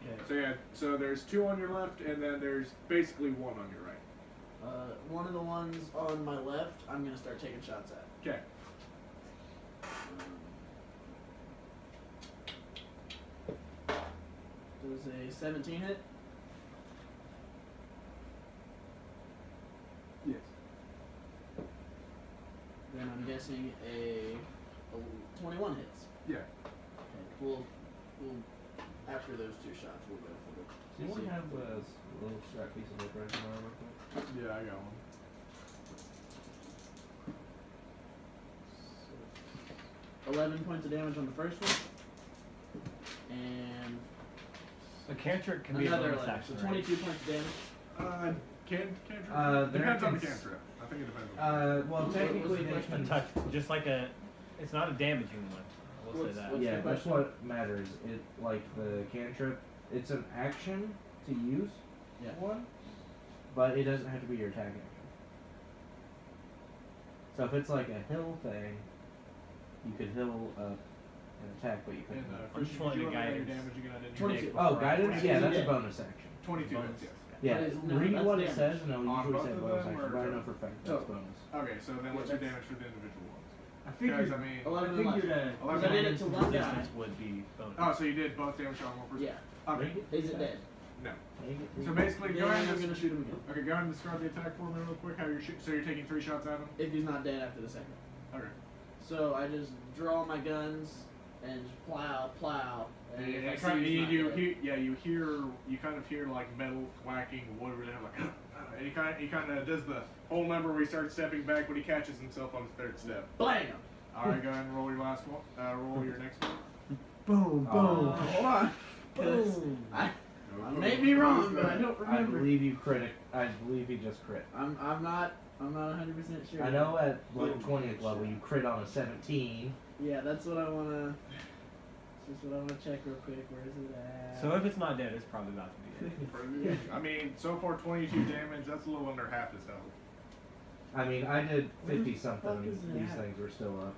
Okay. So yeah, so there's 2 on your left, and then there's basically 1 on your right. One of the ones on my left, I'm gonna start taking shots at. Okay. Does a 17 hit? Yes. Then I'm guessing a 21 hits. Yeah. Okay. We'll after those 2 shots, we'll go for the. Do you want to have a little scrap piece of wood right now, real quick? Yeah, I got one. So, 11 points of damage on the first one, and A cantrip can be a another bonus 11. action. So 22 points of damage. Cantrip? Depends on the cantrip. I think it depends on Well, technically they A can touch, just like a. It's not a damaging one. I will say that. What's yeah, the that's question? what matters. It like the cantrip. It's an action to use Yeah. one, but it doesn't have to be your attack action. So if it's like a hill thing, you could hill an attack, but you couldn't. And, I'm just wanting to guide your it. damage again. I didn't 22. hear. Oh, guidance? Yeah, that's a Yeah. bonus action. 22 Bonus. hits, yes. Yeah, That is- no, read that's what it damage. says, and it'll On usually both say of bonus them, action, or- but I know for a fact that's Total. bonus. Okay, so then what's Yeah, your that's- damage for the individual ones? I Because, figured. I mean... 11 I and figured left. a. 11 I did it to one guy. resistance would be bonus. Oh, so you did both damage on one person? Yeah. Okay. Is it dead? No. Make it So basically, Then go ahead I'm and... gonna shoot him again. Okay, go ahead and describe the attack for me real quick. How you're so you're taking 3 shots at him? If he's not dead after the second. Okay. So I just draw my guns and just plow. And if I And see kind of, he's not dead- you kind of hear like metal whacking wood, like, and he kind of does the whole number where he starts stepping back when he catches himself on his 3rd step. Blam! All right, go ahead and roll your last one. Roll your next one. Boom, boom. Hold on. 'Cause Boom. I may be wrong, but I don't I remember. believe you critic. I believe he just crit. I'm not 100% sure. I know at like 20th level you crit on a 17. Yeah, that's what I wanna. That's what I wanna check real quick. Where is it at? So if it's not dead, it's probably about to be dead. I mean, so far 22 damage. That's a little under half his health. I mean, I did Where the 50 something. fuck And is it these at? things were still up.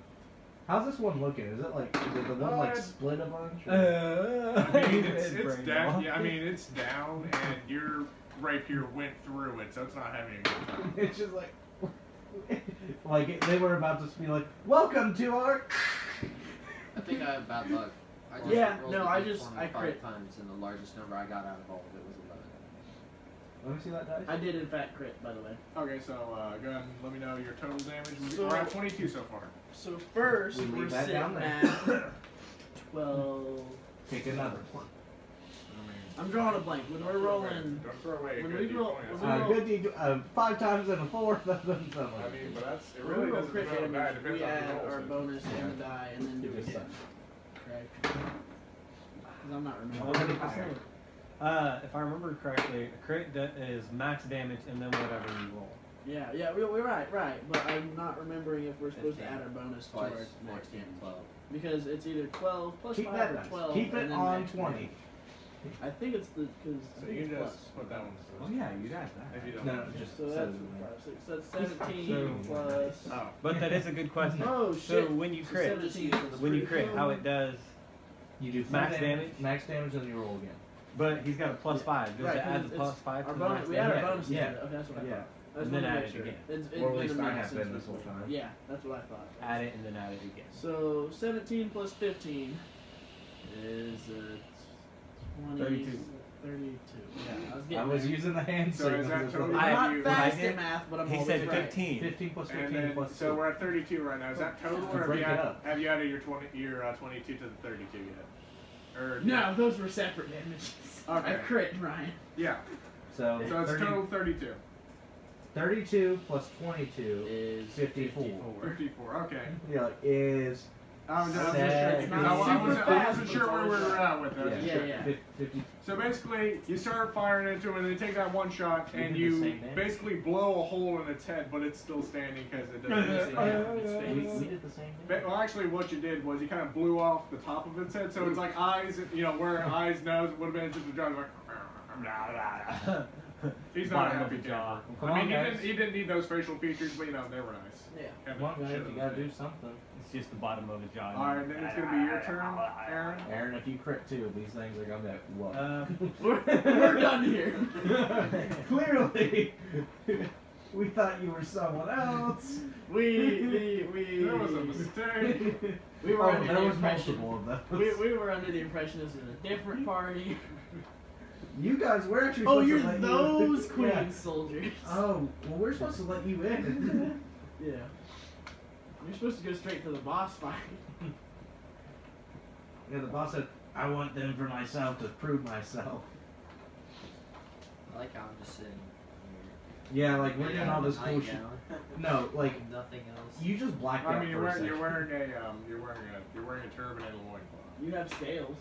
How's this one looking? Is it like did the one like split a bunch? or- I mean, it's Brain down. off. Yeah, I mean, it's down, and your rapier went through it, so it's not having a good time. It's just like, they were about to be like, "Welcome to our." I think I have bad luck. I just Yeah, rolled no, a I D20 just- I crit. 5 times, and the largest number I got out of all of it was 11. Let me see that dice. I did in fact crit, by the way. Okay, so go ahead and let me know your total damage. So- We're at 22 so far. So first We leave we're that down sitting there. at 12. Pick another. I'm drawing a blank. When we're rolling, Don't throw away a when good we roll- D20. when we roll- Good deed. 5 times and a 4. That doesn't sound I like mean, but that's it. when we Really roll doesn't crit depend on that. It damage, depends we on add the our rolls. bonus and the die, and then do It it just again. sucks. Correct. Because I'm not remembering. 100%. If I remember correctly, a crit is max damage and then whatever you roll. Yeah, we're right. But I'm not remembering if we're supposed to 15. add our bonus to Twice, our max 14, damage. 12. Because it's either 12 plus Keep 5 that or dice. 12. Keep and it then on max 20. damage. I think it's the because So you just put that one. Oh yeah, you'd add If you that. don't. No, just so says that's it in there. 5, 6. That's 17 So- plus. Oh. But that is a good question. Oh So shit! when you So crit, 17 when you crit, how it does, You do full Max damage? Max damage, and you roll again. but he's got a plus 5. Does Right, it add 'cause the it's- plus 5 Our to the bonus, max we add our damage? bonus. Yeah. Okay, that's what I Yeah. thought. I just And then wanted to add make it sure. again. It's Or at least been a I minute have since been this we- whole time. Yeah, that's what I thought. Add it and then add it again. So 17 plus 15 is 20, 32. 32. Yeah, I was I getting was there. using the hand So is signals. that as total? well. I- I'm when not fast I did- at math, but I'm He always said right. 15. 15 plus 15 And then, plus so 2. we're at 32 right now. Is that total, or Break it have up. you added your 22 to the 32 yet? Or No, those were separate damages. Okay. I crit, Ryan. Yeah. So, So it's 30 total 32. 32 plus 22 Is 54. 54. Okay. Yeah, is I was just Sad. checking, 'cause I Super wasn't fast, sure where we were at with this. Yeah. 50. So basically, you start firing into it, and they take that one shot, You and did the you same damage? basically blow a hole in its head, but it's still standing because it Yeah, doesn't. We did the same But, thing. well, actually, what you did was you kind of blew off the top of its head, so it's like eyes, where eyes, nose would have been just a jaw, like. He's not a Bottom of happy the jaw. camper. Come I mean, on, guys. he didn't need those facial features, but they were nice. Yeah. Kinda Come on, guys, shit you on gotta the do face. something. It's just the bottom of the jaw. Alright, then it's gonna be your turn, Aaron. Aaron, if you crit 2, these things are gonna be like, whoa. We're done here. Clearly, we thought you were someone else. We There was a mistake. we were Oh, under there the was impression multiple of those. we were under the impression this was a different party. You guys, we're actually Oh, supposed you're to let those you queen Yeah. soldiers. Oh, well, we're supposed to let you in. Yeah. You're supposed to go straight to the boss fight. Yeah, the boss said, I want them for myself to prove myself. I like how I'm just sitting here. Yeah, like, we're doing all this cool shit. No, like, Nothing else. you just blacked out I mean, for a second. you're wearing a turban and a loincloth. You have scales.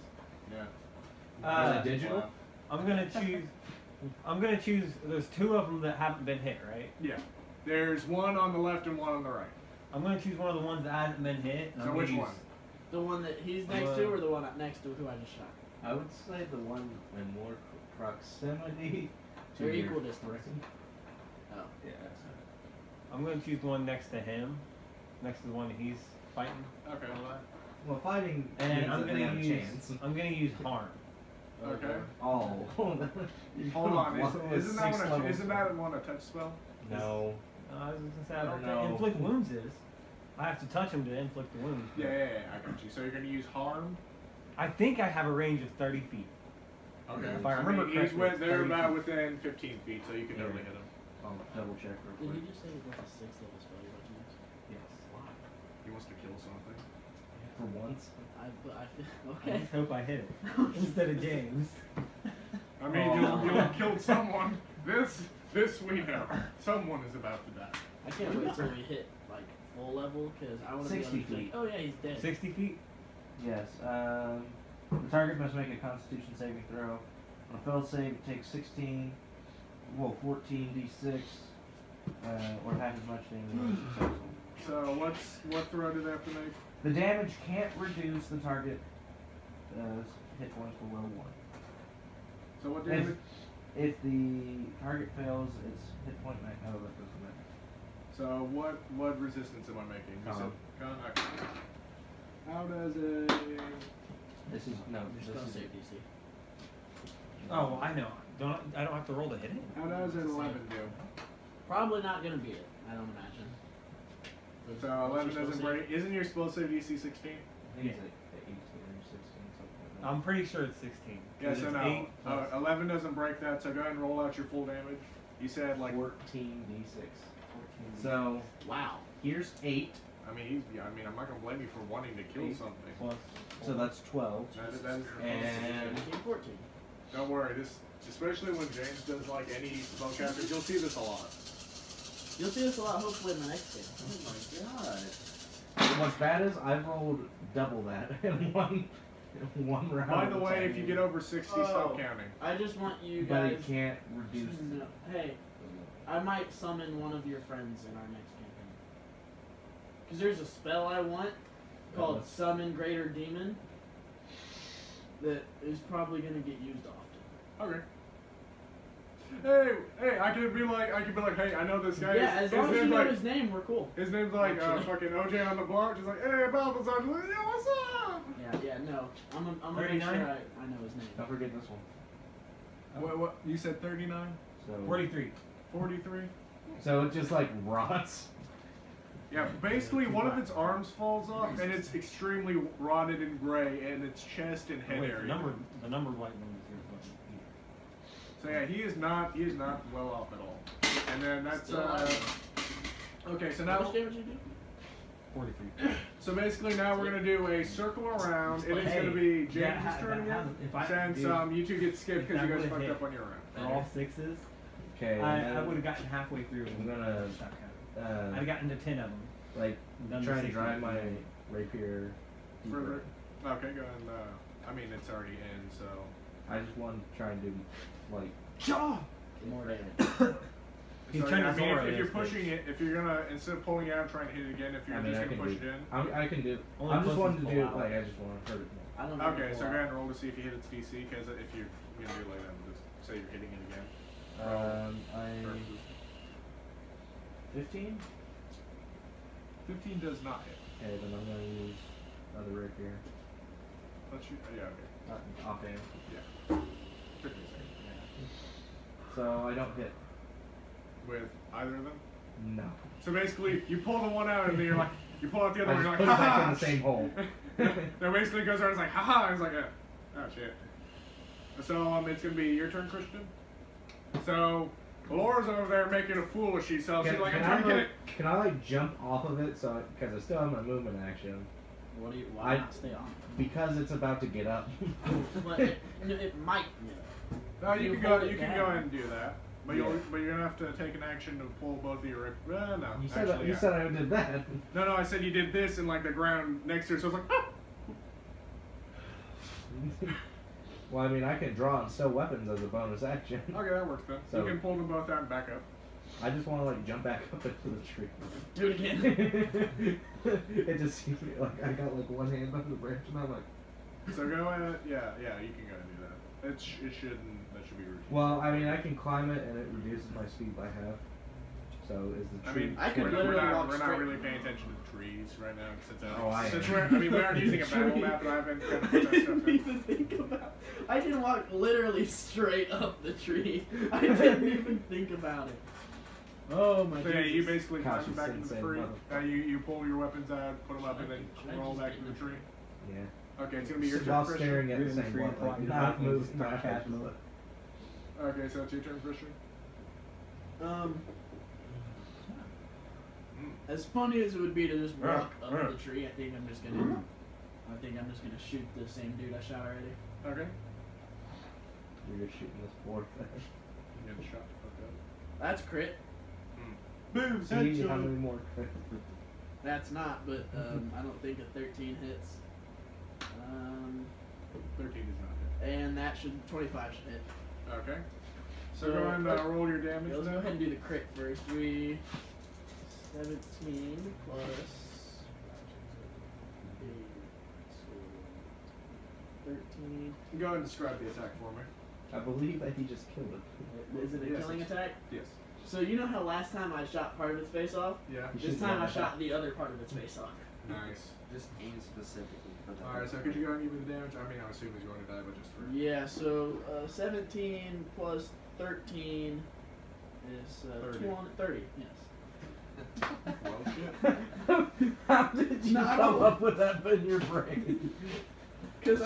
Yeah. Is it digital? I'm gonna choose. There's 2 of them that haven't been hit, right? Yeah. There's one on the left and one on the right. I'm gonna choose one of the ones that hasn't been hit. and So I'm which gonna one? use- The one that he's next to, or the one next to who I just shot? I would say the one in more proximity to They're your equal distance. person. Oh. Yeah. I'm gonna choose the one next to him, next to the one he's fighting, Okay. Well, fighting and means I'm that they gonna have a use. chance. I'm gonna use harm. Okay. Oh. Hold on. Isn't that one a touch spell? No. I was gonna say I don't No. think inflict wounds is. I have to touch him to inflict the wounds. Yeah, I got you. So you're gonna use harm. I think I have a range of 30 feet. Okay. If I remember correctly, it's they're 30 about feet. within 15 feet, so you can totally hit them. I'll double check real Did quick. you just say it was a 6th level spell you're about to use? Yes. He wants to kill something. For once. I I okay. just hope I hit it instead of James. I mean, Oh. you'll kill someone. This we know. Someone is about to die. I can't wait till we hit like full level because I want to be able 60 to think, feet. oh yeah, he's dead. 60 feet. Yes. The target must make a Constitution saving throw. On a failed save, it takes 14d6, or half as much damage as successful. So what throw do they have to make? The damage can't reduce the target hit points below 1. So what If, damage? if the target fails, its hit point max. Oh, that doesn't matter. So what resistance am I making? You said Con. con. Okay. How does a This is no. Your This spell is save DC. Oh, I know. I don't have to roll to hit it. how does an 11 do? Probably not gonna beat it. I don't imagine. So What's 11 your spell doesn't save? break. Isn't your spell save DC 16? I think it's like 18 or 16, something like that. I'm pretty sure it's 16. Yeah, 'cause so it's no. 8 plus- 11 doesn't break that. So go ahead and roll out your full damage. You said like 14d6. So Wow. here's 8. I mean, I'm not gonna blame you for wanting to kill something. plus. So that's 12. That is And 14. don't worry. This, especially when James does like any spellcaster, you'll see this a lot. You'll see this a lot hopefully in the next game. Oh my god. And what's bad is I've rolled double that in one round. By the of way, attack. if you get over 60, Oh. stop counting. I just want you but guys it can't to reduce. know. Hey, I might summon one of your friends in our next campaign. Because there's a spell I want called Yes. Summon Greater Demon that is probably going to get used often. Okay. Hey, I could be like, hey, I know this guy. Yeah, as long as you name's know like, his name, we're cool. his name's like Actually. fucking OJ on the block. Just like, hey, Balthazar, yo, what's up? Yeah, no. I'm gonna make 39? sure I know his name. Don't forget this one. What? You said 39? So 43. 43? So it just like rots. Yeah, basically one of its arms falls off, and it's extremely rotted and gray, and its chest and head Wait, area. the numbered white one is yours. Wasn't So yeah, he is not well off at all. And then that's Still alive. okay. So How now, much damage you do? 43. so basically now we're gonna do a circle around. It is Hey, gonna be that James' ha- turn that has- again. if I- Since dude, you two get skipped if because that you guys would've fucked hit up on your round. For all 6s, Okay. and I then would have gotten halfway through. I'm gonna I'd have gotten to 10 of them. like and done the try and 60 drive with my you. rapier Further. Okay, go ahead. I mean, it's already in, so. I just want to try and do like More damage. He's So, trying yeah, to I mean, Zora if you're this pushing it, if you're gonna, instead of pulling it out and trying to hit it again, if you're I mean, just I gonna can push do. it in. I can do. Only I'm just closest wanting to pull do out. like I just want to hurt it more. I don't know. Okay, so pull go out. ahead and roll to see if you hit its DC, because if you're gonna do it like that, just say you're hitting it again. I Versus 15. 15 does not hit. Okay, then I'm gonna use other rapier. Let's shoot. Oh, yeah, okay. Offhand. Yeah. 15 seconds. So I don't hit. With either of them. No. So basically, you pull the one out, and then you're like, you pull out the other I one, just you're put like, it back ha in the same hole. Then basically goes around and it's like, haha, and it's like, oh shit. So, it's gonna be your turn, Christian. So, Laura's over there making a fool of herself. She's like, I'm trying to get it. Can I like jump off of it so because I still have my movement action What do you? Why I- not stay on? because it's about to get up. But it might. No, you You can go. hold it You can down. go ahead and do that. But Yeah. but you're gonna have to take an action to pull both of your. No, You said actually, you yeah. said I did that. No, I said you did this in like the ground next to it. So it's like, ah! Well, I mean, I can draw and stow weapons as a bonus action. Okay, that works then. So- you can pull them both out and back up. I just want to like jump back up into the tree. Do it again. It just seems like I got like one hand on the branch and I'm like. So go ahead. Yeah, you can go ahead and do that. It shouldn't. That should be routine. Well, I mean, I can climb it and it reduces my speed by half. So is the I tree? mean, I could we're literally not walk really straight. paying attention to the trees right now since Oh, I am. we aren't using a battle map, and I haven't kind of put I that stuff didn't in. even think about. I can walk literally straight up the tree. I didn't even think about it. Oh my So yeah, you goodness. basically Gosh, climb back you into the insane tree. motherfucker. You pull your weapons out, put them up, and then Should I roll just back get into the in tree. Yeah. Okay, it's gonna be your turn, While Christian. staring at the You're in the same tree, one, applying like your not weapons, moving not my head. casual. Okay, so it's your turn, Christian. As funny as it would be to just walk up the tree, I think I'm just gonna shoot the same dude I shot already. Okay. You're just shooting this fourth thing. You get shot. Okay. That's crit. Boom! See how many more crits. That's not, but I don't think a 13 hits. 13 does not And that should 25 should hit. hit. Okay. So go ahead and roll your damage Let's go then. ahead and do the crit first. 17 plus 13. Go ahead and describe the attack for me. I believe that he just killed it. Is it a Yes, killing it's- attack? Yes. So you know how last time I shot part of its face off? Yeah. You This should time get I that. shot the other part of its face off. Nice. Just aim specifically for that. Alright, so could you go ahead and give me the damage? I mean, I assume he's going to die, but just for. Yeah, so 17 plus 13 is 30, yes. Well, shit. How did you No, I come don't- up with that in your brain? Because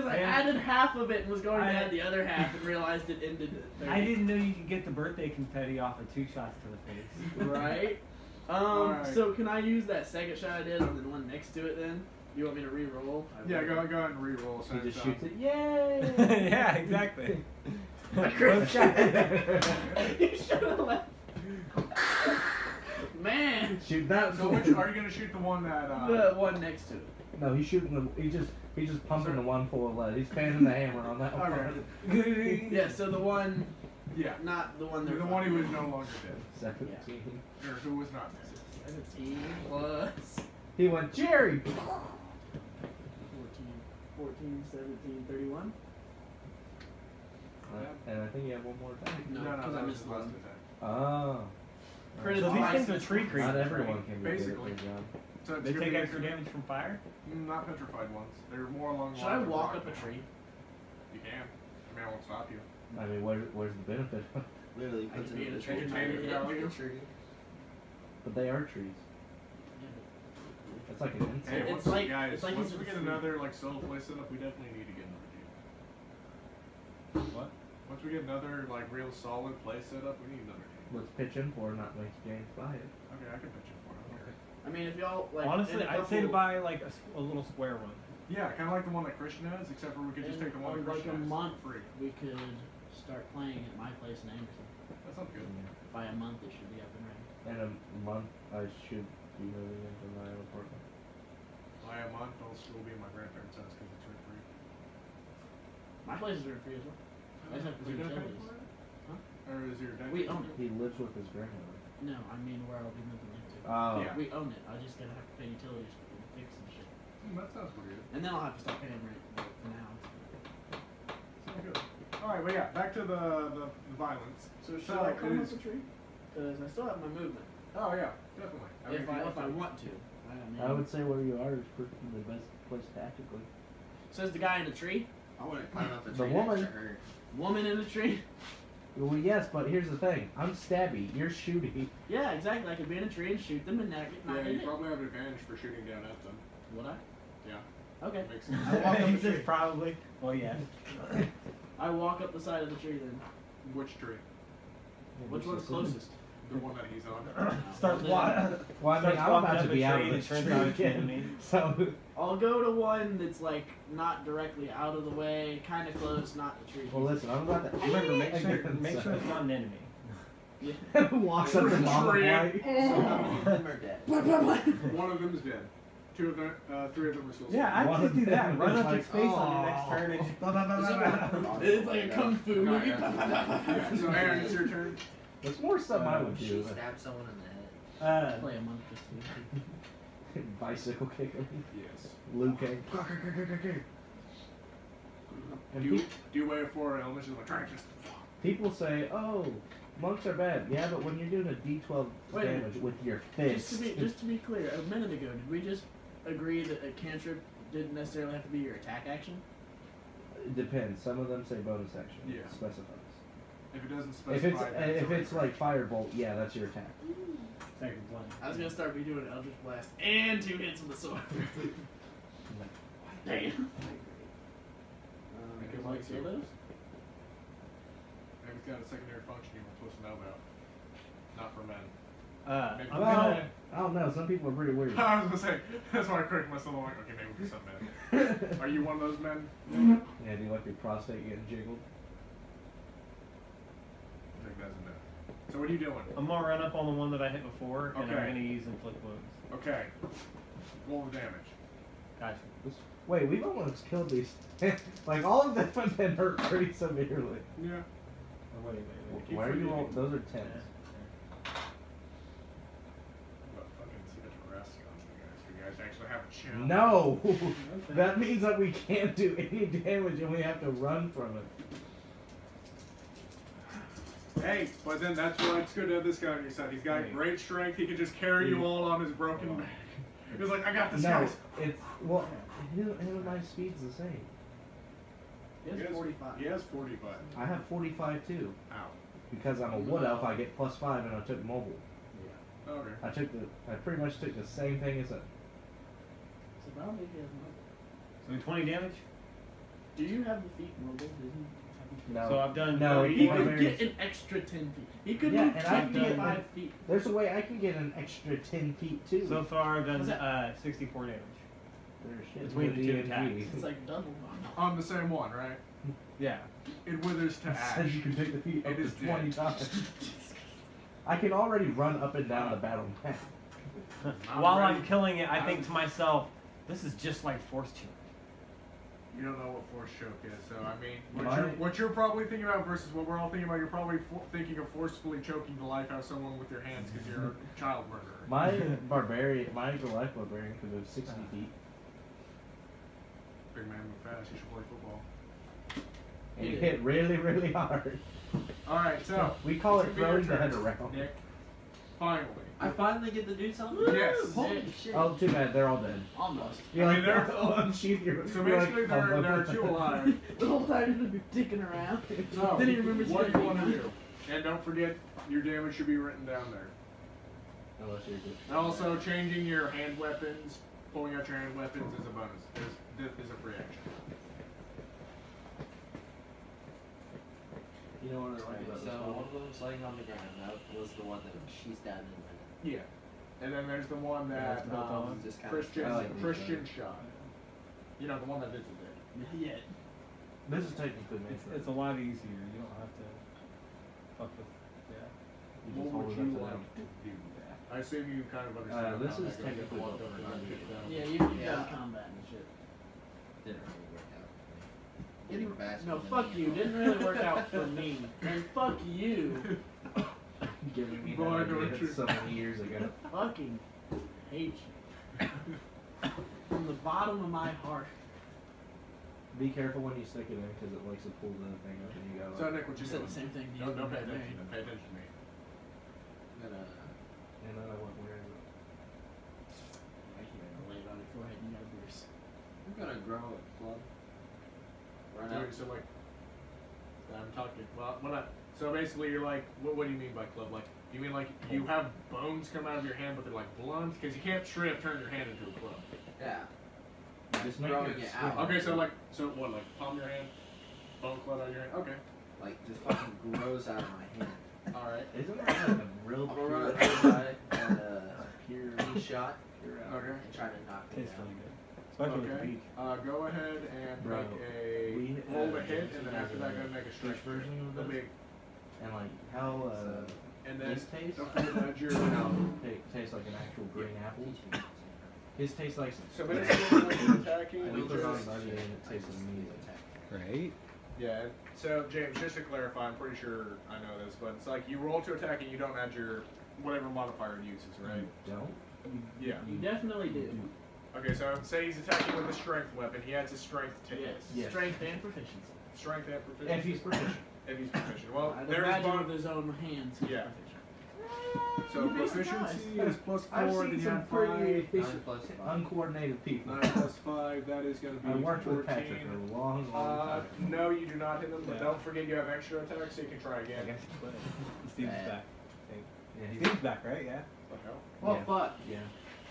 I Yeah. added half of it and was going to I- add the other half and realized it ended at 30. I didn't know you could get the birthday confetti off of 2 shots to the face. Right? Alright. So can I use that second shot I did on the one next to it then? You want me to re-roll? Yeah, go ahead and re-roll. He since, just shoots it. Yay! Yeah, exactly. I crit Both shot. shots. You should have left. Man! Shoot that. So which are you going to shoot the one that? The one next to it. No, he's shooting the. He's just pumping the one full of lead. He's fanning the hammer on that one. Okay. Yeah, so the one, Yeah. not the one The they're one who was fucking no longer dead, 17. or who was not dead. 17 plus He went Jerry. 14, 17, 31. And I think you have one more attack. No, that because I was missed his last one. attack. Oh. Crit So these twice. things are tree creatures. Not everyone right? can be Basically. good at their job. So it's They gonna take be extra damage from fire? Not petrified ones. They're more along the Should I lines of walk rock up a now. tree? You can. I mean, I won't stop you. I mean, where's the benefit? Literally I puts could it be in in the a tree tree. trying to hit Value. a tree. But they are trees. That's like an insult. Hey, It's once like- guys, it's like once he's we a get fruit. another like solo play setup, we definitely need to get another team. What? Once we get another like real solid play setup, we need another team. Let's pitch in for not make James buy it. Okay, I can pitch it for him. Okay. I mean, if y'all like. Honestly, in a I'd say to couple- buy like a little square one. Yeah, kind of like the one that Christian has, except for we could just in take the one that like Christian a has month, for free. we could start playing at my place in Anderson. That sounds good. By a month, it should be up and running. In a month, I should be moving into my own apartment. buy a month, I'll still be at my grandparents' house because it's rent free. My place is rent free as well. I just have to Is he pay gonna pay utilities. for it? Huh? Or is your dad? We own it. He lives with his grandmother. No, I mean where I'll be moving into. Oh. Yeah. We own it. I just gotta have to pay utilities for the fix and shit. That sounds pretty good. And then I'll have to start paying rent. But for now. Sounds good. Alright, well yeah, back to the violence. So should So I climb it up is- the tree? Because I still have my movement. Oh yeah, definitely. I mean, If I want to. I mean, I would say where you are is the best place tactically. Says the guy in the tree. I wouldn't climb up the The tree woman- next to her. Woman in the tree. Well, yes, but here's the thing. I'm stabby. You're shooty. Yeah, exactly. I could be in a tree and shoot them and not yeah, in you it. probably have an advantage for shooting down at them. Would I? Yeah. Okay. Makes sense. I walk up He the says tree. probably. Well, yes. I walk up the side of the tree then. Which tree? Which one's closest? The one that he's on. Starts Well, walking. Well, I mean, Starts I'm walking about up to a be out tree of and the turns tree out it's again. enemy. So, I'll go to one that's like not directly out of the way, kind of close, not the tree. well, listen, I'm about to. Remember, make sure Again, it's not an enemy. Yeah. Walks up to Mama Tree. White. So how many of them are dead? One of them is dead. Two of them, three of them are still. Yeah, I One just do of that. them Run is up like, its face on your next turn and just... It's like a kung fu No, movie. yeah. So Aaron, it's your turn. There's more stuff I would She do. stabbed someone in the head. Play a monk just Bicycle kick him. Yes. Luke. And Do you weigh 4 elements? Just like try to just. people say, "Oh, monks are bad." Yeah, but when you're doing a D12 Wait a minute. damage with your Just fist, to be clear, a minute ago, did we just agree that a cantrip didn't necessarily have to be your attack action? it depends. Some of them say bonus action. Yeah. Specifies. If it doesn't If specify. it's then if a it's like firebolt, yeah, that's your attack. Second one. I was gonna start be doing Eldritch Blast and 2 hits with the sword. Damn. Because Like like you. those? Maybe it's got a secondary function you're supposed to know about. Not for men. Maybe I'm Well, gonna... I don't know. Some people are pretty weird. I was gonna say, that's why I corrected myself. I'm like, okay, maybe we'll do some men. Are you one of those men? Yeah, do you like your prostate getting jiggled? I think that's a no. So what are you doing? I'm gonna run up on the one that I hit before, and Okay. I'm gonna use inflict wounds. Okay. Roll the damage. Gotcha. Wait, we've almost killed these. Like all of them have been hurt pretty severely. Yeah. Oh, wait. Keep Why are you forgetting. rolling? Those are Yeah. tens. But fucking see the rest guns, you guys actually have a chance. No, that means that we can't do any damage and we have to run from it. Hey, but then that's why it's good to have this guy on your side. He's got Right. great strength. He can just carry you all on his broken. He's like, I got this, No, guys. it's well, him and my speed's the same. He has 45. He has 45. I have 45 too. Ow. Because I'm a wood elf, I get +5 and I took mobile. Okay. I pretty much took the same thing as a. So probably he has mobile. So 20 damage? Do you have the feet mobile? Doesn't he? No. So I've done No, 30. He Or could various- get an extra 10 feet. He could Yeah, move and I've 55 done- feet. There's a way I can get an extra 10 feet too. So far I've done What's that? 64 damage. There's shit between with the two D&D. attacks. It's like double. On the same one, right? Yeah. It withers to It says ash. you can take the feet up It to is 20 dead. times. I can already run up and down the battle map. While ready. I'm killing it, I think to myself, this is just like force choke. You don't know what force choke is, so I mean, My- what you're probably thinking about versus what we're all thinking about, you're probably thinking of forcefully choking to life out someone with your hands because you're a child murderer. My Goliath barbarian could move 60 feet. Big man move fast. You should play football. And He he did. hit really, really hard. All right, so We call it's it gonna be your throwing the head turn, around. Nick, finally. I finally get to do something? Yes. Holy shit. Oh, too bad. They're all dead. Almost. You're I like, mean, they're- oh, unsheath your. So you're basically, like, there oh, are 2 alive. The whole time he's been dicking around. So, Then he remembers what he do you had want to beat do? And don't forget, your damage should be written down there. Unless you're good. And also, changing your hand weapons, pulling out your hand weapons is a bonus. This is a free action. You know what I like about So this one one? of them's laying on the ground. That was the one that she stabbed in the Yeah. And then there's the one Yeah, that that's built on. Just kind Christian I like these Christian shot. You know, the one that did it. Yeah. This is technically made It's, for it's a lot easier. You don't have to fuck with. Yeah. You What just hold would it you upside like down. to do that? I assume you kind of understand. This how is that goes, technically if what you want we're to doing. get down. Yeah, you've Yeah. done combat and shit. Didn't really work out for me. Getting faster. No, than fuck me. you. Didn't really work out for me. And fuck you. Giving me Boy, that don't idea you- so many years ago. Fucking hate you. From the bottom of my heart. Be careful when you stick it in because it likes to pull the thing up and you go. So Nick, what You you said doing? the same thing to you. Don't pay about me. attention. Pay attention to me. I'm gonna. and then I went, where is it? Right here. Lay it on your forehead and you got a bruise. I'm gonna grow a club. Run Dude, out. so like, I'm talking. Well, what I, so basically, you're like, what do you mean by club? Like, you mean like you have bones come out of your hand, but they're like blunt? Because you can't straight up turn your hand into a club. Yeah. Just make growing it it square. out. Okay, so like, so what? Like palm of your hand, bone club out of your hand. Okay, Like just fucking grows out of my hand. all right. Isn't that like a real I'm gonna run pure, up to the guy and pure, knee shot pure Okay. and try to knock him Tastes down. really good. Especially with the Okay. beach. Go ahead and Bro, make a we, roll to uh, hit, and then James after has that, a go make a strength fish version of It'll this? be- and like how And then his taste don't forget that you're tastes like an actual green apple. Teach me. His tastes like So basically, when you're attacking, we you put it on just honey and it tastes amazing. Right? yeah. So James, just to clarify, I'm pretty sure I know this, but it's like you roll to attack and you don't add your whatever modifier it uses, right? You don't? Yeah. You definitely do. Okay, so say he's attacking with a strength weapon, he adds his strength to hit. Yes. Strength and proficiency. Strength and proficiency. If he's proficient. If he's proficient. Well, I'd there's imagine bonus. with his own hands. He's Yeah. proficient. So You'd be proficiency surprised. is plus I've 4, seen then you some have pretty 5. efficient, 9 plus 5. uncoordinated people. 9 plus 5, that is going to be I worked 14. with Patrick for a long, long time. No, you do not hit him, but Yeah. don't forget you have extra attacks, so you can try I again. guess it's better. Steve's Bad. back. Yeah, he's, Steve's back, right? Yeah. What the hell? Well, Yeah. fuck. yeah,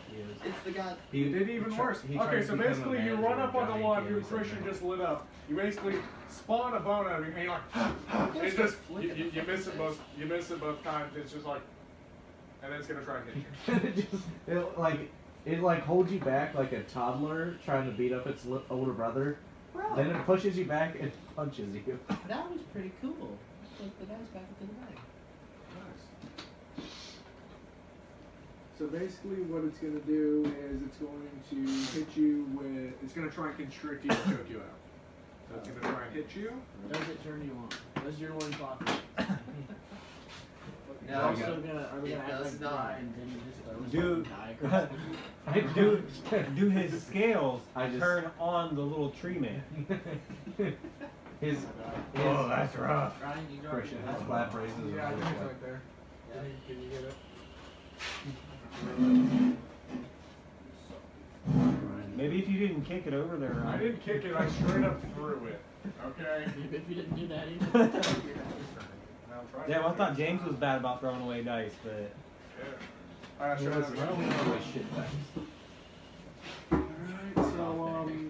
he is. It's the guy. He did even he tri- worse. he tried Okay, to so become a basically you manager run up of on the Johnny one Gill, whose so Christian no. just lit up. You basically spawn a bone out of him, and you're like, it's just you miss it both. You miss it both times. It's just like, and then it's gonna try and hit you. it like holds you back like a toddler trying to beat up its older brother. Then it pushes you back and punches you. That was pretty cool. Like the guy's back into the bag. Nice. So basically, what it's gonna do is it's going to hit you with. It's gonna try and constrict you and choke you out. So it's gonna try and hit you. Does it turn you on? Does your loincloth? No, We're also are we it gonna act does like not. Brian didn't just throw his Dude. fucking die across the- do his scales I just- turn on the little tree man? his Oh, that's rough. Brian, you got Christian has flap raises. Yeah, I and think stuff. it's right there. Yeah. Can you get it? Maybe if you didn't kick it over there. I didn't kick it. I straight up threw it. Okay. Maybe if you didn't do that either. Now try Yeah, well, I to- thought James was bad about throwing away dice, but Yeah. Alright, Listen, sure. why don't we know this shit back? Alright, so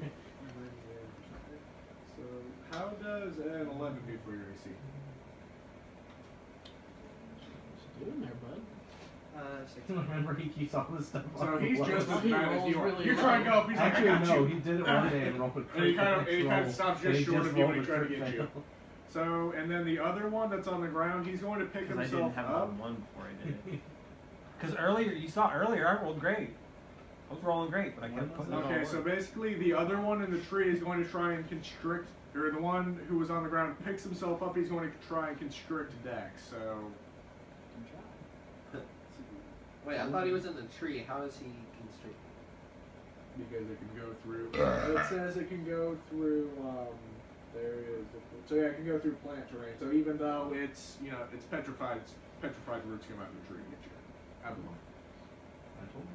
how does an 11 do for your AC? What you doing there, bud? 16. Remember, he keeps all this stuff So on he's the just wall. as He bad as rolls you are. really You're low. trying to go up, he's like, Actually, I got no, you. he did it one day and rolled a And he crit kind of, next and he kind roll, of stops and just he short just of you when he rolled a tried to crit get you. fail. So, and then the other one that's on the ground, he's going to pick because I himself didn't have up. one before I did it. Because earlier, you saw earlier, I rolled great. I was rolling great, but I kept putting it Okay, all so over. basically the other one in the tree is going to try and constrict, or the one who was on the ground picks himself up, he's going to try and constrict Dex, so... Wait, I thought he was in the tree. How is he constricted? Because it can go through... it says it can go through, there is... So yeah, it can go through plant terrain, so even though it's, you know, it's petrified roots come out of the tree and get you. Out of the one. I told him.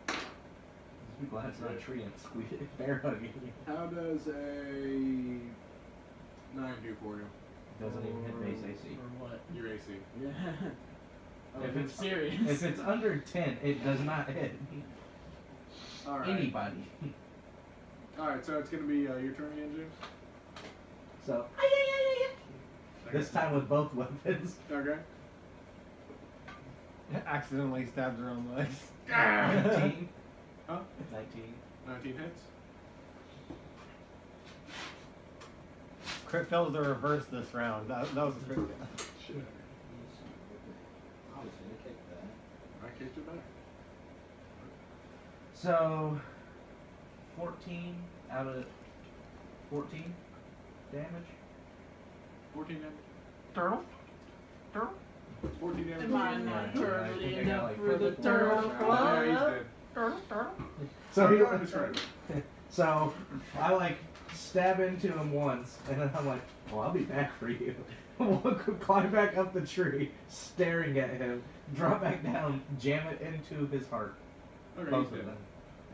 Just be glad it's not a tree and squeeze it bear hugging you. How does a 9 do for you? Doesn't even hit base AC. Or what? Your AC. Yeah. Oh, If I'm it's- serious. If it's under 10, it does not hit Alright. anybody. Alright, so it's gonna be your turn again, James? So, this time with both weapons. Okay. Accidentally stabbed her own legs. 19. Huh? 19. 19 hits. Crit fails to reverse this round. That was a crit fail. Shit. I was gonna kick that. kicked it back. So, 14 out of 14 damage. 14 damage. Turtle? Turtle? 14 damage. Am I Yeah, not I turtly think I got enough like for the 54 turtle shots. Yeah, he's club? dead. Turtle, turtle. So Go he, ahead and describe it. so I like stab into him once, and then I'm like, "Well, I'll be back for you." Climb back up the tree, staring at him, drop back down, jam it into his heart. Okay, Both he's of dead. them.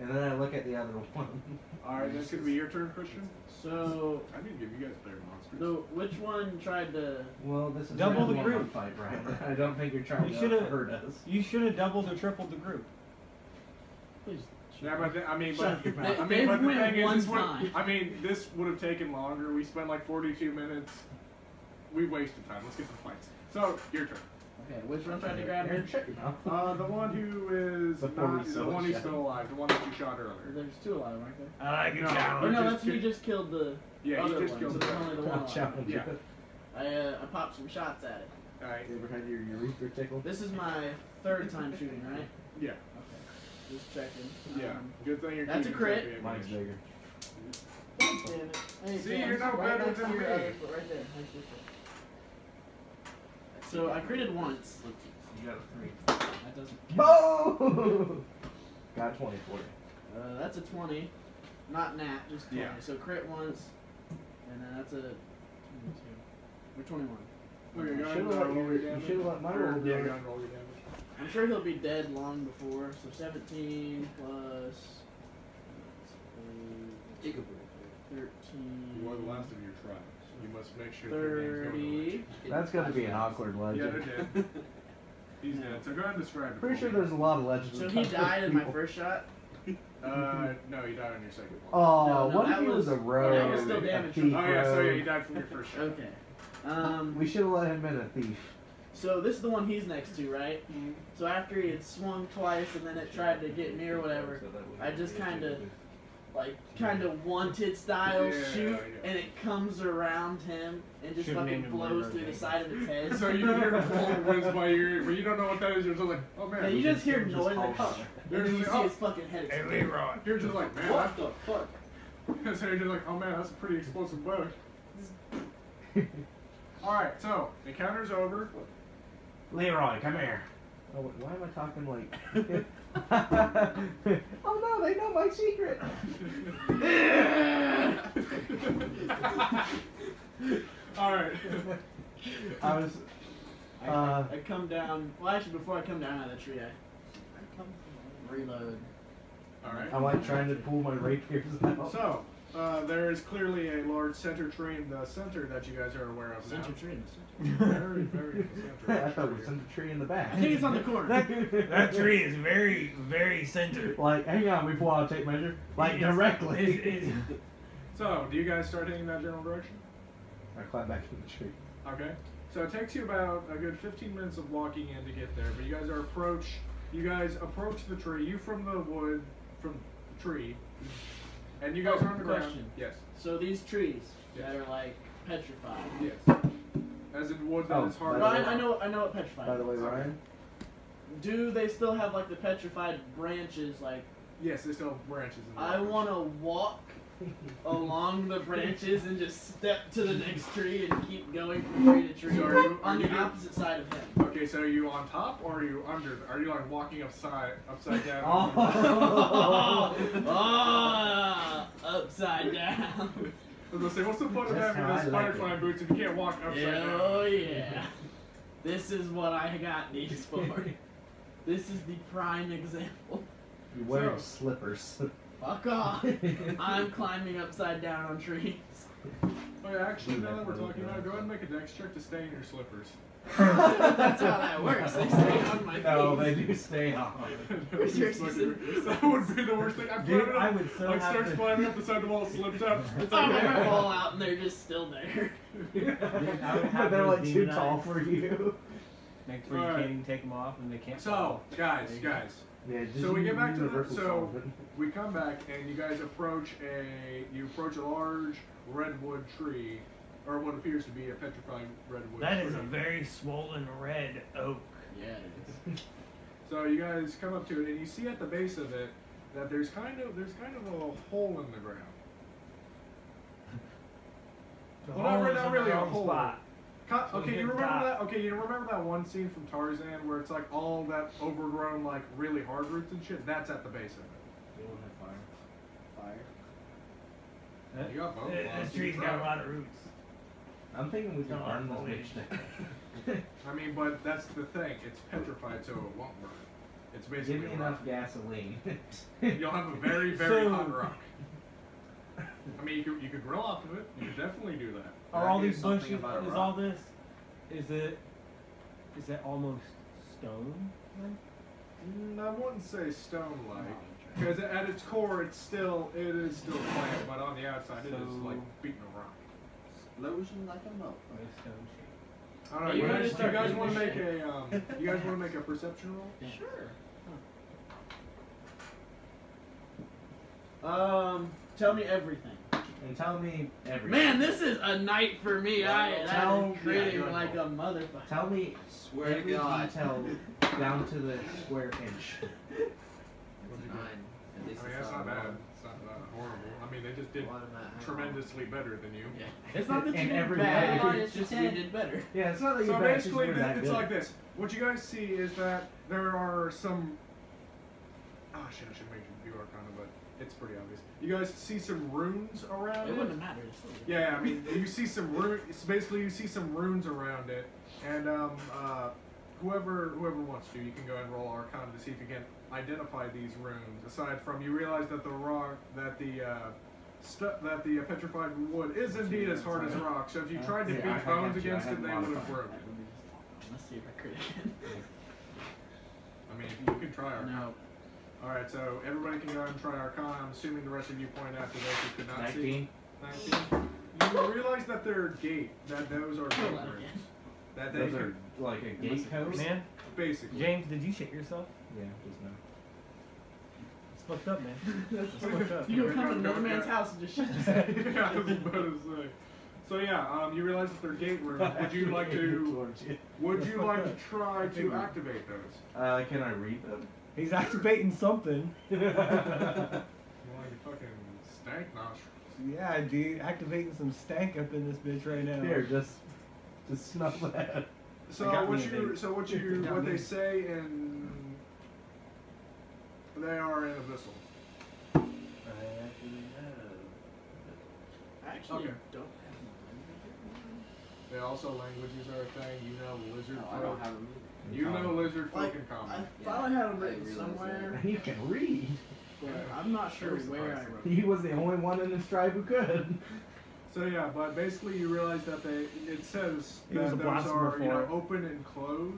And then I look at the other one. Alright, that's gonna be your turn, Christian. So, I didn't give you guys player monsters. which one tried to? Well, this is Double round the one group. fight, right? I don't think you're trying You to should've- hurt us. You should have doubled or tripled the group. Please. Yeah, but I mean, Shut but, your I mouth. mean, but the They thing went is, this one would, time. I mean, this would have taken longer. We spent like 42 minutes. We wasted time. Let's get the fights. So, your turn. Okay, which one tried to grab Aaron, me? shut your mouth. The one who is Before we not, the still one who's shot. still alive, the one that you shot earlier. There's two alive, aren't there? I like a No. Or challenge. no, just that's you kill- just killed the Yeah, other you just one, killed so the there's only the one I'll alive. challenge Yeah. you. I popped some shots at it. Alright. You ever had your urethra tickled? This is my third time shooting, right? Yeah. Okay. Just checking. Yeah. Good thing you're That's a keeping crit. track of Mine's ammunition. bigger. God damn it. Hey, See, James, you're no right better next than to your me. other foot, right there. Next to your foot. So I critted once. You got a 3. That doesn't. Boom! Got 20 for you. That's a 20. Not nat, just 20. Yeah. So crit once, and then that's a 22. Or 21. Okay, You go ahead should've and let roll your- your you damage. should've let my Or, roll do yeah, it. go ahead and roll your damage. I'm sure he'll be dead long before. So 17 plus. Jigaboo. 13. You are the last of your tribes. You must make sure that your name's going 30. to That's gonna be an awkward Yeah, legend. they're dead. He's dead. So go ahead and describe it. Pretty for sure me. there's a lot of legends. So of he Tucker died in my people. first shot. No, you died on your second one. Oh, No, no, what if that he was was- a that rogue? was still a damage thief from- Oh yeah, so yeah, rogue? you died from your first shot. Okay. We should have let him in a thief. So this is the one he's next to, right? So after he had swung twice and then it tried to get me or whatever, I just kind of wanted style Yeah, shoot, yeah. and it comes around him and just Should've fucking named him blows Leroy through the Jenkins. side of its head. So you can hear the bullet whiz by your ear, but you don't know what that is. You're just like, oh man. Yeah, you just hear Just noise call like, him. and then you Just see like, his fucking head Hey, explode. Leroy. You're just like, man. What the fuck? So you're just like, oh man, that's a pretty explosive bow. Alright, so, encounter's over. Leroy, come here. Oh, wait, why am I talking like? Oh no, they know my secret. Alright. I was. I come down. Well, actually, before I come down out of the tree, I reload. Alright. I'm like trying to pull my rapiers out. So, there is clearly a large center tree in the center that you guys are aware of now. Center tree. Very, very in the center. I thought it was in the tree in the back. I think it's on the corner. That tree is very, very centered. Like, hang on, we pull out a tape measure. Like, directly. It's- So, do you guys start heading in that general direction? I climb back in the tree. Okay. So it takes you about a good 15 minutes of walking in to get there, but you guys approach the tree, you from the wood, from the tree, and you guys are on the ground. Question. Yes. So these trees that Yes. are like petrified. Yes. As in wood that Oh, is hard. by to the way- walk. I know what petrified. By the way, is. Ryan, Do they still have like the petrified branches? Like Yes, they still have branches in the I want to walk along the branches and just step to the next tree and keep going from tree to tree So are you- on are the you- opposite side of him. Okay, so are you on top or are you under? Are you like walking upside down? Oh. Upside down. I was gonna say, what's the point of That's having how those I like firefly it. boots if you can't walk upside Oh down? yeah. This is what I got these for. This is the prime example. you wear So- slippers. Fuck off. I'm climbing upside down on trees. Oh yeah, actually, now that we're talking about it, go ahead and make a dex check to stay in your slippers. That's how that works. They stay on my feet. No, they do stay on. That would be the worst thing. I Dude, put it up, I would so like have starts to- climbing up the side of the wall, slipped up. It's like I fall out and they're just still there. I would have They're those like too demon tall eyes. for you. Next where you Alright. can't even take them off and they can't. So, fall. guys, There you go. Yeah, just So we use get back to the universal solvent. we come back and you guys approach a large redwood tree, or what appears to be a petrified redwood That tree. is a very swollen red oak. Yeah, it is. So you guys come up to it, and you see at the base of it that there's kind of a hole in the ground. Well, not really a hole. Spot. Okay, you remember that? Okay, you remember that one scene from Tarzan where it's like all that overgrown, like really hard roots and shit? That's at the base of it. You don't have fire. Fire. You got both. This tree's got a lot of roots. I'm thinking we can burn this foliage. bitch down. I mean, but that's the thing. It's petrified, so it won't burn. It's basically Give me a rock. enough gasoline. You'll have a very, very So- hot rock. I mean, you could grill off of it. You could definitely do that. Are all I hear these something bushes? about a Is rock. all this? Is it almost stone? I wouldn't say stone-like, because at its core, it is still plant, but on the outside, it is So- like beating a rock. Explosion like a motherfucker. Or a stone shape? I don't know. You You wanna guys, start want to doing make this a you guys want to make a perception roll? Sure. Tell me everything. And tell me everything. Man, this is a night for me. I'm Tell- creating yeah, like a motherfucker. Tell me Swear to every God. detail down to the square inch. It's 9. At least I mean, it's that's not not bad. wrong. It's not that horrible. I mean, they just did What am I- tremendously better than you. It's not that you In did every bad. way. It's just you did better. Yeah, it's not that you So bet, basically, it's just we're that it's good. like this. What you guys see is that there are some. Oh shit! I should make you view Arcana, but it's pretty obvious. You guys see some runes around It it. wouldn't have mattered. Yeah, I mean, you see some runes. Basically, you see some runes around it, and whoever wants to, you can go ahead and roll Arcana to see if you can identify these runes. Aside from, you realize that the rock, that the petrified wood is indeed as hard as rock. So if you tried to Yeah, beat I got bones you. I against have it, they would have modified. broken. Let's see if I crit again. I mean, you can try Arcana. No. Alright, so everybody can go ahead and try Arcana. I'm assuming the rest of you point after those who could not see. 19. 19. You realize that their gate, that those are gate runes. That they Those are could, like a gate code? Man, basically. James, did you shit yourself? Yeah, just now. It's fucked up, man. It's fucked up. You go come to another man's house and just shit yourself. Yeah, I was about to say. So yeah, you realize that they're gate runes. Would you like to? Would you like to try to activate those? Can I read them? He's activating something. Well, you fucking stank nostrils. Yeah, dude, activating some stank up in this bitch right now. Here, just snuff that. So I got what me a you, big- so what I you, got what me. they say in, they are in abyssal. I actually Okay. don't They also languages are a thing. You know lizard No, folk. I don't have them either. You know lizard folk Like, in I common. thought I had them I written realized somewhere, You can read. but I'm not sure There's the where I price. wrote He was the only one in this tribe who could. So yeah, but basically you realize that it says He was that a those blasphemer are, for you know, it. open and close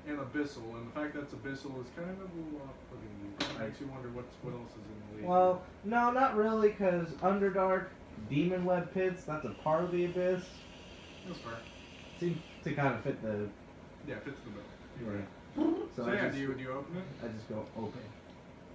and abyssal, and the fact that's abyssal is kind of a little off-putting you. It makes you wonder what else is in the league. Well, no, not really, because Underdark, Demon Web Pits, that's a part of the Abyss. That's fair. Seems to kind of fit the. Yeah, it fits the bill. You're Yeah. right. So So I yeah, just, do you open it? I just go open.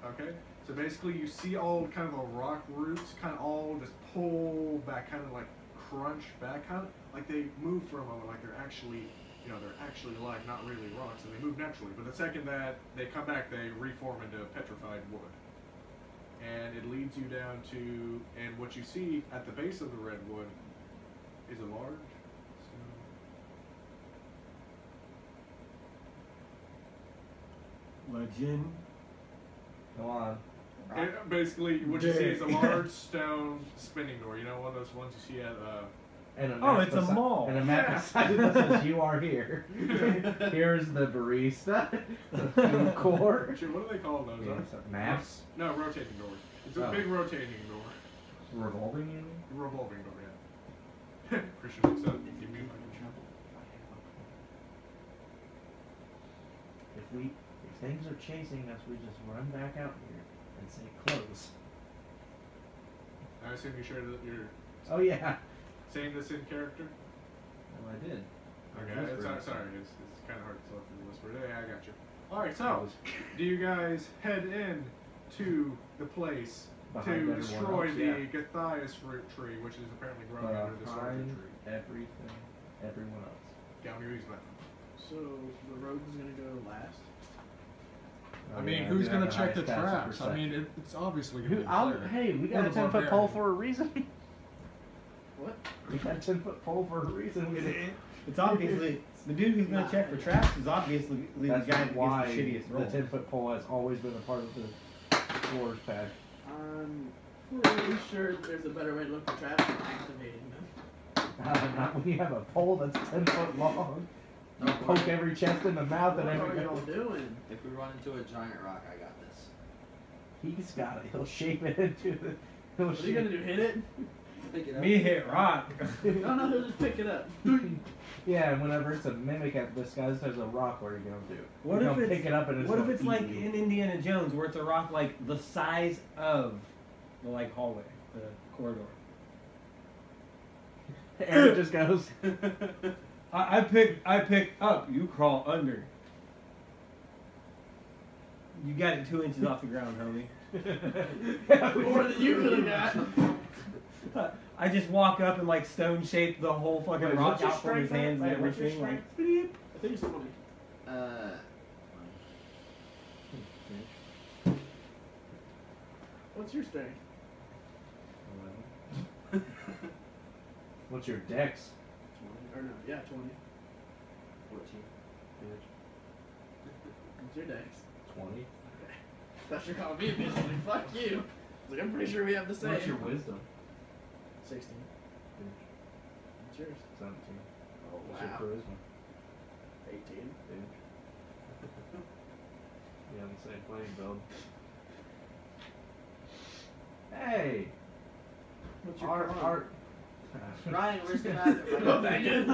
Okay. So basically, you see all kind of the rock roots, kind of all just pull back, kind of like crunch back, kind of like they move for a moment, like they're actually, you know, they're actually alive, not really rocks, and they move naturally. But the second that they come back, they reform into petrified wood, and it leads you down to, and what you see at the base of the redwood is a large. Legend. Go on. And basically, what you see is a large stone spinning door. You know, one of those ones you see at And a Oh, map it's a beside- mall. And a map Yeah. beside it that says you are here. Here's the barista, the food court. Shit, what do they call those? Yeah, huh? so maps. No, rotating doors. It's a Oh. big rotating door. Revolving you mean? Revolving door, yeah. Christian looks up. Give me my trouble. If things are chasing us, we just run back out here and say close. I assume you shared that you're Oh yeah. saying this in character? Well, I did. Okay, sorry, it's kind of hard to tell through the whisper. Yeah, I got you. Alright, so, do you guys head in to the place Behind to everyone destroy else, the yeah. Gathaius fruit tree, which is apparently growing under this larger Behind tree? everything, everyone else. Down your east left. So the road is gonna go last. I mean, yeah, who's we gonna have the check the highest passive traps? I mean, it's obviously gonna be a player. Hey, we got Or a the 10-foot barbarian. pole for a reason. What? We got a 10-foot pole for a reason. It's obviously the dude who's gonna check for traps is obviously the That's guy that why gets the shittiest roll. the 10-foot pole has always been a part of the floors pack. I'm pretty sure there's a better way to look for traps than activating them. Not when you have a pole that's 10 foot long. You poke every chest in the mouth and What are every. y'all doing? If we run into a giant rock, I got this. He's got it. He'll shape it into the. He'll What are you gonna do? Hit it? Pick it up. Me hit rock. No, he'll just pick it up. Yeah, and whenever it's a mimic at disguised as a rock, what are you gonna do? What You're if gonna it's pick it up and it's what if gonna it's eat like you. in Indiana Jones where it's a rock like the size of the like hallway, the corridor? Aaron just goes. I pick up, you crawl under. You got it 2 inches off the ground, homie. More than you could have got. I just walk up and like stone shape the whole fucking Wait, rock what's your out from his strength, hands man? and Wait, what's your everything. Like, strength? I think it's 20. What's your strength? What's your dex? 20. Or no, yeah, 20. 14. What's your dex? 20. Thought you were calling me a bitch. Fuck you. Like, I'm pretty sure we have the same. What's your wisdom? 16. What's yours? 17. Oh, What's your wow. charisma? 18. Yeah, on the same playing field. Hey! What's your Art, con? art. Ryan, where's the bathroom? Go back in.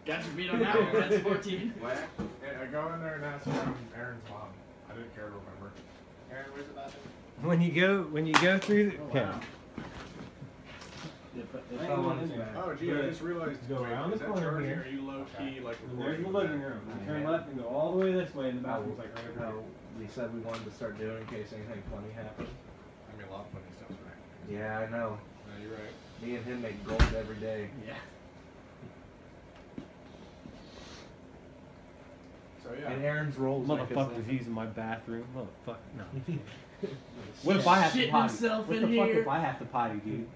Got your beat on that one. That's 14. Where? Yeah, go in there and ask Aaron's mom. I didn't care to remember. Aaron, where's the bathroom? when you go through the Oh, okay. wow. I ain't going in there. Oh, gee, I just realized. Go wait, around is the that corner charging here. or are you low key like And there's the recording? living room. You turn left and go all the way this way, and the bathroom's like right over No, we said we wanted to start doing in case anything funny happened. I mean, a lot of funny stuff's back. Yeah, I know. No, you're right. Me and him make gold every day. Yeah. So And yeah. Aaron's rolls there. like his Motherfucker's thing. using my bathroom. Motherfucker, no. What if I have to Shitting potty? himself What in the fuck here. if I have to potty, dude?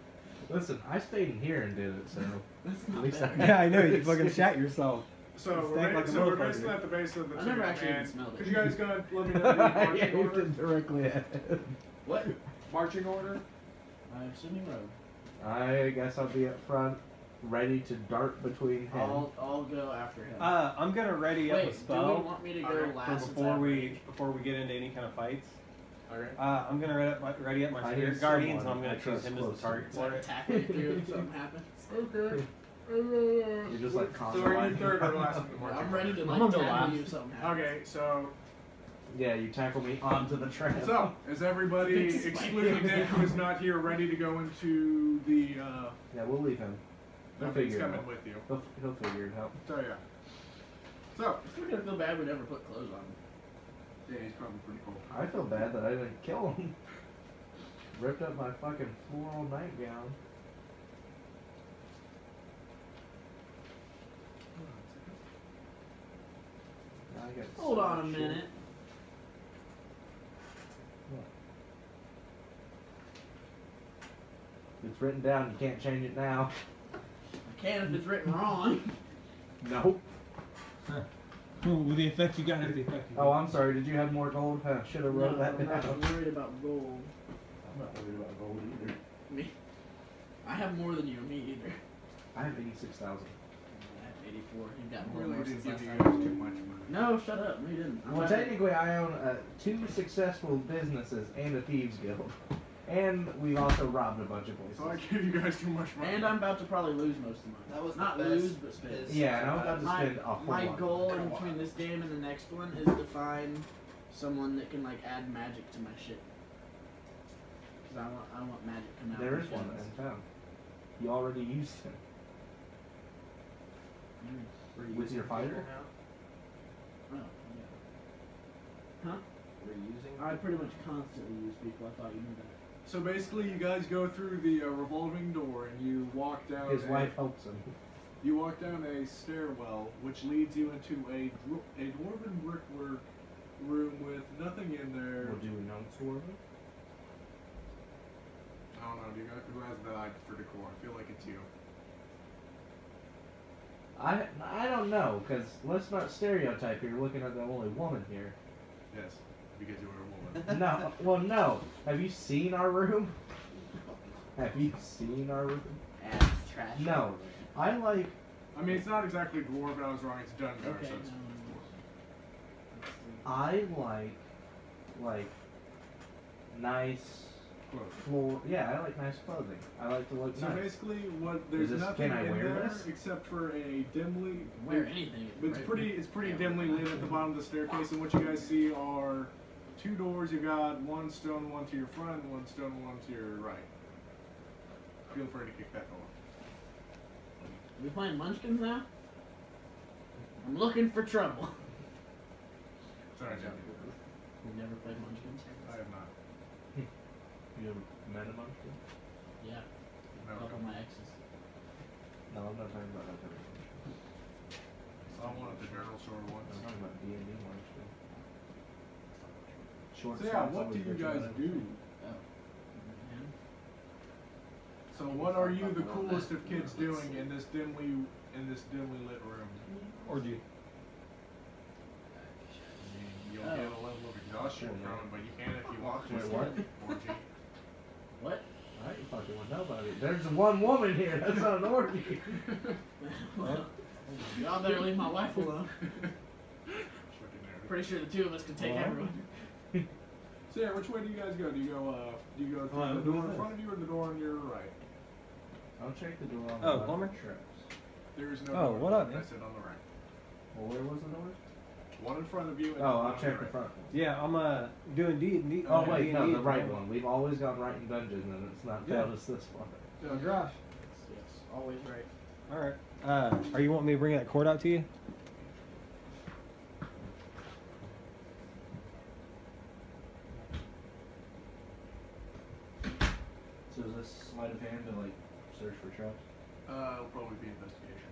Listen, I stayed in here and did it, so That's at not least bad. I Yeah, I know. You fucking shat yourself. So Stank we're, like a so we're motherfucker. basically at the base of the I never tube, actually even and smelled it. could you guys go and let me know the yeah, marching you order? did directly ahead. What? Marching order? I'm assuming road. I guess I'll be up front, ready to dart between him. I'll go after him. I'm gonna ready up Wait, a do we spell want me to go Okay, for last since I before have we range? get into any kind of fights. Okay. I'm gonna ready up my I spirit need guardians, and someone I'm gonna I choose trust him as the closely. target So I for can it. tackle you through if something happens. Okay. You're just like So are you Conrad. third or last in the marching I'm ready to I'm like gonna go tackle last. you if something happens. Okay, so Yeah, you tackle me onto the track. So, is everybody, Big spike. excluding Nick, who is not here, ready to go into the, Yeah, we'll leave him. He'll nothing's figure it coming out. with you? He'll figure it out. So, yeah. So, I'm still gonna feel bad we never put clothes on. yeah, he's probably pretty cool. I feel bad that I didn't kill him. Ripped up my fucking floral nightgown. Now I got Hold so on a much shit. minute. It's written down. You can't change it now. I can if it's written wrong. Nope. With the effect you got, the effect you got. Oh, I'm sorry. Did you have more gold? I should have wrote No, that I'm down. not worried about gold. I'm not worried about gold either. Me. I have more than you. Me either. I have 86,000. I have 84. You've got more Really more did since give last you time. guys too much money. No, shut up. No, you didn't. I'm Well, happy. technically, I own 2 successful businesses and a thieves guild, and we've also robbed a bunch of So I places. gave you guys too much money. And I'm about to probably lose most of mine. That was the not best lose, but spend. biz. Yeah, and I'm about to My, spend a whole my lot. goal in between this game and the next one is to find someone that can like add magic to my shit. Cause I want magic coming out. There of is these one guns. in town. You already used him. Were you With using your people fighter? now? Oh, yeah. Huh? We're using. I pretty much constantly use people. I thought you knew that. So basically, you guys go through the revolving door and you walk down. His wife helps him. You walk down a stairwell, which leads you into a dwarven brickwork room with nothing in there. Well, do we know it's dwarven? I don't know. Do you guys, who has the eye for decor? I feel like it's you. I don't know, because let's not stereotype. You're looking at the only woman here. Yes, because you were a woman. No, well, no. Have you seen our room? Have you seen our room? Ass trash. No. I like. I mean, it's not exactly dwarf, but I was wrong. It's Dungar, Okay. so it's I like nice close. floor. Yeah, I like nice clothing. I like to look So nice. basically, what there's this- nothing can I in wear there this? except for a dimly. Wear anything. It's pretty dimly lit at the bottom of the staircase, and what you guys see are two doors. You got one stone one to your front, and one stone one to your right. Feel free to kick that door. Are we playing Munchkins now? I'm looking for trouble. Sorry, Jim. We've never played Munchkins. I have not. You ever met a monkey? Yeah, No. a couple of my exes. No, I'm not talking about that type of monkey. Saw one at the general store once. I'm talking about D&D monkey. Short So yeah, socks what do always you get guys better. do? Oh. Man. So what are you, the coolest of kids, doing in this dimly lit room? Orgy. You'll get a level of exhaustion from it, but you can if you want to. Wait, what? Orgy. What? I ain't fucking with nobody. There's one woman here. That's not an orgy. Well, y'all better leave my wife alone. Fucking nerd. Pretty sure the two of us could take What? everyone. So yeah, which way do you guys go? Do you go through Well, the who door is in front of you or the door on your right? I'll check the door on the Oh, left. plumber? Trips. There is no Oh, door. what up, I man? said on the right. Well, where was the door? One in front of you. And Oh, one I'll on check your the right. front. Yeah, I'm doing D&D. Oh wait, no, D&D the right at one. We've always gone right in dungeons, and it's not Yeah. failed us this far. No, Josh. Yes, always right. All right. Are you wanting me to bring that cord out to you? So is this sleight of hand to like search for traps? It'll probably be investigation.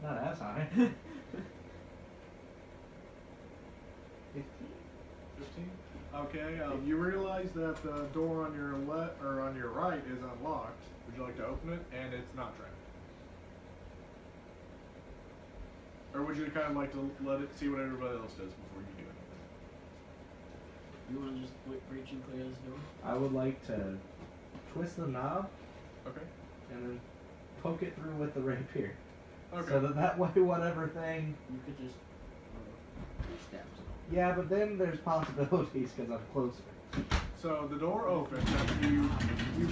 Not as high. 15. 15. Okay. You realize that the door on your left or on your right is unlocked. Would you like to open it? And it's not trapped. Or would you kind of like to let it see what everybody else does before you do anything? You want to just breach and clear this door? I would like to twist the knob Okay. and then poke it through with the rapier. Okay. So that way, whatever thing. You could just. Stabs. Yeah, but then there's possibilities because I'm closer. So the door opens. After you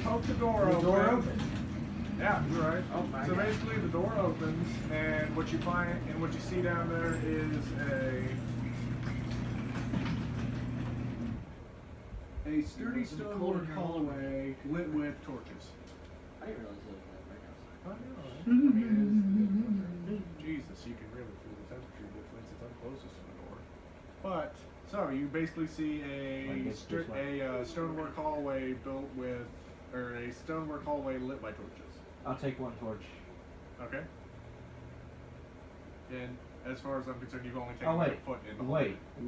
poke the door The open. door opens. Yeah, you're right. Oh my so God. basically, the door opens, and what you find and what you see down there is a sturdy stone hallway lit with torches. I didn't realize it was that right outside. I know. I mean, Jesus, you can really feel the temperature difference if I'm closest to the door. But so you basically see Like it's just like- a stonework hallway built with, or a stonework hallway lit by torches. I'll take one torch. Okay. And as far as I'm concerned, you've only taken Oh wait, a foot in the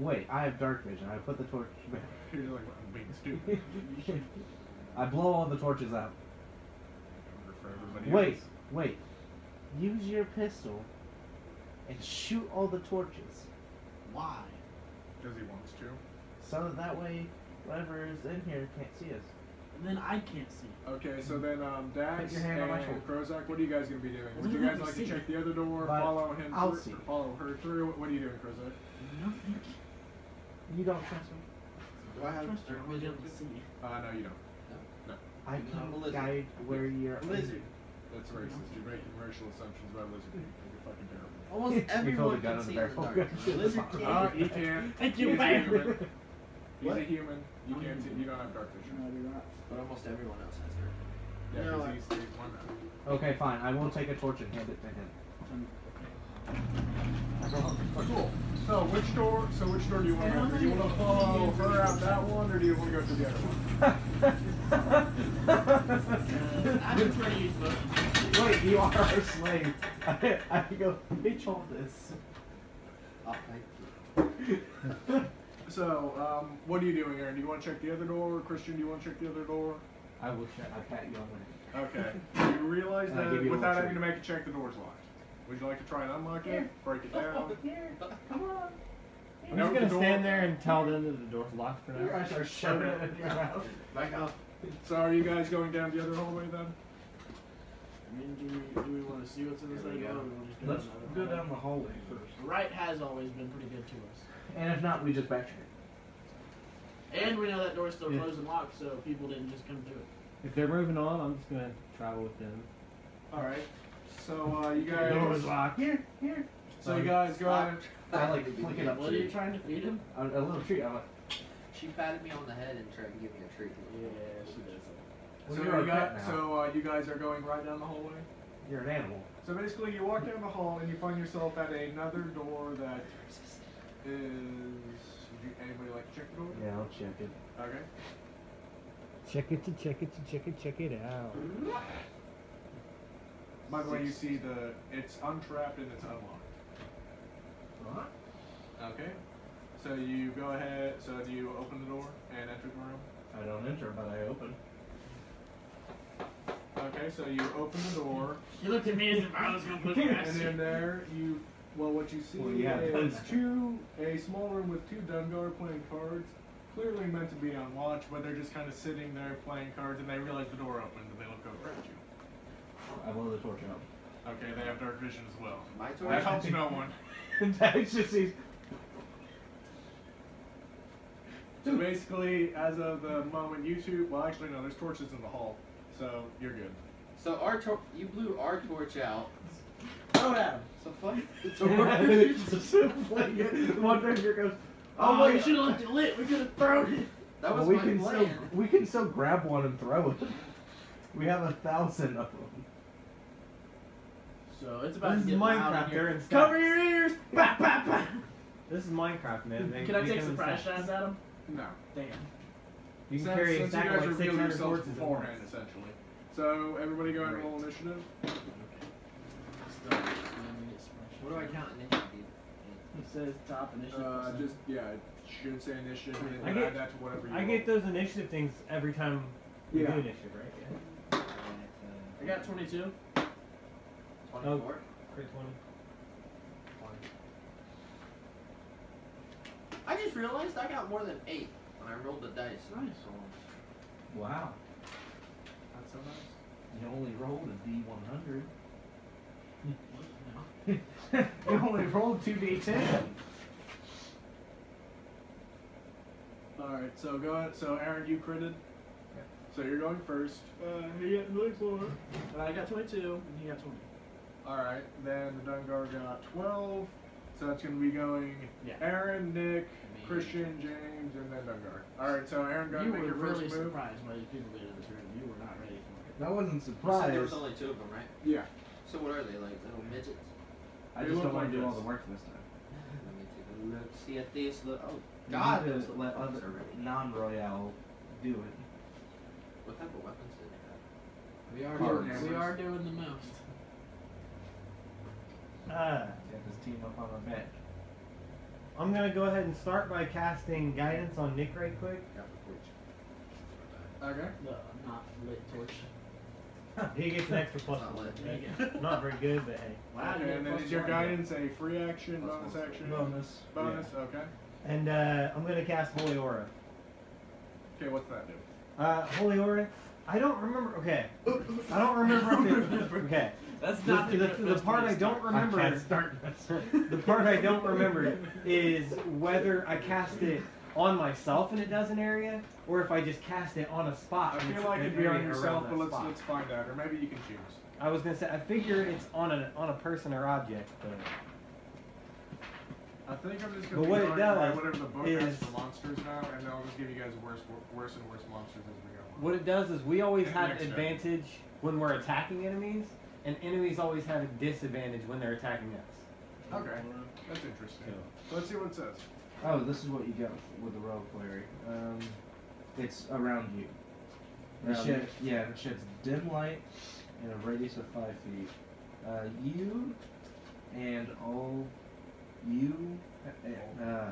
wait! I have dark vision. I put the torch back. You're like, I'm being stupid. I blow all the torches out. For everybody Wait, else. wait. Use your pistol and shoot all the torches. Why? Because he wants to. So that way, whatever is in here can't see us. And then I can't see. Okay, so then Dax Put your hand on my and shoulder. Krozak, what are you guys going to be doing? Would you Let guys me like see. to check the other door, But follow him I'll through, see. or follow her through? What are you doing, Krozak? Nothing. You don't trust me? Do I have Trust her. I'll be able to see. No, you don't. I I'm a can lizard. guide where you're. Lizard. That's racist. You're making racial assumptions about lizard people. You're fucking terrible. Almost You everyone pulled a gun can in the see in the barrel. dark. Lizard Oh, can't. you can't. Thank you, He's a bam. human. He's What? a human. You can't see. You don't have dark vision. Mm. No, you're not. But almost everyone else has dark. Yeah, No, because he's one now. Okay, fine. I will take a torch and hand it to him. Oh, cool. So which door do you want to go through? Do you want to follow her out that one, or do you want to go through the other one? I prefer to use both. Wait, You are our slave. I go, bitch, hold this. I'll thank you. So, what are you doing, Aaron? Do you want to check the other door? Christian, do you want to check the other door? I will check. I pat you on the head. Okay. You realize And I that give you a without little having to make a check, the door's locked. Would you like to try and unlock it? Break it down? Here, come on. I'm Now just the gonna door- stand there and tell them that the door's locked for You're now. gonna start shoving it in your mouth. Back up. So, are you guys going down the other hallway then? I mean, do we want to see what's in this There thing? we Or go. do we just go Let's down go the down the hallway first. Right has always been pretty good to us. And if not, we just backtrack. And we know that door's still Yeah. closed and locked, so people didn't just come to it. If they're moving on, I'm just gonna travel with them. Alright. So, you The door was guys. locked. Here. So, you guys go ahead. I like flick it up What to are you you. trying to feed him? A little treat. I'm like, She patted me on the head and tried to give me a treat. Yeah, she does. well, So, you're a pet now. you guys are going right down the hallway? You're an animal. So basically, you walk down the hall and you find yourself at another door that is. Would you, anybody like to check the door? Yeah, I'll check it. Okay. Check it out. By the way, you see it's untrapped and it's unlocked. Okay. So you go ahead. So do you open the door and enter the room? I don't enter, but I open. Okay. So you open the door, You looked at me as if I was gonna push past and you. in there what you see Well, yeah, is a small room with two Dungar playing cards. Clearly meant to be on watch, but they're just kind of sitting there playing cards, and they realize the door opened, and they look over at you. I blow the torch out. Okay, they have dark vision as well. My That torch. helps no one. It's just these. So basically, as of the moment you two, well, actually no, there's torches in the hall, so you're good. So you blew our torch out. Throw it at him. So fuck the door. One ranger goes. Oh, well, you yeah. should have left it lit. We could have thrown it. That was we my can plan. we can still grab one and throw it. We have 1,000 of them. So it's about This to is get loud Minecraft. in They're here. in stacks. Cover your ears. Bah, bah, bah. This is Minecraft, man. Can I they take come in surprise stacks. shots at him? No. Damn. You can Since carry a you stack guys of like revealed 600 yourselves torches at beforehand, once. essentially. So everybody go ahead and roll initiative. Still, What do I count initiative? He says top initiative. Just it should say initiative, and I then get- add that to whatever you I roll. get those initiative things every time we Yeah. do initiative, right? I got 22. 24. Crit 20. I just realized I got more than 8 when I rolled the dice. Nice. Wow. That's so nice. You only rolled a D100. You only rolled 2D10. Alright, so go ahead. So Aaron, you critted. So you're going first. He got 24. I got 22, and he got 20. Alright, then the Dungar got 12. So that's going to be going Yeah. Aaron, Nick, Me. Christian, James, and then Dungar. Alright, so Aaron, go ahead You and were make your really first move. surprised by these people getting in this room. You were not ready for it. I wasn't You said surprised. there was only 2 of them, right? Yeah. So what are they, like little midgets? I They just look don't want like to do all this. the work this time. Let me take a look. See at these. Look. Oh, You God. need those to let weapons other are ready. non-royale do it. What type of weapons do they have? We are, Cards. doing, we are doing the most. Get this team up on our back. I'm gonna go ahead and start by casting guidance on Nick right quick. Got the torch. Okay. The not lit torch. He gets an extra plus Not 1. lit. There you go. Not very good, but hey. Wow, you Okay, got and then plus is your one. guidance a free action, Plus bonus one. action? Bonus. Bonus, okay. And I'm gonna cast Holy Aura. Okay, what's that do? Holy Aura. I don't remember. Okay. I don't remember. If it, okay. That's The, not the part I don't remember. I can't start this. The part I don't remember is whether I cast it on myself and it does an area, or if I just cast it on a spot. I and feel it's like an it'd be on area yourself, around but that let's spot. find out, or maybe you can choose. I was gonna say I figure it's on a person or object, but I think I'm just But gonna what be it going by does whatever the book has is- for monsters now, and then I'll just give you guys worse and worse monsters as we go on. what it does is we always And have next turn. advantage when we're attacking enemies, and enemies always have a disadvantage when they're attacking us. Okay, that's interesting. So let's see what it says. Oh, this is what you get with the rogue cleric. It's around you. It Around sheds, yeah, it sheds dim light in a radius of 5 feet. You and all you and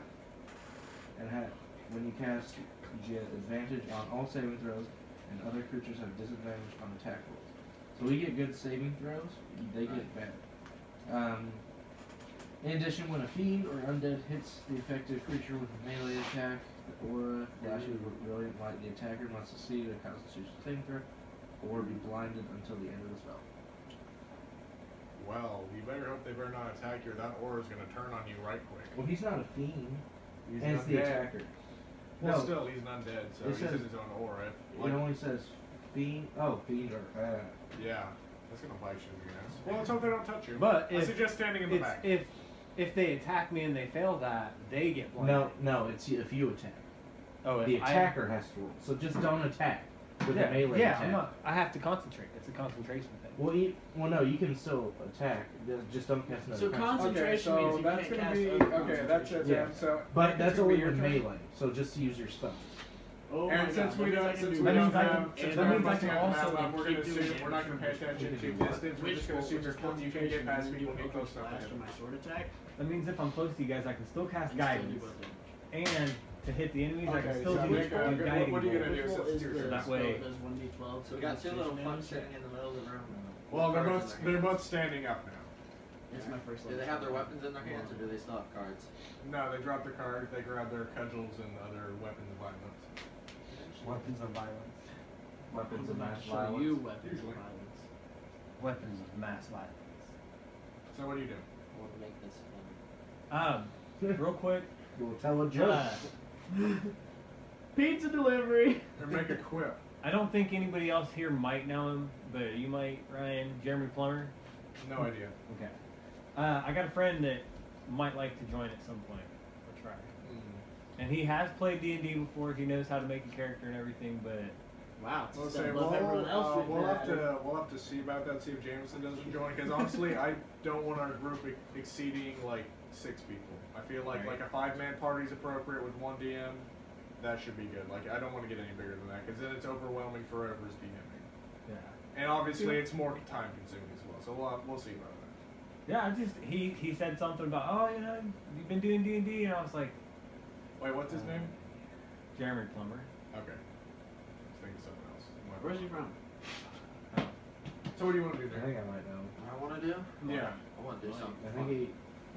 when you cast, you get advantage on all saving throws, and other creatures have disadvantage on attack rolls. So we get good saving throws, they get bad. In addition, when a fiend or undead hits the affected creature with a melee attack, the aura flashes with brilliant light. The attacker must succeed a Constitution saving throw or be blinded until the end of the spell. Well, you better hope they better not attack you, or that aura's gonna turn on you right quick. Well, he's not a fiend. He's And it's the undead. attacker. Well, No. still, he's an undead, so It he's in says- his own aura. It only says fiend. Oh, fiend or Yeah, that's gonna bite you in the ass. Well, let's hope they don't touch you. But I if suggest standing in the back. if they attack me and they fail that, they get blinded. no. It's if you attack. Oh, The if I- attacker has to roll. So just don't attack with yeah, a melee yeah, attack. I'm not. I have to concentrate. It's a concentration thing. Well, no, you can still attack. Just don't cast another. So concentration. concentration means you that's can't gonna cast be other okay. That's it. Yeah. Then. So But that's it's gonna be only your with turn. melee. So just use your spells. Oh And my since God, we that don't, means I since can we do don't that have, means I since can- we that don't means I can have also that lab, we're gonna keep doing assume we're not gonna pay damage. attention to We can do distance. We're Which just gonna assume will you're close. You can get past people and get close enough. slash for my sword attack. That means if I'm close to you guys, I can still cast and still do guidance, both damage. and to hit the enemies, I can Okay, still so do make a- guiding what are you bolt. gonna do? Which So roll it's is your the turn. That spell way- does 1d12. So we got two little concentration punks damage? sitting in the middle of the room. Well, they're Cards in both their they're hands. both standing up now. It's my first Do level. they have their weapons in their hands, or do they still have cards? No, they drop their cards. They grab their cudgels and other weapons of violence. Weapons of violence. Weapons of mass Show violence. you weapons Usually. of violence. Weapons of mass violence. So what do you do? I want to make this fun. Real quick. We'll tell a joke. Pizza delivery. Or make a quip. I don't think anybody else here might know him, but you might, Ryan. Jeremy Plummer. No idea. Okay. I got a friend that might like to join at some point. Or try. And he has played D&D before. He knows how to make a character and everything, but Wow. It's We'll a step say above everyone else. with we'll have that. to see about that. See if Jameson doesn't join. Because honestly, I don't want our group exceeding like 6 people. I feel like Right. a 5-man party is appropriate with 1 DM. That should be good. Like I don't want to get any bigger than that because then it's overwhelming for whoever's DMing. yeah. And obviously, it's more time consuming as well. So we'll see about that. Yeah, I just he said something about, oh, you know, you've been doing D&D, and I was like, Wait, what's his name? Jeremy Plummer. Okay. I was thinking something else. Where's he from? So what do you want to do I there? think I might know. What I want to do? Yeah. I want to do something. I think he.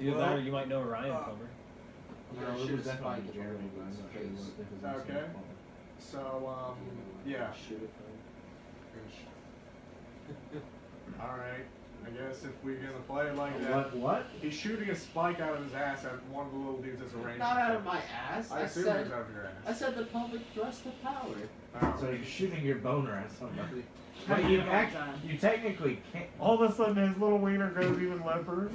Either Well, that or you might know Ryan Plummer. I'm No, gonna it shoot was a definitely spike at the Jeremy, little but I'm dude's not sure face. if it was Okay. So yeah. Shoot it from. All right. I guess if we're gonna play it like that, What? he's shooting a spike out of his ass at one of the little dudes that's a range. Not out of my ass. I I assume said. it's out of your I ass. said the public thrust of power. Oh. So you're shooting your boner at somebody. Having But you, a hard time. you technically can't. All of a sudden, his little wiener goes even limper.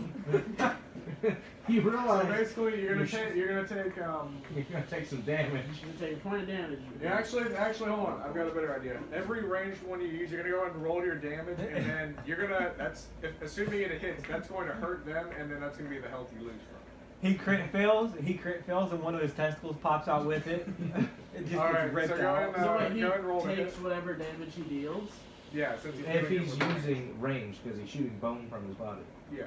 You So realize basically, you're gonna take you're gonna take some damage. You take a point of damage. Yeah, actually, hold on. I've got a better idea. Every ranged one you use, you're gonna go ahead and roll your damage, and then you're gonna. Assuming it hits, that's going to hurt them, and then that's gonna be the health you lose from. He crit fails, and one of his testicles pops out with it. It just All gets right, ripped so go out. ahead and, So wait, he go ahead and roll the takes hit. whatever damage he deals. Yeah, since he's If hitting it he's with- using range, because he's shooting bone from his body. Yeah.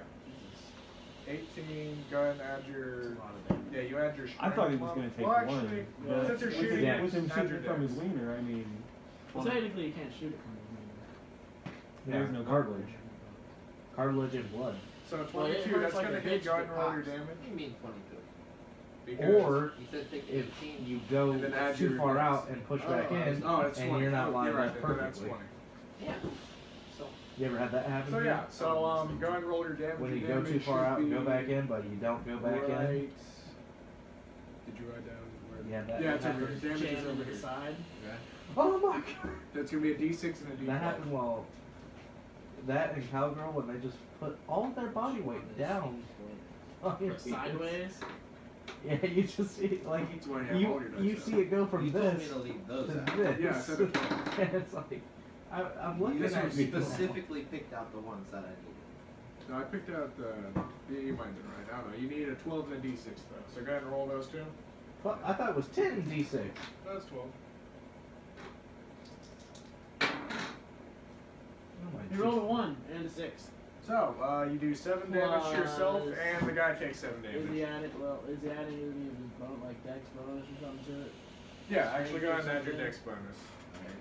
18. Go ahead and add your. That's a lot of damage. Yeah, you add your. I thought he strength was mod. going to take well, one. actually, but since you're with shooting, Yeah. with him add your shooting from his dex. wiener, I mean, Well, technically, you can't shoot it from his There's no cartilage. Cartilage and blood. So Well, it 22. hurts That's like gonna a hit. bitch Go ahead if and it roll your pops. damage. What do you mean 22? Because Or You said take if 18. you go And then add too your far dex. out and push back in, Oh, it's and 20. you're not Oh, lined you're right, up then that's perfectly. 20. Yeah. So. You ever had that happen? So to you? yeah, so go ahead and roll your damage. When you Your go damage too far should out and go be back in, but you don't go back in. right. Did you write down where? Yeah, that Yeah, it's over. happened. Damage is Jam over into here. the side. Oh my god! That's gonna be a D6 and a D12. That happened while that and Cowgirl when they just put all of their body weight down on your feet. Sideways. Yeah, you just see it, like That's why you have all your you dice see out. it go from You told me this to leave those to out. this. Yeah, I said it twice. And it's like I'm looking This at one you. specifically picked out the ones that I needed. No, I picked out the. You might have been right. I don't know. You need a 12 and a D6 though. So go ahead and roll those two. Well, I thought it was 10 D6. That's 12. What am I He rolled a 1 and a 6. So, you do 7 damage to yourself, Plus- and the guy takes 7 Is damage. he adding? Well, is he adding any of his bonus, like dex bonus or something to it? Yeah, actually go ahead and add your Something? dex bonus.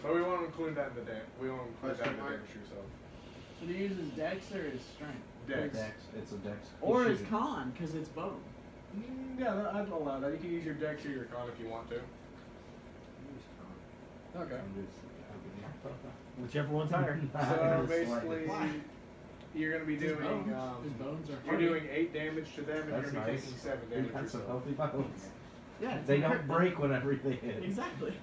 But we won't include that in the we won't include that in the damage to yourself. Should he use his dex or his strength? Dex. It's a dex. Or You his shoot it. con, because it's bone. Yeah, I'd allow that. You can use your dex or your con if you want to. Okay. Whichever one's higher. So basically, you're going to be His doing bones. His bones are you're hardy. doing 8 damage to them, and That's you're going to be nice. taking 7 Dude, damage that's some yourself. healthy bones. Yeah, it's They a don't crit. break whenever they hit. Exactly.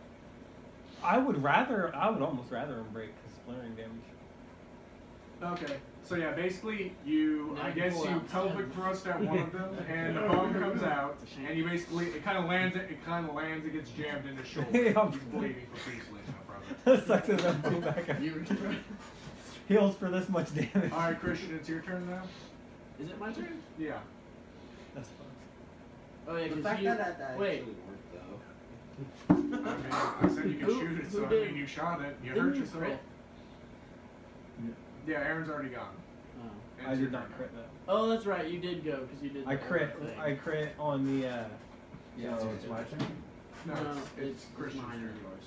I would almost rather him break his splintering damage. Okay. So yeah, basically Now I you guess pull you out pelvic stem. thrust at one of them, and the bone comes out, It's a shame. and you basically it kind of lands, it gets jammed in his shoulder. Yeah. He's bleeding profusely now, probably. That sucks that I'm going back up. You were Heals for this much damage. All right, Christian, it's your turn now. Is it my turn? Yeah. That's fun. Oh yeah, The because fact you. that wait. actually worked though. I mean, I said you could Who- shoot it, who so I did- mean you shot it. You Didn't hurt you yourself. crit? Yeah, Aaron's already gone. Oh. And I it's did your not turn crit now. though. Oh, that's right. You did go because you did. I the crit. thing. I crit on the. Yeah, so it's my turn. No, No, it's Christian's mine turn. or yours.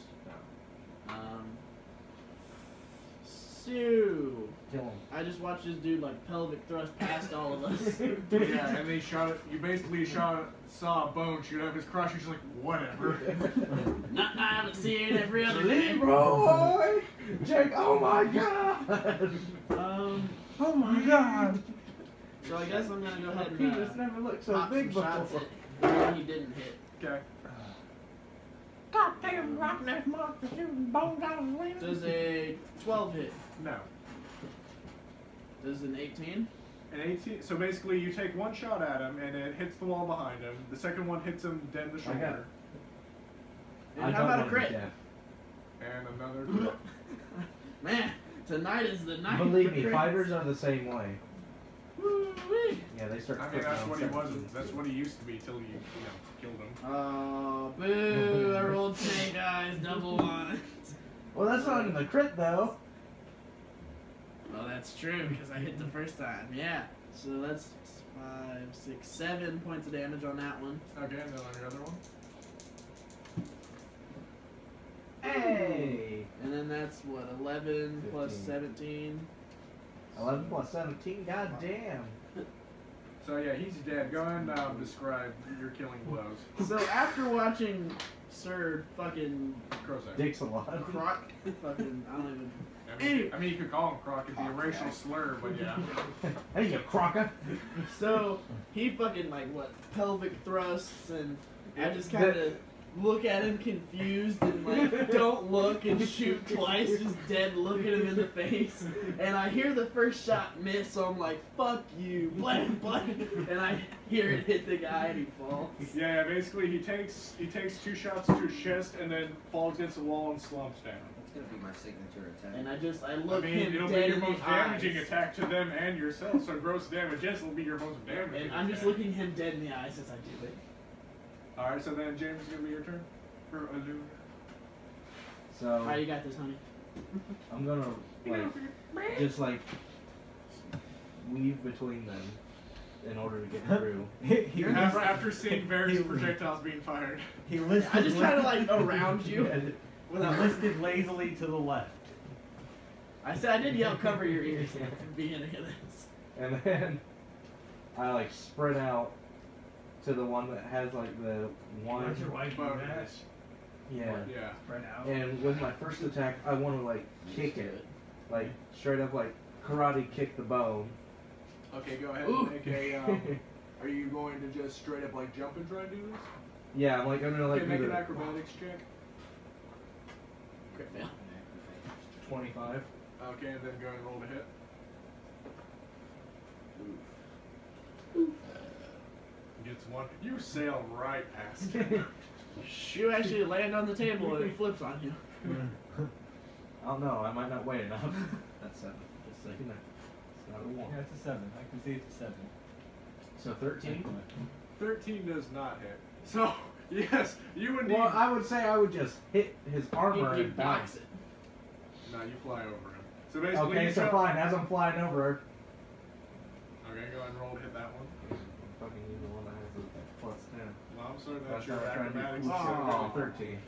Sue. Kill him. I just watched this dude like pelvic thrust past all of us. Yeah, and they shot it. You basically saw a bone shoot out of his crotch. You're just like, whatever. Not I haven't seen it every other day. Leroy! Jake, oh my god! Oh my god! So I guess I'm gonna go ahead and Penis never looked so pop big some shots before. at the one he didn't hit. Okay. Goddamn rotten ass monster shooting bones out of the window. Does a 12 hit? No. Does an 18? An 18. So basically, you take one shot at him, and it hits the wall behind him. The second one hits him dead in the I got shoulder. And I how don't about a want to be crit? deaf. And another crit. Man, tonight is the night. Believe for me, crits. fighters are the same way. Woo-wee. Yeah, they start. I mean, clicking that's on what he 17. wasn't. That's what he used to be till you killed him. Oh, boo! I rolled snake eyes, double one. Well, that's not in the crit though. Well, that's true because I hit the first time. Yeah. So that's 5, 6, 7 points of damage on that one. Okay, and then on your other one. Hey! And then that's what 11 plus 15. 17. 11 plus 17. God damn. So yeah, he's dead. Go ahead and describe your killing blows. So after watching Sir fucking Crozak. Dicks a lot. Croc, fucking I don't even. I mean, you could call him Croc. It'd be a racial slur, but yeah. Hey, you crocker. So he fucking like what pelvic thrusts and I just kind of look at him confused and like don't look and shoot twice, just dead looking him in the face. And I hear the first shot miss, so I'm like, fuck you, blank, blank. And I hear it hit the guy and he falls. Yeah, basically he takes 2 shots to his chest and then falls against the wall and slumps down. That's gonna be my signature attack. And I I look mean, him it'll be dead your in the most damaging eyes. attack to them and yourself, so gross damage, yes, will be your most damaging And I'm just attack. looking him dead in the eyes as I do it. Alright, so then James is gonna be your turn? For Azu. So Alright, you got this, honey. I'm gonna like just like weave between them in order to get through. he After seeing various projectiles being fired. he listed. I just try to like around you. And He Without listed lazily to the left. I said I did yell cover your ears at the beginning of this. And then I like spread out to the one that has like the one. Why'd your wife do that? Bonus. Yeah. Yeah. Spread out. And with my first attack, I want to like kick it, like straight up like karate kick the bone. Okay, go ahead Ooh. and make a, are you going to just straight up like jump and try and do this? Yeah, I'm gonna like Okay, make do an the acrobatics check. Crit fail. 25. Okay, and then go and roll to hit. Gets one. You sail right past him. You actually land on the table and it flips on you. I don't know. I might not weigh enough. That's 7. Just so you know. It's not a 1. Yeah, it's a 7. I can see it's a 7. So 13. 13 does not hit. So, yes, you indeed. Well, I would say I would just hit his armor You and box bounce. it. No, you fly over him. So basically, Okay, you so jump. fine. As I'm flying over her, Okay, go ahead and roll to hit that one. fucking use the one that has the +10. Well, I'm sorry That's that's your not trying to acrobatics. be is so good. 13.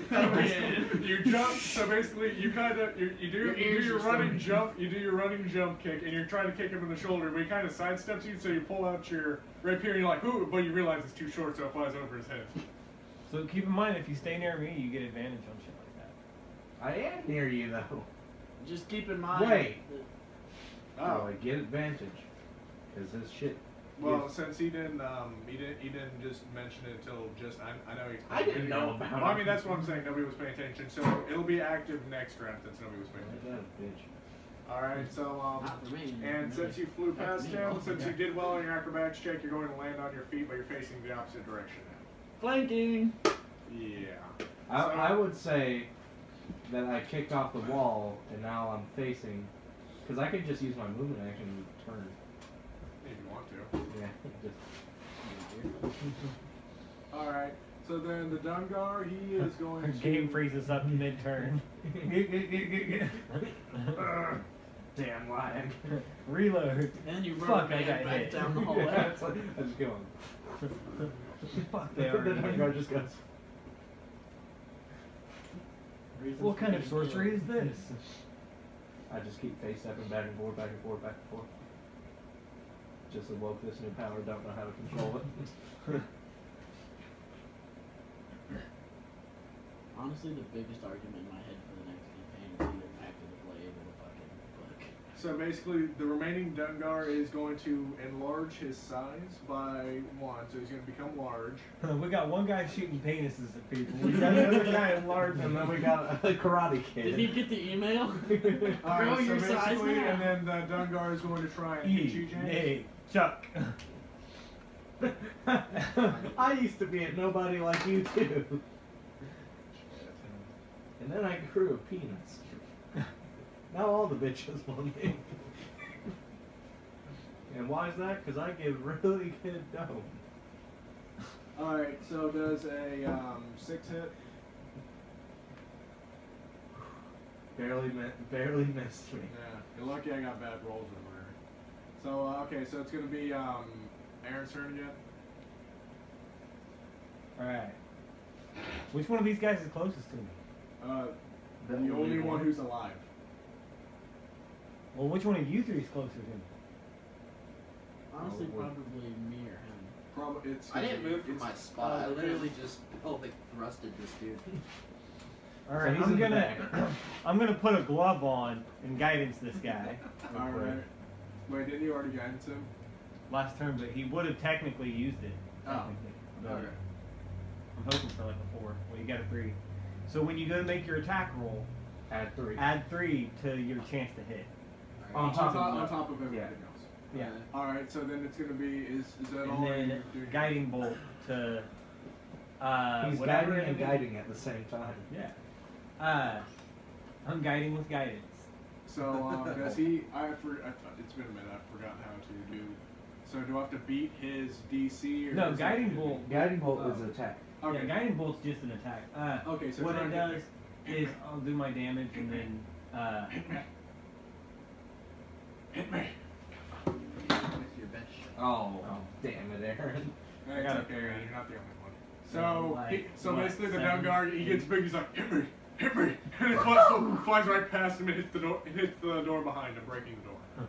So basically, you jump. So basically, you kind of you do Your you ears do your are running sore. jump. You do your running jump kick, and you're trying to kick him in the shoulder, but he kind of sidesteps you. So you pull out your rapier, and you're like, ooh, but you realize it's too short, so it flies over his head. So keep in mind, if you stay near me, you get advantage on shit like that. I am near you though. Just keep in mind. Wait. that- Oh, I get advantage. Cause his shit. Well, since he didn't just mention it until just I know he. I didn't know about Well, I it. mean that's what I'm saying. Nobody was paying attention, so it'll be active next round since nobody was paying attention. That bitch. All right, so Not for me. and since you flew past me. him, since you did well on your acrobatics check, you're going to land on your feet, but you're facing the opposite direction now. Flanking. Yeah. I would say that I kicked off the wall and now I'm facing, because I could just use my movement action to turn. If you want to. Yeah, just. All right. So then the Dungar, he is going Her to. game freezes up mid-turn. Damn lag. Reload. And you Fuck, run I got back hit. down the hole. Yeah, it's like, I just go on. Fuck, they The already Dungar hit. just goes. What kind of sorcery is this? I just keep face stepping back and forth, back and forth, back and forth. Just awoke this new power, don't know how to control it. Honestly, the biggest argument in my head for the next campaign is either Pact of the Blade or the fucking book. So basically, the remaining Dungar is going to enlarge his size by 1, so he's going to become large. We got one guy shooting penises at people. We got another guy enlarging And then them. we got a Karate Did he Kid. get the email? All Grow right, so your size basically, now. and then the Dungar is going to try and hit you, James. Hey, Chuck. I used to be a nobody like you too. And then I grew a penis. Now all the bitches want me. And why is that? Because I give really good dough. All right, so does a 6 hit? Barely missed me. Yeah, you're lucky I got bad rolls or whatever. So okay, so it's going to be Aaron's turn again. Alright. Which one of these guys is closest to me? The only one who's alive. Well, which one of you three is closer to me? Honestly, Oh, probably me or him. Probably it's. I didn't move from it's- my spot. I okay. literally just pelvic thrusted this dude. Alright, he's I'm in the gonna back. I'm gonna put a glove on and guidance this guy. All right. Wait, didn't you already guidance him? Last turn, but he would have technically used it. Oh. technically. But Okay. I'm hoping for like a 4. Well, you got a 3. So when you go to make your attack roll, Add 3. add 3 to your chance to hit. On top of on that. top of everything Yeah. else. Yeah. All right, so then it's gonna be is that all? And or then you're doing- guiding bolt to He's whatever guiding and enemy- guiding at the same time. Yeah. I'm guiding with guidance. So does he? It's been a minute. I've forgotten how to do. So do I have to beat his DC or? No, is it- guiding bolt. Guiding bolt is attack. Okay. Yeah, guiding bolt's just an attack. Okay, so what try it and get does is I'll do my damage and then Hit me. With your bench. Oh, damn it, Aaron. That's got a okay, 3. Aaron, you're not the only one. So, Like, so what, basically the 7, Dungar, he gets 8? big, he's like, hit me, and it flies right past him and hits the door behind him, breaking the door.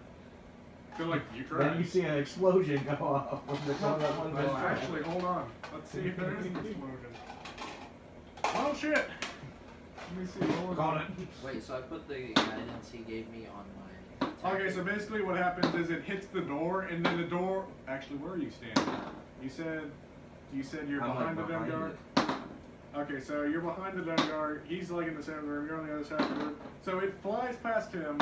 So like, you try. Then you see an explosion go off from the corner of one Oh, of his actually, hold on. Let's see if there is an explosion. Oh shit! Let me see. Hold Got on. it. Wait, so I put the guidance he gave me on my. attack. Okay, so basically what happens is it hits the door, and then the door. Actually, where are you standing? You said you're I'm, like, behind the behind Dungar. Okay, so you're behind the Dungar. He's like in the center of the room. You're on the other side of the room. So it flies past him,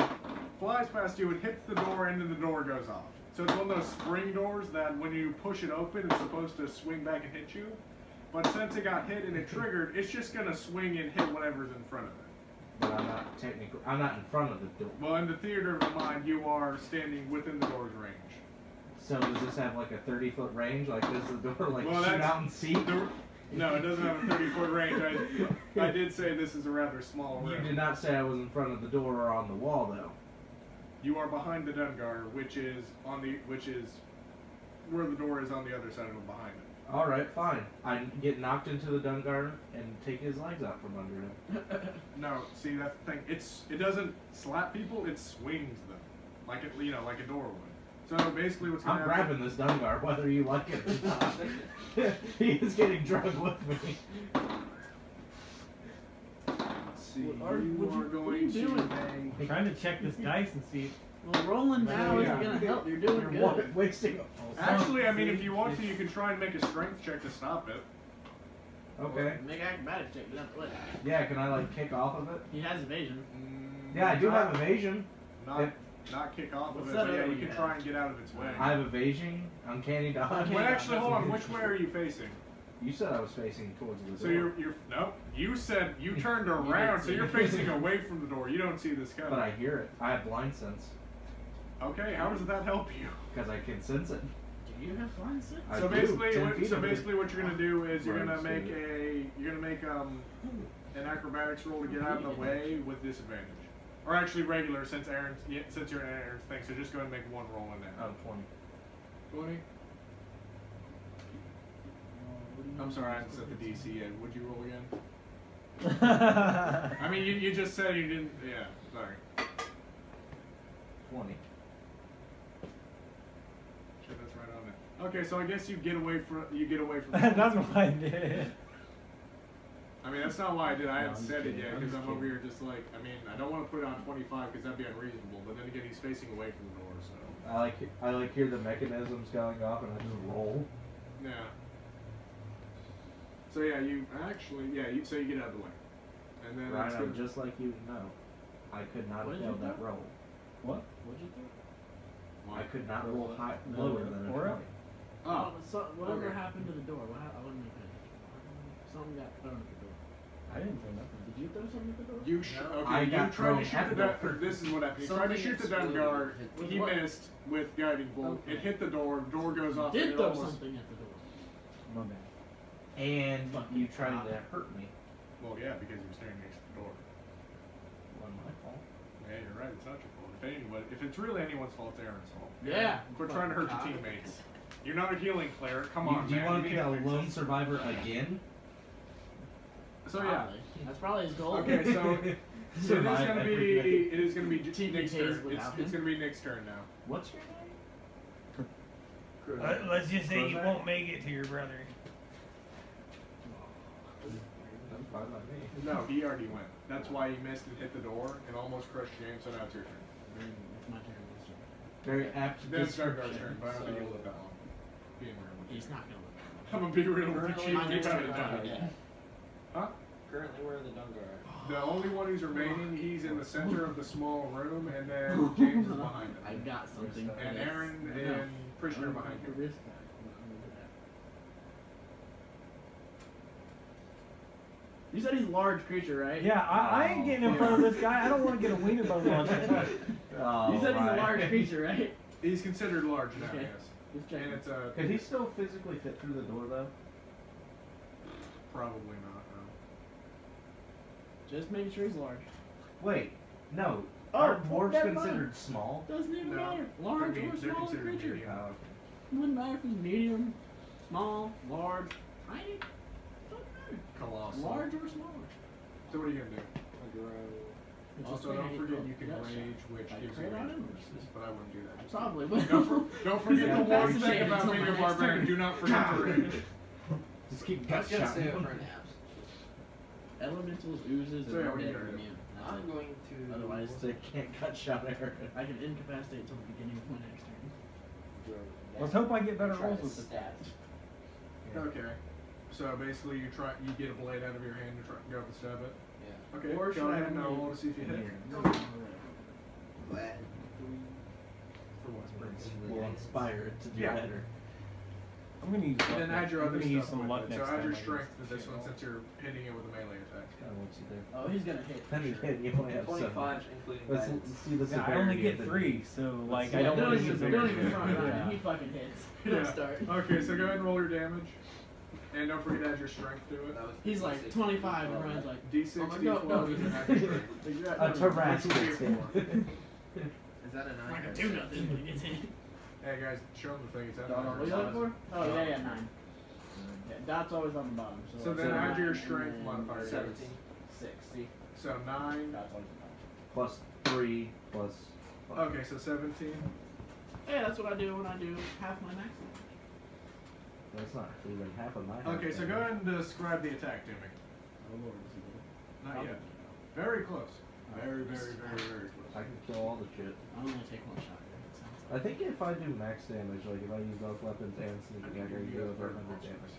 flies past you. It hits the door, and then the door goes off. So it's one of those spring doors that when you push it open, it's supposed to swing back and hit you. But since it got hit and it triggered, it's just gonna swing and hit whatever's in front of it. But I'm not in front of the door. Well, in the theater of the mind, you are standing within the door's range. So does this have like a 30-foot range? Like, does the door like Well, shoot that's- out and see? No, it doesn't have a 30-foot range. I did say this is a rather small You room. did not say I was in front of the door or on the wall, though. You are behind the Dungar, which is where the door is on the other side of it, behind it. All right, fine. I get knocked into the Dungar and take his legs out from under him. No, see that's the thing. It doesn't slap people. It swings them, like it like a door would. So basically, what's going I'm to happen? grabbing this Dungar, whether you like it or not. He is getting drunk with me. Let's see. What are you going doing? to I'm trying to check this dice and see. Well, rolling now Yeah. isn't gonna help. You're doing good. Wasting. Actually, I mean, if you want to, you can try and make a strength check to stop it. Okay. Make acrobatics check. Get out the way. Yeah, can I like kick off of it? He has evasion. Yeah, I do have evasion. Not kick off of What's it, that but yeah, other you one can you try have? and get out of its way. I have evasion, uncanny dodge. Uncanny Well, actually, hold on. dodge. Which way are you facing? You said I was facing towards the door. So you're no. You said you turned around, so you're facing away from the door. You don't see this But coming. I hear it. I have blind sense Okay, how does that help you? because I can sense it. Do you have blind sense? I So do, basically, 10 feet of it. what you're gonna do is you're gonna Right, make an acrobatics roll to get out of the way with disadvantage, or actually regular since you're in Aaron's thing. So just go ahead and make one roll in there. 20. 20. I'm sorry, I haven't set the DC yet. Would you roll again? I mean, you just said you didn't. Yeah, sorry. 20. Shit, that's right on it. Okay, so I guess you get away from That's what I did. I mean, that's not why I did. I No, hadn't I'm said it kidding. yet I'm because just I'm over kidding. here just like. I mean, I don't want to put it on 25 because that'd be unreasonable. But then again, he's facing away from the door, so I like hear the mechanisms going off and I just roll. yeah. So yeah, you so you get out of the way, and then Right, it's I'm good. just like you know. I could not What have did you failed that do? roll. What? What'd you do? I could not roll high, lower than a Aura? 20. Oh, Whatever okay. happened to the door? I wasn't paying attention. Something got thrown at the door. I didn't say nothing. Did you throw something at the door? You I you got tried to thrown shoot at the the Dun- This is what happened. You tried to Something shoot the exploded. Dungar. With He what? missed with guiding bolt. Okay. It hit the door. Door goes off. Did and it throw almost. something at the door. My bad. And Fucking you tried cock. to hurt me. Well, yeah, because you were standing next to the door. Wasn't my fault. Yeah, you're right. It's not your fault. If it's really anyone's fault, it's Aaron's fault. Yeah. Quit trying to hurt your Fucking teammates. You're not a healing player. Come You- on, do you man. want to be the can't fix lone this. survivor again? So yeah. Probably. That's probably his goal. Okay, so Survive everything. it is gonna be TPKs Nick's turn. without It's him. gonna be Nick's turn now. What's your name? Let's just say you Crozat? won't make it to your brother. That's fine by me. No, he already went. That's why he missed and hit the door and almost crushed James. So now it's your turn. It's my turn. It's your turn. Very apt Then it's Darkar's description. turn, but I don't think so- it'll live that long. Being real with you. He's not gonna look. I'm gonna be real with you, Currently, Chief. my You next better turn, die. yeah. Huh? Currently, where are the Dungar at? The only one who's remaining, he's in the center of the small room, and then James is behind I him. got something. for And this. Aaron No. and Prisoner I'm behind gonna you. risk that. I'm gonna do that. You said he's a large creature, right? Yeah, I ain't getting in front of this guy. I don't want to get a wiener bone on him. Oh, You said he's a right. large creature, right? He's considered large now, Okay. yes. Just And checking. it's Could he still physically fit through the door though? probably not. No. Just making sure he's large. Wait, no. Oh, Aren't dwarves never mind. considered small? Doesn't even No. matter. Large They're or small considered creature. medium. Oh, okay. It wouldn't matter if he's medium, small, large, tiny. Doesn't matter. Colossal. Large or small. So what are you gonna do? It's Also, just don't made forget it you can gut shot. rage, which I gives you crit on rage him. bonuses, but I wouldn't do that. Probably, but Don't forget Yeah, the one that's thing it. about Until being a my next barbarian. turn. Do not forget to rage. Just keep I gut was gonna shotting save it him. for naps. Elementals, oozes, So, yeah, and what are you dead gonna do? immune. That's I'm it. going to. Otherwise, They can't gut shot Aaron. I can incapacitate till the beginning of my next turn. Let's hope I get better Try rolls to with this. stab. Okay. So basically, you get a blade out of your hand and try go up and stab it. Yeah. Okay. Or Go should I ahead and only- roll to see if you hit. For what? Will inspire it to do Yeah. better. I'm gonna use. And then luck add your next- other I'm gonna use stuff some luck with it. next So add time, your I guess. strength to this one since you're hitting it with a melee attack. Kind of what you do. Oh, he's gonna hit. Then again, you only have 7. 25, including Let's guidance. see the Yeah, I severity only of get the- 3, so like see. I don't Don't want to even, use don't them. even front run. Yeah. He fucking hits. Don't Yeah. start. Okay, so go ahead and roll your damage. And don't forget to add your strength to it. That was He's like D6. 25 and Ryan's like, D6, oh my D12, God, no. and then add your strength. A Tarrasque. Which will be a 4. Is that a 9? I can do nothing when he gets hit. Hey guys, show them the thing. It's What are you looking for? Oh, yeah, 9. Yeah, dot's always on the bottom. So then add your 9 strength and modifier. 17. 6. See? So 9. Dot's always on the bottom. Plus 3 plus. 5. Okay, so 17. Yeah, that's what I do when I do half my max. That's not even half of my. Okay, so go ahead and describe the attack to me. Oh, Lord, is he good? Not yet. Very close. Very, very, very, very close. I can kill all the shit. I'm gonna take one shot here. It sounds I like. think if I do max damage, like if I use both weapons and sneak attack, I can do over 100 damage.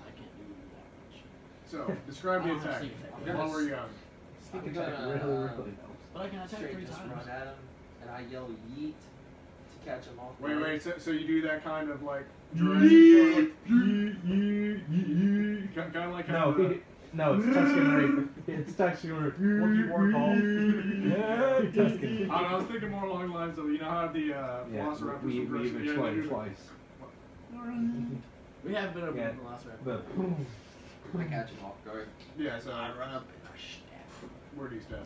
I can't do that much. So, describe the I don't have attack. sneak attack. What were you on? Sneak I'm attack gonna, really helps. But I can attack Straight 3 just times. run at him, and I yell yeet to catch him off Wait, guard. wait, so you do that kind of like Jurassic kind of like No, no, it's Tuscan Rape. It's Tuscan Rape. Wookiee Warthog. Yeah, Tuscan. I was thinking more along the lines of, you know how the Yeah, Velociraptors we've from Jurassic- yeah, explained they do- twice. We have been over Yeah, the last round. But I catch him off guard. Yeah, so I run up and I stab him. where do you stab him?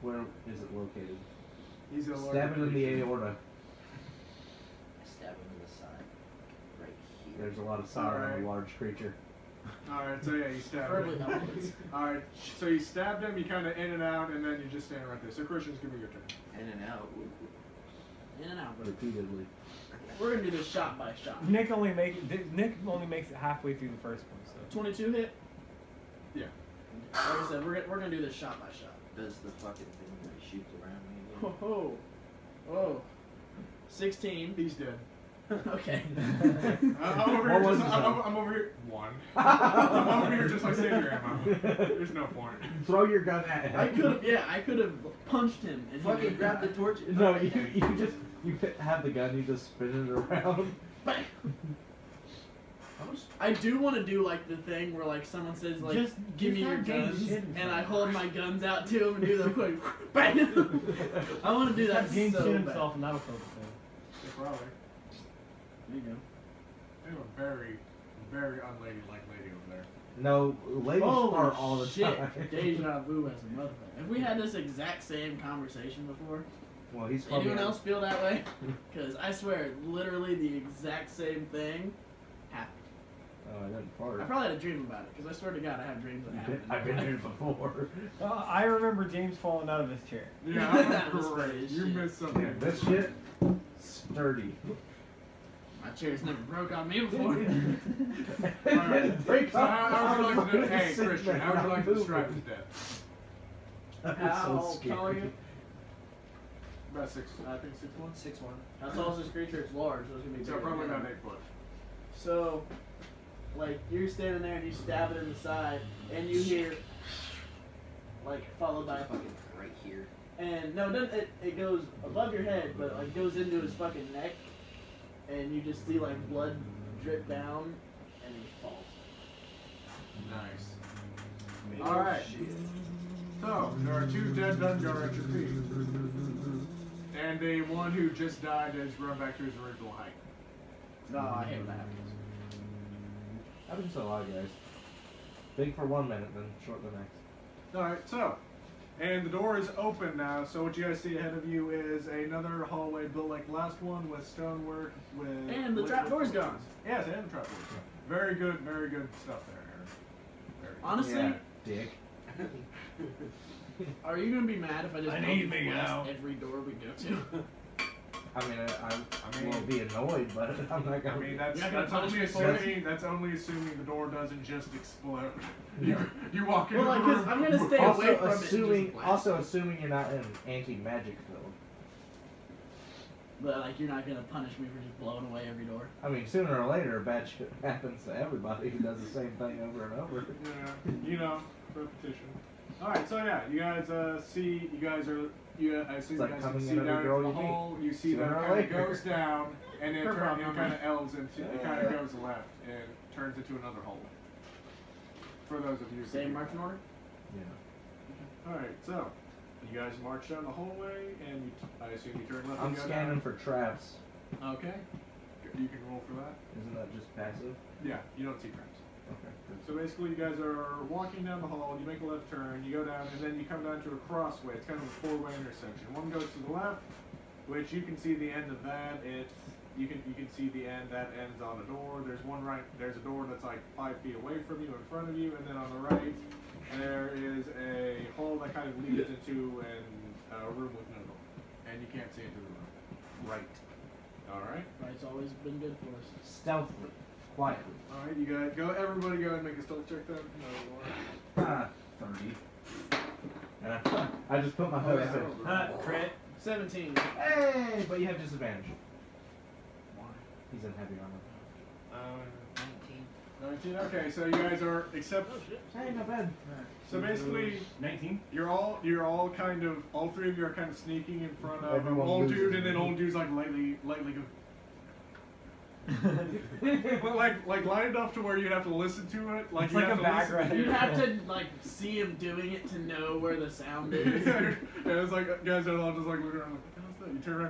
where is it located? He's a large Stab it in the creature. aorta. I stab him in the side. Right here. There's a lot of sound on Alright. a large creature. Alright, so yeah, you stab Preferably him. upwards. Alright, so you stabbed him, you kind of in and out, and then you just stand right there. So Christian's give me your turn. In and out. In and out, bro. Repeatedly. We're gonna do this shot by shot. Nick only makes it halfway through the first one. So 22 hit. Yeah. Like I said, we're gonna do this shot by shot. Does the fucking thing that shoots around me Oh, again? oh, 16. He's dead. Okay. I'm over What here was just, his I'm over here. 1. I'm over here just like saving your ammo. There's no point. Throw your gun at him. I could have punched him and he Fucking would've grab the died. torch. No, you have the gun, you just spin it around. Bang. I do want to do like the thing where like someone says like, Just give me your have James guns, shit in and front. I hold my guns out to him and do the quick bang. I want to do that have James so shit bad. himself and that'll kill the thing. Yeah, probably. There you go. They have a very, very unladylike lady over there. No, ladies Holy fart all the shit. time. Deja vu as a motherfucker. Have we had this exact same conversation before? Well, he's probably Anyone else feel that way? Because I swear, literally the exact same thing happened. Oh, I didn't I fart. probably had a dream about it, because I swear to God, I have dreams that happen. I've been here before. I remember James falling out of his chair. Yeah, That was great. funny as You shit. missed something. Yeah, this shit, sturdy. My chair's never broke on me before. Alright. Break So how would you like to do? Hey, Sit Christian, back, how would you like to I'm describe moving. his death? That How was so tall are scary. you? About 6. I think 6'1". 6'1". How tall is this creature? It's large, so it's gonna be So bigger probably than about him. 8 foot. So, like, you're standing there and you stab it in the side, and you hear, like, followed by, Fucking right here. and no, it goes above your head, but like goes into his fucking neck, and you just see like blood drip down, and he falls. Nice. Alright. So, there are 2 dead Dunjar at your feet. And the one who just died has grown back to his original height. No, I hate when that happens. Happens a lot, guys. Big for 1 minute, then short the next. Alright, so. And the door is open now, so what you guys see ahead of you is another hallway built like the last one with stonework, with... And the trapdoor's gone. Yes, and the trapdoor's gone. Very good stuff there, Aaron. Very good. Honestly, Yeah, dick. are you gonna be mad if I just I go need and me blast now. every door we go to? I mean, I mean- will be annoyed, but I'm not I gonna. mean, that's, You're not gonna that's punish only me for it? assuming the door doesn't just explode. You walk in Well, the like, room. 'cause I'm gonna stay also away from assuming, it. And just blast also it. assuming you're not in anti-magic field. But like, you're not gonna punish me for just blowing away every door. I mean, sooner or later, bad shit happens to everybody who does the same thing over and over. Yeah, you know, repetition. Alright, so yeah, you guys see, I assume It's you like guys can coming see in every down girl into the you meet. hole, you see that Sooner it or kind of later. goes down, and then Her it problem. kind of elves into, it kind of goes left, and turns into another hole. For those of you who Same can- marching order. Yeah. Alright, so, you guys march down the hallway, and I assume you turn left I'm and go scanning down. for traps. Okay. Good. You can roll for that. Isn't that just passive? Yeah, you don't see traps. Okay. So basically, you guys are walking down the hall. You make a left turn. You go down, and then you come down to a crossway. It's kind of a four-way intersection. One goes to the left, which you can see the end of that. You can see the end. That ends on a door. There's one right. There's a door that's like 5 feet away from you, in front of you, and then on the right, there is a hall that kind of leads into a room with no door, and you can't see into the room. Right. All right. Right's always been good for us. Stealthily, quietly. All right. You guys go. Everybody go and make a stealth check then. Ah, 30. And I just put my hood up. Crit. 17. Hey, but you have disadvantage. Why? He's in heavy armor. 19. 19. Okay, so you guys are except. Oh shit. Hey, not bad. So basically, 19. you're all kind of, all three of you are kind of sneaking in front of Everyone old loses. dude, and then old dude's like lightly go. But like light enough to where you'd have to listen to it. Like It's you like have a to listen- background. You have to like see him doing it to know where the sound is. Yeah, it's like guys are all just like looking around like, what the hell's that? You turn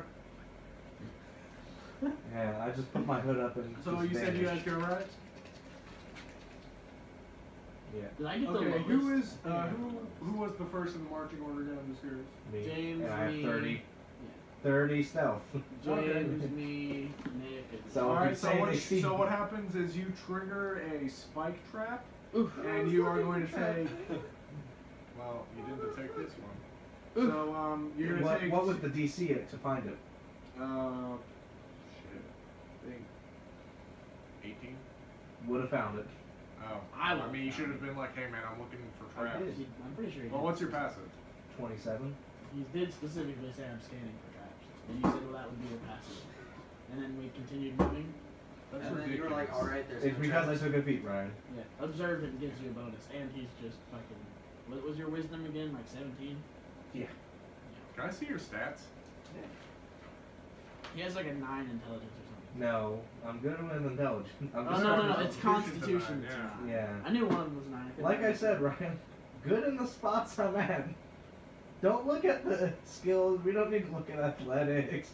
around. Yeah, I just put my hood up and. So you said you guys go right. Yeah. Did I get the Okay, lowest? who is who was the first in the marching order again? I'm just curious. Me. James, and I have me. 30. 30 stealth. James, me, Nick, and So- All if right. you So say what? they see- So what happens is you trigger a spike trap, Oof. and you are going to take. Well, you didn't detect this one. So you're gonna What, take. what would the DC it to find it? Shit. I think 18. Would have found it. Oh. I I would've mean, you found should have been like, hey man, I'm looking for I traps. did. I'm pretty sure he Well, did. what's your passive? 27. He did specifically say I'm scanning for traps. And you said, well, that would be your passive. And then we continued moving. That's And then you were ridiculous. like, alright, there's It's no because I traps. took a feat, Ryan. Yeah. Observe it gives you a bonus. And he's just fucking. What was your wisdom again? Like 17? Yeah. Can I see your stats? He has like a 9 intelligence or something. No, I'm good with intelligence. I'm Oh, just no. trying It's to- Constitution. Yeah. It's 9. Yeah. I knew one was 9. couldn't Like I remember. said, Ryan, good in the spots I'm at. Don't look at the skills. We don't need to look at athletics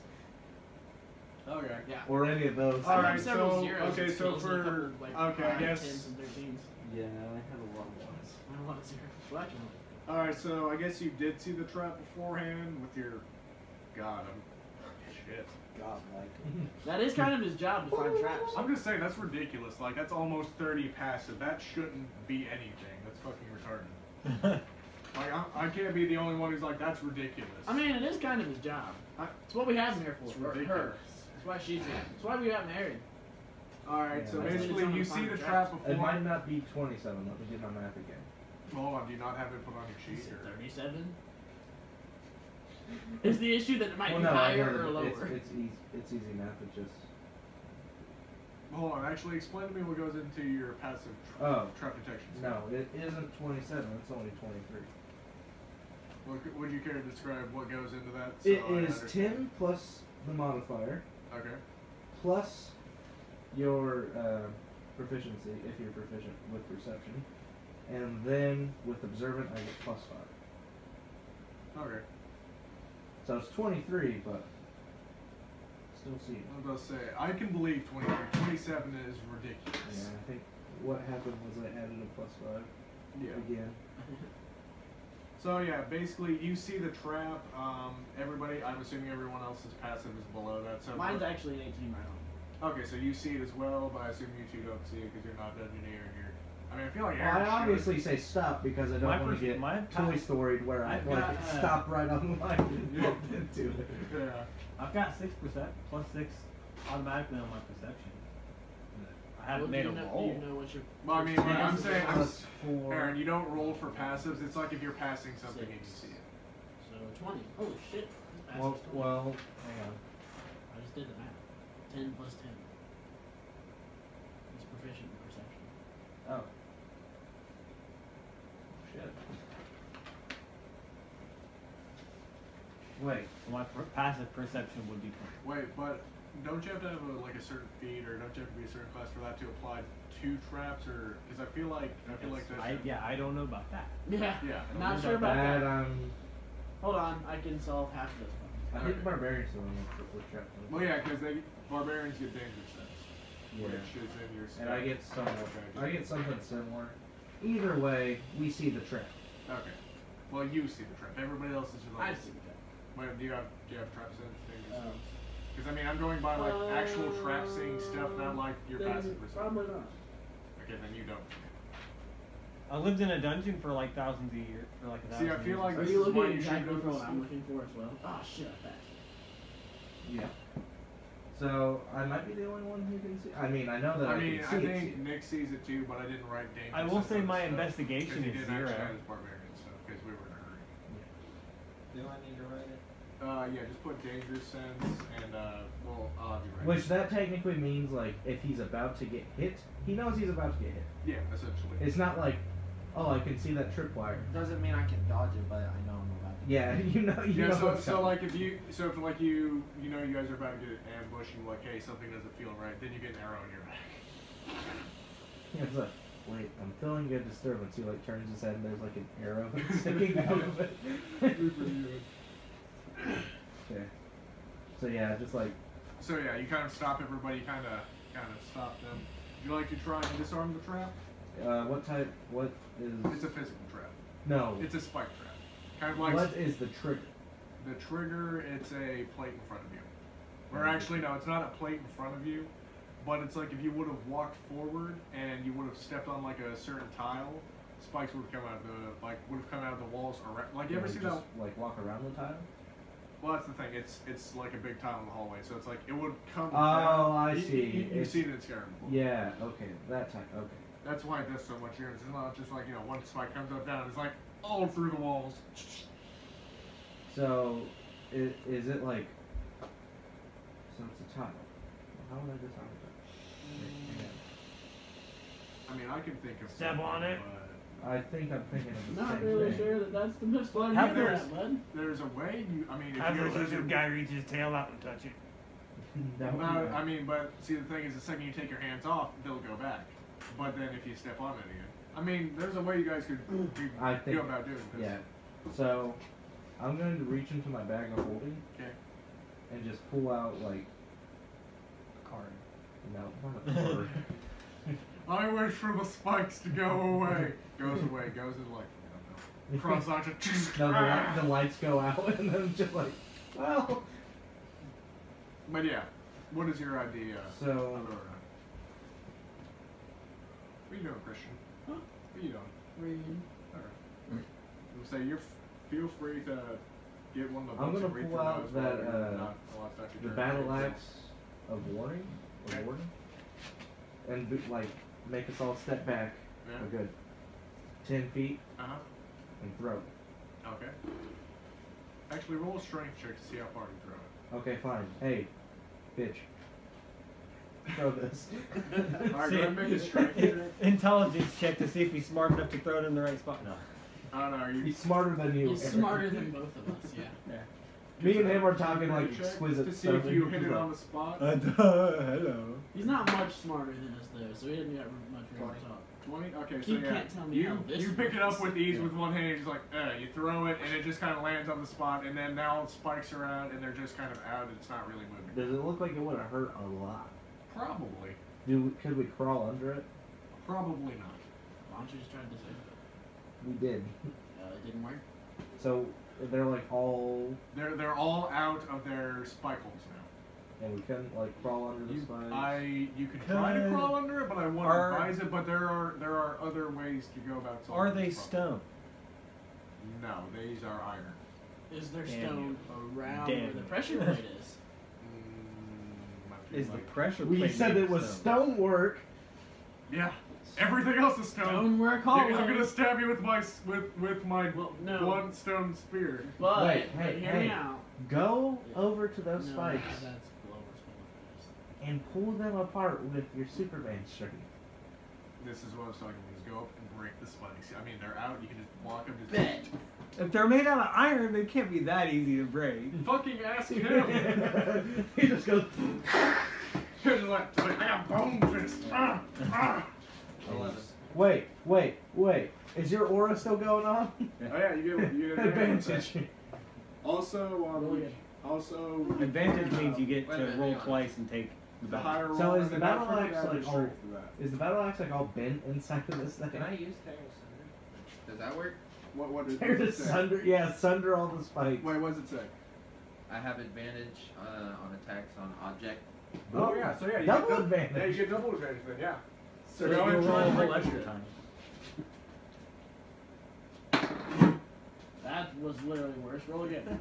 Okay. Yeah. or any of those. I All have right, several so- zeros okay, and so skills and a for- couple, like, okay, I 5, guess- 10s and 13s. Yeah, I have a lot of ones. I have a lot of zeros. Well, actually, All right, so I guess you did see the trap beforehand with your. God, shit. God, like. that is kind of his job to find traps. I'm just saying that's ridiculous. Like that's almost 30 passive. That shouldn't be anything. That's fucking retarded. Like I can't be the only one who's like that's ridiculous. I mean, it is kind of his job. It's what we have him here for. It's Or ridiculous. her. That's why she's here. That's why we got married. All right, so Yeah. basically It's you on see the the traps. trap It before. might not be 27. Let me get my math again. Hold on, do you not have it put on your Is sheet? it Or? 37? Is the issue that it might Well, be no, I higher know or that lower? it's easy math. It just. Hold on, actually explain to me what goes into your passive Oh. trap detection. No, it isn't 27. It's only 23. Would you care to describe what goes into that? It I is understand? 10 plus the modifier Okay. plus your proficiency if you're proficient with perception, and then with observant I get plus 5. Okay. So it's 23, but still see it. I was about to say, I can believe 23. 27 is ridiculous. Yeah, I think what happened was I added a plus 5 Yeah. again. So yeah, basically you see the trap. Everybody, I'm assuming everyone else's passive is below that. So Mine's actually an 18 right on. okay, so you see it as well, but I assume you two don't see it because you're not engineer here. I mean, I feel like Well, Aaron I should. obviously say stop because I don't My want pers- to get my Toy Story where I I've like got, stop right on the line and Yeah. bumped into it. Yeah. I've got 6% plus 6 automatically on my perception. I haven't Well, made do a you know, roll. Do you know what your Well, I mean, what I'm saying, Plus 4. Aaron, you don't roll for passives. It's like if you're passing something and you see it. So 20. Holy shit. That's Well, just 20. well, hang on. I just did the math. 10 plus 10. He's proficient in perception. Oh. Shit. Wait. My passive perception would be 20. Wait, but don't you have to have a certain feat, or don't you have to be a certain class for that to apply to traps, or because I feel like that. I don't know about that. Yeah. Yeah. Not sure about that. That Hold on, I can solve half of this one. I think Okay. barbarians are the one with trap. Well, yeah, because barbarians get danger sense, Yeah. which is in your. And I get something similar. Either way, we see the trap. Okay. Well, you see the trap. Everybody else is just I like. see the trap. Wait, do you have trap sense? Um, Because I mean, I'm going by like actual trap seeing stuff, not like your Then passive perception. probably not. Okay, then you don't. I lived in a dungeon for like thousands of years. For like a See, I thousand feel years. like Are this you is why looking you should exactly go for to what I'm school. looking for as well? Oh shit, I passed. Yeah. So I might be the only one who can see. I mean, I know that I mean, can I see think it. Nick sees it too, but I didn't write danger. I will sense say on my stuff, investigation 'cause he is didn't actually 0. add his barbarian stuff because we were in a hurry. Do I need to write it? Yeah, just put danger sense and well, I'll have you right. Which that technically means like if he's about to get hit, he knows he's about to get hit. Yeah, essentially. It's not like, oh, I can see that tripwire. Doesn't mean I can dodge it, but I know I'm about to. Yeah, you know. Yeah, know so, what's so coming. like if you know you guys are about to get ambushed and you're like, hey, something doesn't feel right, then you get an arrow in your back. Yeah, it's like, wait, I'm feeling a disturbance. He like turns his head and there's like an arrow sticking out of it. Okay. So yeah, just like So yeah, you kind of stop everybody, kind of stop them. Would you like to try and disarm the trap? what type? What is? It's a physical trap. No. It's a spike trap. Kind of like What is the trigger? the trigger. It's a plate in front of you. Or actually, no, it's not a plate in front of you, but it's like if you would have walked forward and you would have stepped on like a certain tile, spikes would have come out of the walls around. Like you ever see that? Just, like walk around the tile? Well, that's the thing. It's like a big tile in the hallway, so it's like it would come. Oh, down. I You- see. You see it in Skyrim. Yeah. Okay. That type. Okay. That's why it does so much damage. It's not just like one spike comes up down. It's like all through the walls. So, is it like? So it's a tile. How would I disarm it? I mean, I can think of Step something, on it. but I think I'm thinking of the Not same really thing. sure that that's the best one Have you there's- that, bud. There's a way. I mean, if Have you the guys use lizard your guy reach his tail out and touch it. That would be No, bad. I mean, but see, the thing is, the second you take your hands off, they'll go back. But then if you step on it again, I mean, there's a way you guys could I think- go about doing this. Yeah. So, I'm going to reach into my bag of holding Okay. and just pull out like Card. no, not a card. I wish for the spikes to go away. Goes away. Goes in like cross action. No, the lights go out and then just like, well. But yeah, what is your idea? So- of a- what are you doing, Christian? Huh? What are you doing? Reading. Alright. So feel free to get one of the I'm books gonna and read pull through out those that, while you're not lost after The your battle turn. axe of warning, Okay. and like make us all step back Yeah. a good 10 feet Uh-huh. and throw. Okay. Actually, roll a strength check to see how far you throw it. Okay, fine. Hey, bitch. Throw this. Alright, go See, ahead and make a strength check. Intelligence check to see if he's smart enough to throw it in the right spot. No. Oh no, you He's smarter than you. He's Eric. smarter than both of us, yeah. Me and him are talking like Check exquisite to see stuff. if you and hit he's it like, on the spot. Hello. He's not much smarter than us though, so he didn't get much room to talk. 20? Okay, so You yeah. can't tell me how this you pick it up works. with ease with one hand, just like, you throw it, and it just kind of lands on the spot, and then now spikes are out, and they're just kind of out, and it's not really moving. Does it look like it would have hurt a lot? Probably. Could we crawl under it? Probably not. Why don't you just try to disable it? We did. It didn't work. So they're like all, They're all out of their spike holes now. and we couldn't like crawl under the spikes. You could try to Could- crawl under it, but I wouldn't Are- advise it. But there are other ways to go about solving Are they this problem. stone? No, these are iron. Is there Damn stone around Damn where the you. pressure plate is? I feel Is the like- pressure We plate said made it was stone? stonework. Yeah. Everything else is stone. Stonework Yeah, hallway. I'm gonna stab you with my Well, no. blunt stone spear. But, Wait, but hey, hear hey. me out. Go over to those No, spikes that's blowers full of and pull them apart with your Superman strength. This is what I was talking about. Is go up and break the spikes. I mean, they're out. You can just walk them. Just Bet. If they're made out of iron, they can't be that easy to break. fucking ask him. He just goes. Just like, I got bone fist. Ah, ah. 11. Wait. Is your aura still going on? Oh yeah, you get an advantage. Advantage. Also, Really good. Also, Advantage means you get Wait a to minute, roll hang on. twice and take the the battle. higher roll. So is and the then battle not axe forget like to all? strength for that. Is the battle axe like all bent inside of this thing? Can I use Tear Asunder? Does that work? What does Tear it to say? sunder, yeah, sunder all the spikes. Wait, what does it say? I have advantage on attacks on object. Oh yeah, so yeah, you Double get advantage. Yeah, you get double advantage then, yeah. So So go you'll and roll try a and whole break the extra shit. time. That was literally worse. Roll again.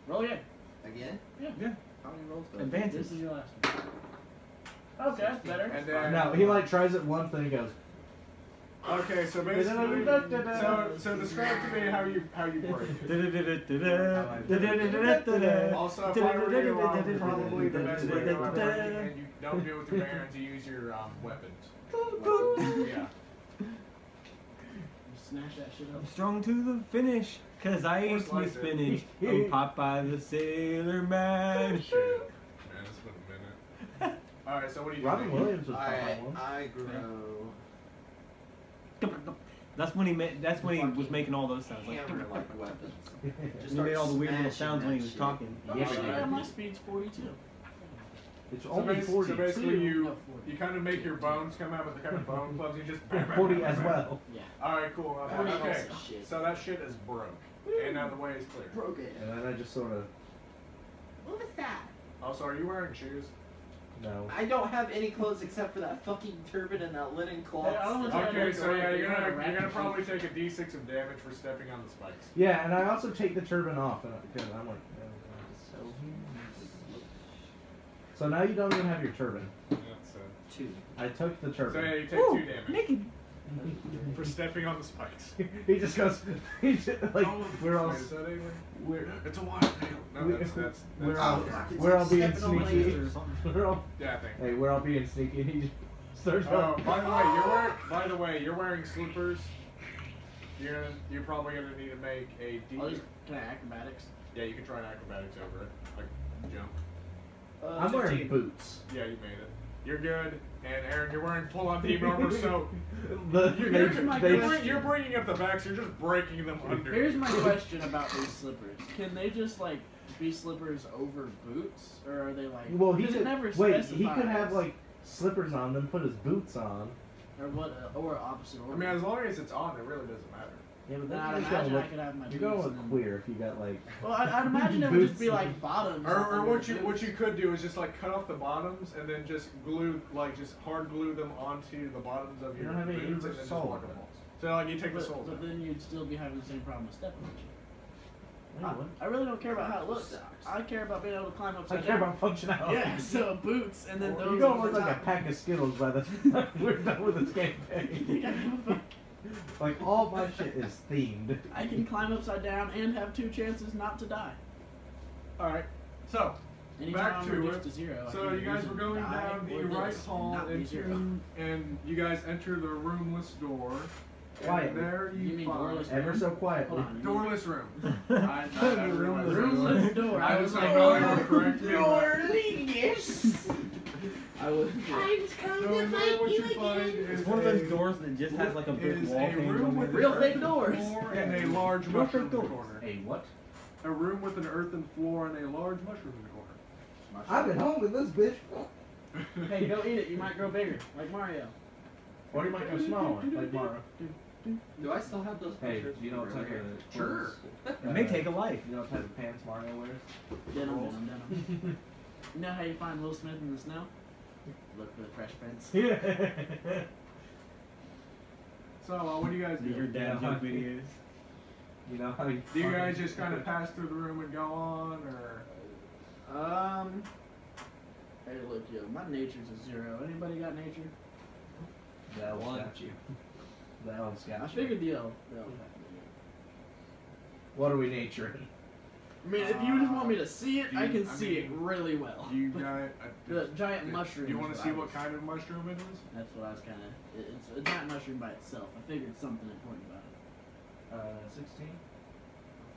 Roll again. Again? Yeah. How many rolls do I Advantage. This is your last one. Okay, that's better. And then No, he like tries it once, then he goes. Okay, so basically, so describe to me how you break it. Also, if I were you, probably the best way to go about breaking it, and you don't do it with your hands, you use your weapons. Yeah. Smash that shit up. Strong to the finish, cause I Or ate my slice it. spinach. I'm Popeye the Sailor Man. Shit. Man, it's been a minute. All right, so what do you Robin do? Williams was Popeye once. I grow That's when he made. That's when he was making all those sounds. Like, hammer-like weapons. he made all the weird little smashing sounds when he that was shit. talking. Yeah, my speed's 42. It's So, only 40. so basically, you No, 40. kind of make your bones come out with the kind of bone clubs. You just 40 as well. Yeah. All right, cool. Forty Okay, also shit. so that shit is broke, and now the way is clear. Broke it. And then I just sort of What was that? Also, are you wearing shoes? no. I don't have any clothes except for that fucking turban and that linen cloth. Hey, I don't stuff. wanna Okay, so yeah, You're you're gonna gonna rack your probably take a d6 of damage for stepping on the spikes. Yeah, and I also take the turban off because I'm like. So now you don't even have your turban. That's Two. I took the So yeah, turban. you take 2 damage Naked. for stepping on the spikes. He just goes. He just, like we're all. Wait, is that alien? We're. It's a wild tail. No, we- that's we're Oh, all. fuck, it's We're all like being stepping on my sneaky. ears or something. We're all. yeah, I think. Hey, we're all being sneaky. And he just starts. Oh, by the way, you're wearing slippers. You're probably gonna need to make a D. Can I acrobatics? Yeah, you can try an acrobatics over it, like jump. I'm wearing 15. boots. Yeah, you made it. You're good. And Aaron, you're wearing full-on demon armor, so The, you're bringing up the backs. You're just breaking them under. Here's my question about these slippers. Can they just like be slippers over boots, or are they like? well, he Because it could. never Wait, he could have specifies. like slippers on, then put his boots on. Or what? Or opposite I order. mean, as long as it's on, it really doesn't matter. Yeah, but Then then I'd you're just gonna imagine I look. could have my You're boots. gonna and look then- queer if you got like. Well, I'd imagine it would just be Boots. like bottoms. Or under what the you boots. could do is just like cut off the bottoms and then just glue, like just hard glue them onto the bottoms of You your don't have any boots and then just sole. walk them off. So like you take the But, soles but out. then you'd still be having the same problem with stepping. wouldn't you? What? I really don't care about how it looks. I care about being able to climb I upside care down. about functionality. Yeah, so boots and then those. You're gonna over look like a top. pack of Skittles by the time we're done with this campaign. Like all my shit is themed. I can climb upside down and have 2 chances not to die. All right. So Anytime back I'm to reduced it. to 0. I So can you guys either were going die down the or right this, hall not be 0. into, and you guys enter the roomless door. And Quietly. there You you mean find doorless? Ever so quietly. Hold on. doorless room. I realized that. Roomless door. I I was was like, like, oh, you're correct me. Doorliness. I was. Time's come So to in there fight what you you find again. is It's one of those a- doors that just has like a brick is wall a painted room on with it. Real an thick earthen doors. floor and a large Real mushroom thick in the doors. corner. Hey, what? A room with an earthen floor and a large mushroom in the corner. I've been home with this bitch. Hey, go eat it. You might grow bigger, like Mario. Or you might go smaller, like Mara. Do I still have those Hey, pictures? do you know what from type earlier? of Sure. It may take a life. You know what type of pants Mario wears? Denim. You know how you find Will Smith in the snow? Look for the Fresh Prince. Yeah. So what do you guys Your do? dad Yeah. joke videos. You know how you. Do you guys just kind of pass through the room and go on, or? Hey, look, yo, my nature's a 0. Anybody got nature? The elves got you. The elves got you. I figured the elf. What are we naturing? I mean, if you just want me to see it, I can see it really well. Do you guys? The giant mushroom. Do you is want to what see I what was- kind of mushroom it is? That's what I was kind of. It's a giant mushroom by itself. I figured something important about it. 16.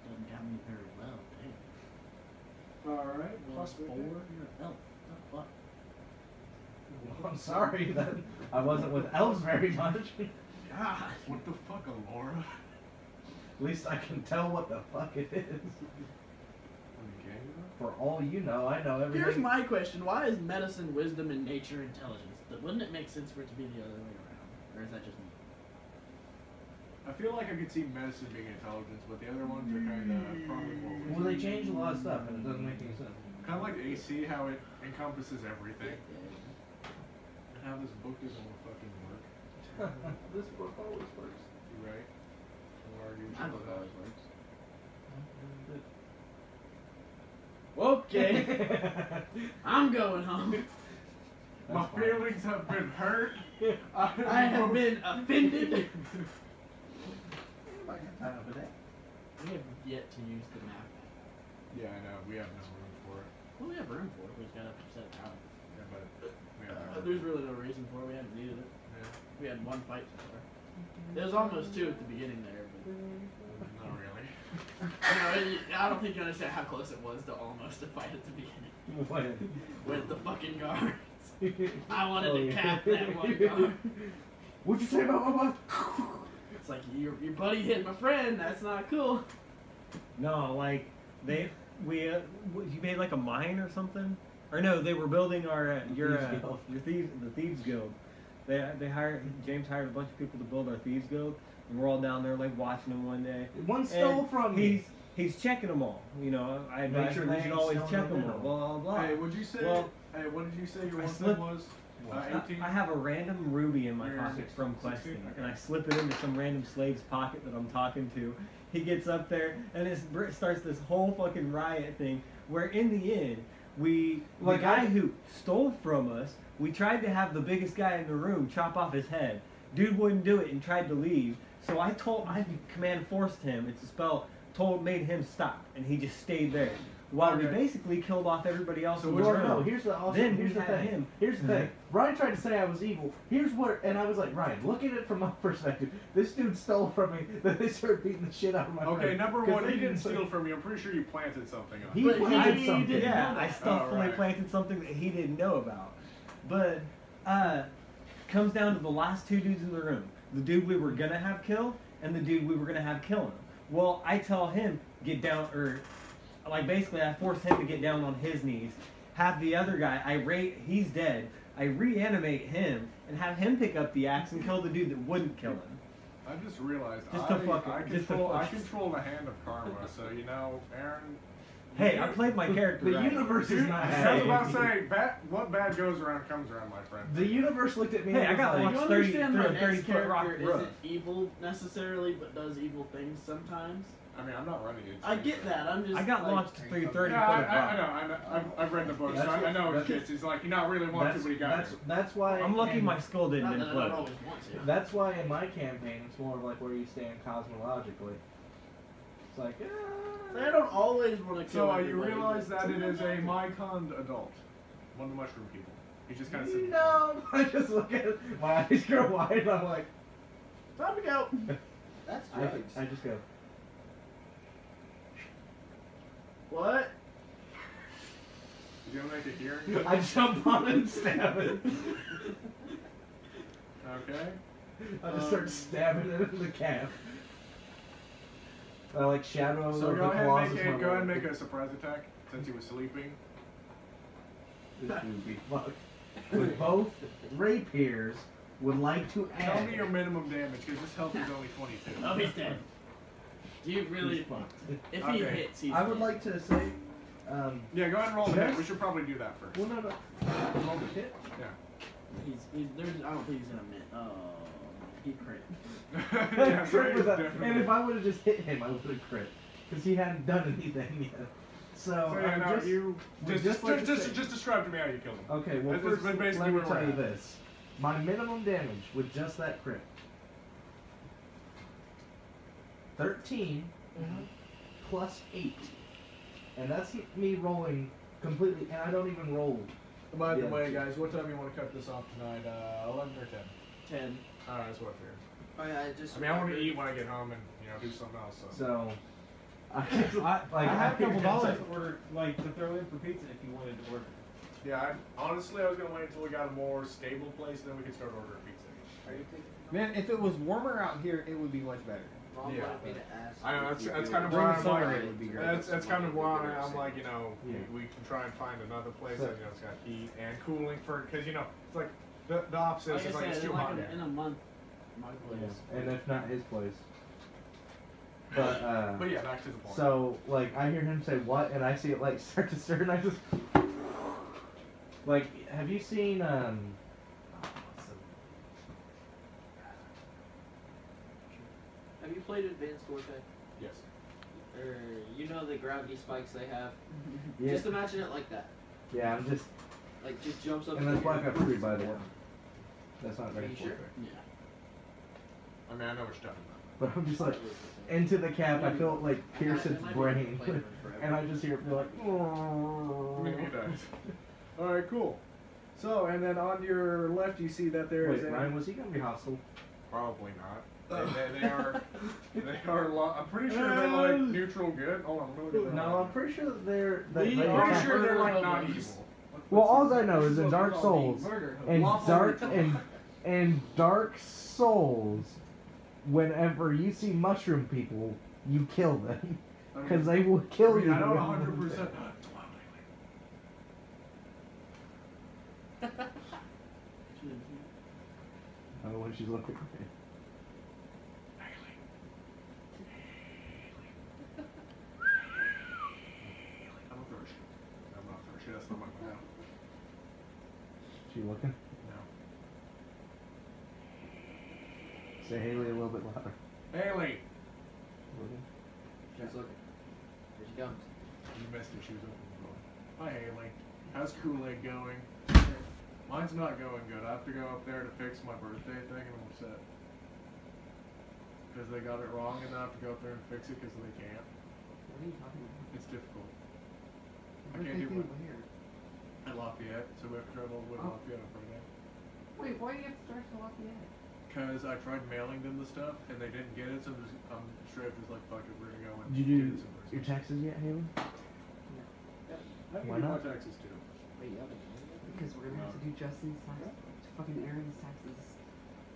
Doesn't count me very well. Damn. All right. Plus 4. You're an elf. Oh, fuck. Well, I'm sorry that I wasn't with elves very much. God. What the fuck, Alora? At least I can tell what the fuck it is. Okay. for all you know, I know everything. Here's my question: why is medicine, wisdom, and nature intelligence? Wouldn't it make sense for it to be the other way around, or is that just me? I feel like I could see medicine being intelligence, but the other ones are kind of probably more. Well, they changed a lot of stuff, and it doesn't make any sense. Kind of like AC, how it encompasses everything. And how this book doesn't fucking work. This book always works. You're right. Don't argue My with book that. always works. Okay, I'm going home. My That's fine. feelings have been hurt. I have been offended. But that- We have yet to use the map. Yeah, I know. We have no room for it. Well, we have room for it. We just gotta set it out. Yeah, but we have no room. There's really no reason for it. We haven't needed it. Yeah. We had one fight so far. There's almost two at the beginning there, but Not really. I don't think you understand how close it was to almost a fight at the beginning What? with the fucking guards. I wanted Oh, to yeah. cap that one guard. What'd you say about my wife? It's like your buddy hit my friend. That's not cool. No, like you made like a mine or something, or no, they were building our the thieves guild. They hired James hired a bunch of people to build our thieves guild, and we're all down there like watching them one day. One stole And from me. He's checking them all. You know, I Make advise sure him they we should ain't always stealing check the them all. mineral. Blah blah blah. Hey, would you say? Well, Hey, what did you say your I one slipped- thing was? 18. I have a random ruby in my You're pocket 16, from questing, 16? and I slip it into some random slave's pocket that I'm talking to. He gets up there, and it starts this whole fucking riot thing. Where in the end, the guy who stole from us, we tried to have the biggest guy in the room chop off his head. Dude wouldn't do it and tried to leave. So I command forced him. It's a spell. Made him stop, and he just stayed there. While we Okay. basically killed off everybody else So in which the Or room. no, here's the Then here's we the had thing. him. Here's the thing. Ryan tried to say I was evil. Here's where, and I was like, Ryan, look at it from my perspective. This dude stole from me. Then they started beating the shit out of my Okay, friend. number 'Cause one, they he didn't say- steal from you. I'm pretty sure you planted something on He it. But planted he something. didn't Yeah, know I that. stealthily right. planted something that he didn't know about. But comes down to the last two dudes in the room. The dude we were gonna have killed and the dude we were gonna have killing him. Well, I tell him get down, or like basically I force him to get down on his knees. Have the other guy, he's dead. I reanimate him and have him pick up the axe and kill the dude that wouldn't kill him. I just realized Just to fuck I it, just to control fuck it. the hand of karma. So you know, Aaron. Hey, I played my character. The right. universe is Dude, not I was happy. about to say, what bad goes around comes around, my friend. The universe looked at me Hey, and I was got like, one. You 30 understand my through a next 30-foot rock character roof. isn't evil necessarily, but does evil things sometimes. I mean, I'm not running it. I get that. I'm just. I got like, launched through 30 Yeah, foot of rock. I know. I've read the book, so That's I know what- what shit. He's like, you not really want to, but he got you. that's why. I'm lucky in- my skull didn't Not that I don't implode. always want to. That's why in my campaign it's more of like where you stand cosmologically. It's like, I don't always want to kill. So you everybody, realize but that it is a sometimes Mycon adult. One of the mushroom people. He's just kind of sitting no. I just look at it, my eyes go wide, and I'm like, Time to go. That's I drugs. just go. What? You gonna make it here? I jump on it and stab it. Okay. I just start stabbing it in the calf. I like shadow So of go the ahead Colossus. and make a surprise attack since he was sleeping. This would be fucked. With both rapiers, would like to add. Tell me your minimum damage, because this health is only 22. Oh, he's dead. Do you really? He's fucked. If he Okay. hits, he's. I would dead. like to say, Yeah, go ahead and roll the Yes. hit. We should probably do that first. well, no. Roll the hit. He's there's. I don't think he's gonna miss. Oh, he crit. Yeah, Crit was a- definitely. and if I would have just hit him, I would have crit. Because he hadn't done anything yet. So, So yeah, no, just, you we just like to say- just describe to me how you killed him. Okay, well, This is first, basically let me where we're tell you at. this. My minimum damage with just that crit. 13 plus 8. And that's me rolling completely, and I don't even roll. By the Yeah. way, guys, what time you want to cut this off tonight? 11 or 10? 10. Alright, that's what I figured. Oh yeah, I just. I mean, I want to eat when I get home and do something else. So. So, I I have a couple dollars to order, like to throw in for pizza if you wanted to order. Yeah, honestly, I was gonna wait until we got a more stable place, then we could start ordering pizza. Man, if it was warmer out here, it would be much better. Mom Yeah. wanted me to ask. I know if you that's do kind of it. why Bring I'm the like, sunlight would be great. that's kind of why I'm like, you know, Yeah. we can try and find another place So- that, you know, it's got heat and cooling for, because, you know, it's like the opposite Like I is like it's said, too in, like hot. in a month, my place. Yeah. And if not his place. But But yeah, back to the point. so like I hear him say what, and I see it like start to stir, and I just like. Have you seen Have you played Advanced Warfare? yes. Or you know the gravity spikes they have? Yeah, Just imagine it like that. yeah, I'm just. Like just jumps up. And that's Black Ops 3, by the way. That's not Are very you sure? Yeah. I mean, I know what you're talking But I'm just like into the cap. I feel it like pierce its brain, and I just hear it be like. about. Maybe it does. Alright, cool. So, and then on your left, you see that there is Wait, a. Ryan, was he gonna be hostile? Probably not. They are. They are. I'm pretty sure they're like neutral good. Hold on, let me look at that. No, I'm pretty sure that they're. That We they are I'm attack- sure they're like Murder not hobos. evil. Well, all I know is in Dark Called Souls, the murder and hobo. Dark Souls, whenever you see mushroom people, you kill them because they will kill you. I don't 100%. I don't know when she's looking at me. I'm not thirsty. I'm not thirsty. That's not my mouth. She looking? No. Say Haley a little bit louder. Haley! Looking? She's looking. Here she comes. You missed her. She was opening the door. Hi, Haley. How's Kool-Aid going? Mine's not going good. I have to go up there to fix my birthday thing, and I'm upset. Because they got it wrong, and I have to go up there and fix it because they can't. What are you talking about? It's difficult. I We're can't do thinking it weird. at Lafayette, so we have to travel all the way to Lafayette on Friday. Wait, why do you have to start to Lafayette? Because I tried mailing them the stuff, and they didn't get it, so I'm straight up just like, fuck it, we're gonna go and Did you get it do somewhere. your taxes yet, Haley? I can Why do my not? taxes too. Wait, you haven't. Because we're gonna have to do Justin's taxes, fucking Aaron's taxes,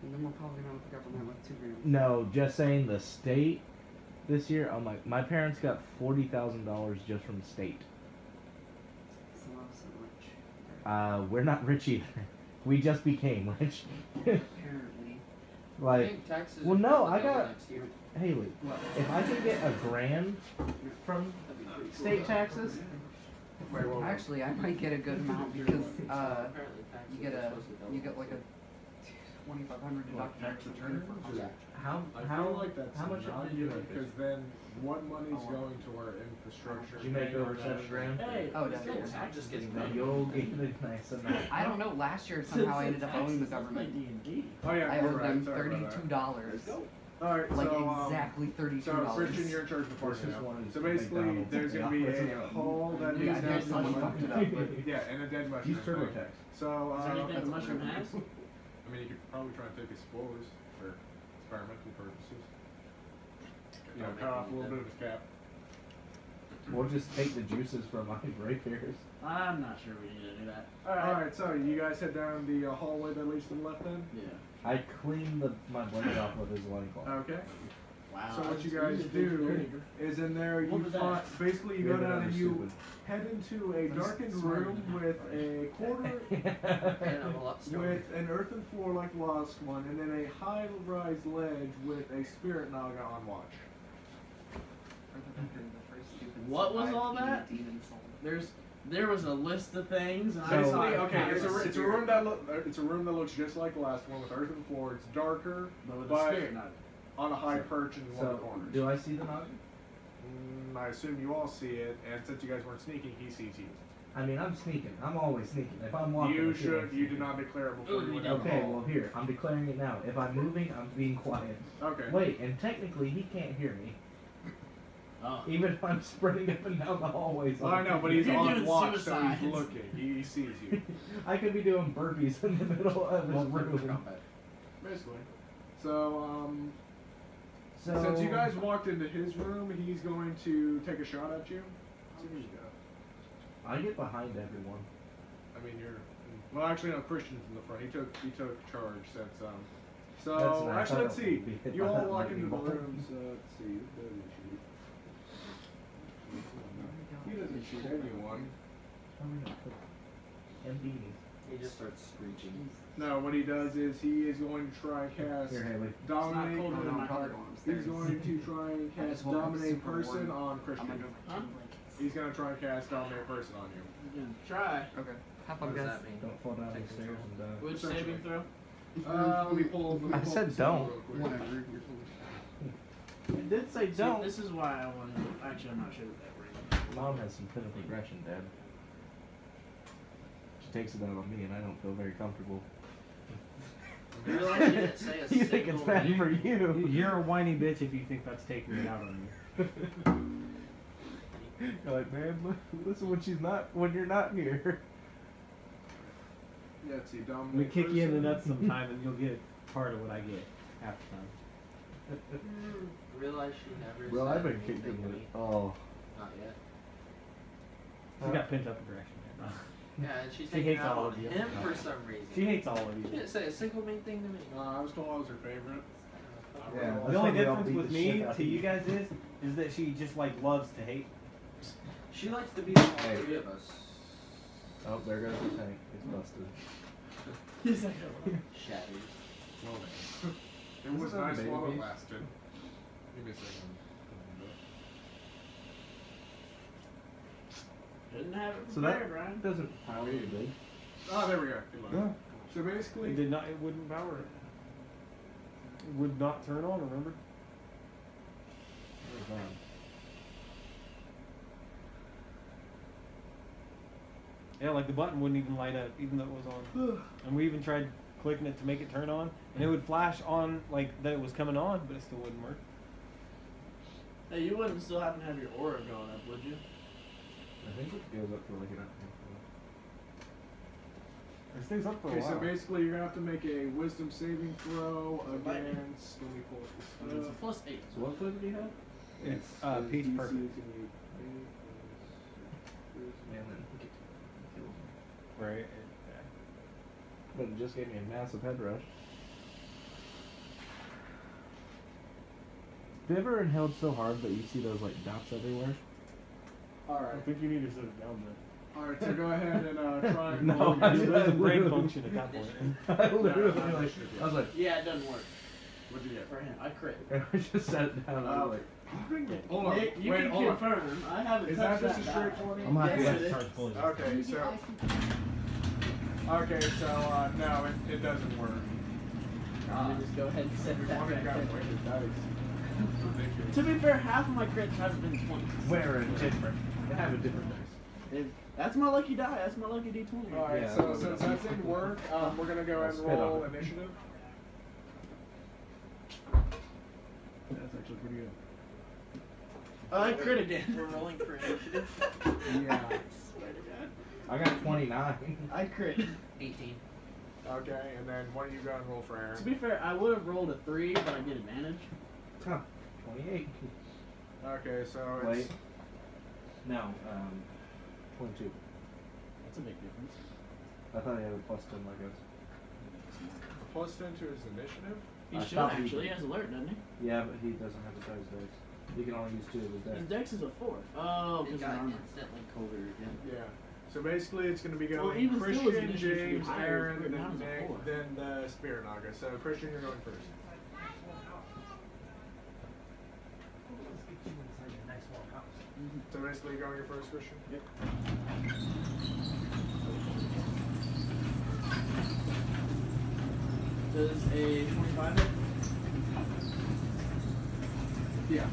and then we're probably gonna have the government with $2 grand. No, just saying the state this year. Oh my parents got $40,000 just from the state. Some of us are rich. We're not rich either. We just became rich. Apparently. I Like, think taxes well, are no, supposed I to go got- next year. Haley, if I could get $1,000 from That'd be pretty cool. state taxes, Wait, well, Actually, I might get a good amount because Apparently taxes you get are a supposed to go you get like a $2,500 deduction. tax return? Yeah. how I how feel like that's how much not did you good, make because this? then what money's going to our infrastructure? Did you make over paying our $7,000? Hey, Oh, it's definitely. good. I'm just getting No, paid. you'll get a nice amount. I don't know. Last year somehow I ended up owing the government. D&D. Oh yeah, I you're owed right. them Sorry about that. $32. Alright, Like so exactly $32. so Christian, you're in charge of the party Versus now. one is So basically, McDonald's. there's gonna be a hall that Yeah, needs I to guess I fucked it up, but- yeah, and a dead mushroom. He's TurboTax. So Is there anything that's the mushroom has? I mean, you could probably try and take his spores for experimental purposes. You know, cut off a little bit of his cap. We'll just take the juices from my break hairs. I'm not sure we need to do that. Alright, so you guys head down the hallway that leads to the left then? Yeah. I cleaned my blade off with his loincloth. Okay. Wow. So what that's you guys easy. do is in there you What was that? find, basically you go Yeah, down that and was you stupid. head into a That's darkened smarter room than with that, a quarter And I'm a lot stronger. with an earthen floor like the last one, and then a high-rise ledge with a spirit naga on watch. What was all that? There was a list of things, and I So- saw Basically, it. okay, it's a room that it's a room that looks just like the last one with earthen floor. It's darker, But with but a spirit not. on a high perch in one of the So, corners. do I see the Naga? I assume you all see it, and since you guys weren't sneaking, he sees you. I mean, I'm sneaking. I'm always sneaking. If I'm walking, You I feel like should. You did sneaking. not declare it before you went down the Okay, hall. well here, I'm declaring it now. If I'm moving, I'm being quiet. Okay. Wait, and technically he can't hear me. Oh. Even if I'm sprinting up and down the hallways. Well, I know, but he's You're on doing watch, so suicides. he's looking. He sees you. I could be doing burpees in the middle of his room. Basically. So, So since you guys walked into his room, he's going to take a shot at you. So you go. I get behind everyone. I mean, you're. Well, actually, no. Christian's in the front. He took charge since So That's nice. actually, I let's don't see. wanna be hit You by all that walk into the lightning bolt. room. So let's see. He doesn't shoot anyone. MD. He just starts screeching. No, what he does is he is going to try and cast Here, Haley. It's not dominate. colder than my heart. He's going to try and I cast just woke up dominate super person warm. on I'm Christian. gonna go. Huh? He's gonna try and cast dominate person on you. You can try. Okay. Have What fun, does guys. that mean? Don't fall down the Take stairs control. and die. Which saving throw? Let me pull. Let me I pull said this up don't. real quick. Whatever. You're foolish. It did say See, don't. this is why I want to. Actually, I'm not sure that that ring. Mom has some physical aggression, Dad. She takes it out on me, and I don't feel very comfortable. You realize you didn't say a You think it's single bad name? for you? You're a whiny bitch if you think that's taking it out on you. You're like, man, listen when you're not here. Yeah, let's see. Dominate We kick you in the person. nuts sometime, and you'll get part of what I get half the time. Realize she never Well, said I've been anything kicking to it. me. Oh. Not yet. She's got pent up aggression. Man. Yeah, and she's She taking hates out all on of you. him for some reason. She hates all of She you. didn't say a single mean thing to me. I was told I was her favorite. Yeah, The that's only why they all difference beat with the me shit out to of you you. guys is that she just like loves to hate. She likes to be with all Hey. three of us. Oh, there goes the tank. It's busted. He's like, Shattered. It was Isn't that nice a while baby? it lasted. Give me a second. didn't have it So that prepared, Ryan. doesn't power the big. Oh, there we go. Good luck. Yeah. So basically, It did not. It wouldn't power it. It would not turn on. Remember? Yeah, like the button wouldn't even light up, even though it was on. And we even tried clicking it to make it turn on, and it would flash on like that it was coming on, but it still wouldn't work. Hey, you wouldn't still happen to have your aura going up, would you? I think it goes up to like an It stays up for a okay, so while. basically you're gonna have to make a wisdom saving throw against. Let me pull It's this a up. +8. So what foot did he have? It's Peach DC Perfect. is gonna be 8 Man, Right. but it just gave me a massive head rush. Have you ever inhaled so hard that you see those like dots everywhere? I Alright. think you need to sit it down there. Alright, so go ahead and try and No, roll I your- You're losing brain literally- function at that point. I literally No, like, I was like, Yeah, it doesn't work What'd you get? for him. I crit. and I just sat it down and I was like, Hold on. Nick, you Wait, can hold on. confirm. I haven't Is touched that just a straight die. 20? I'm happy Yes, I it is. started pulling this. Okay, so. Okay, so no, it doesn't work. Let me just go ahead and set it One back. got there. weighted dice. Ridiculous. To be fair, half of my crits haven't been 20s. Where a different. They have a different dice. That's my lucky die. That's my lucky D20. Alright, Yeah, so that's since what that didn't work, we're gonna go ahead and Spit on roll it. initiative. That's actually pretty good. I crit again. We're rolling for initiative. Yeah. Swear to God. I got 29. I crit. 18. Okay, and then what are you gonna roll for Aaron? To be fair, I would have rolled a 3, but I get advantage. Huh. 28. Okay, so it's. Wait. No, 22. That's a big difference. I thought he had a plus 10 like us. Plus 10 to his initiative? He I should thought he actually. did. He has alert, doesn't he? Yeah, but he doesn't have to touch dice. He can only use 2 of his His dice. dex is a 4. Oh, It because of got armor. instantly colder again. Yeah. So basically, it's going to be Well, going even still, his Christian, initiative should be James, higher, Aaron, it's and written then down as a 4. Nick, then the Spirit Naga. So Christian, you're going first. So basically, you're going your first, Christian. Yep. Does a 25 hit? Yeah.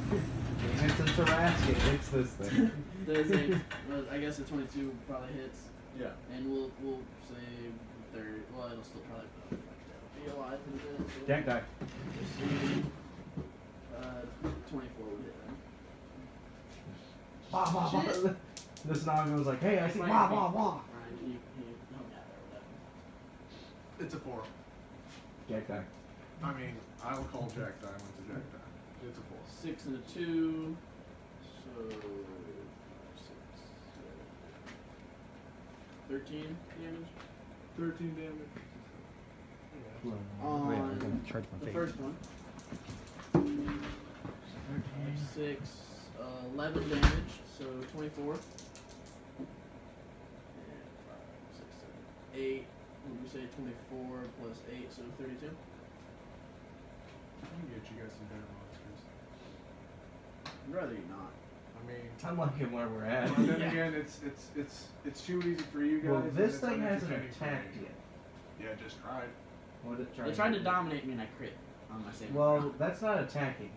It's a Tarrasque. It's this thing. Does a, I guess a 22 probably hits. Yeah. And we'll say 30. Well, it'll still probably be alive in a bit. So Jack die. we'll see. 24 would hit then. Wah, wah, wah. Shit. This Naga was like, hey, I see Right, wah, right. wah, wah. Ryan, he help me out there with It's a 4. Jack die. I mean, I'll call Jack Die when it's a Jack Die. It's a 4. that. 6 and a 2. So 6, 13 damage. 13 damage. Wait, I'm On gonna charge my the face. first one. 6, 11 damage, so 24. And 5, 6, 7, 8. What would we say? 24 plus 8, so 32. I can get you guys some better monsters. I'd rather you not. I mean, I'm liking where we're at. but then Yeah. again, it's too easy for you guys. Well, and this it's thing hasn't unentertaining for attacked me. yet. Yeah, just tried. What did it try They tried to dominate me and I crit on my saving Well, throw. that's not attacking.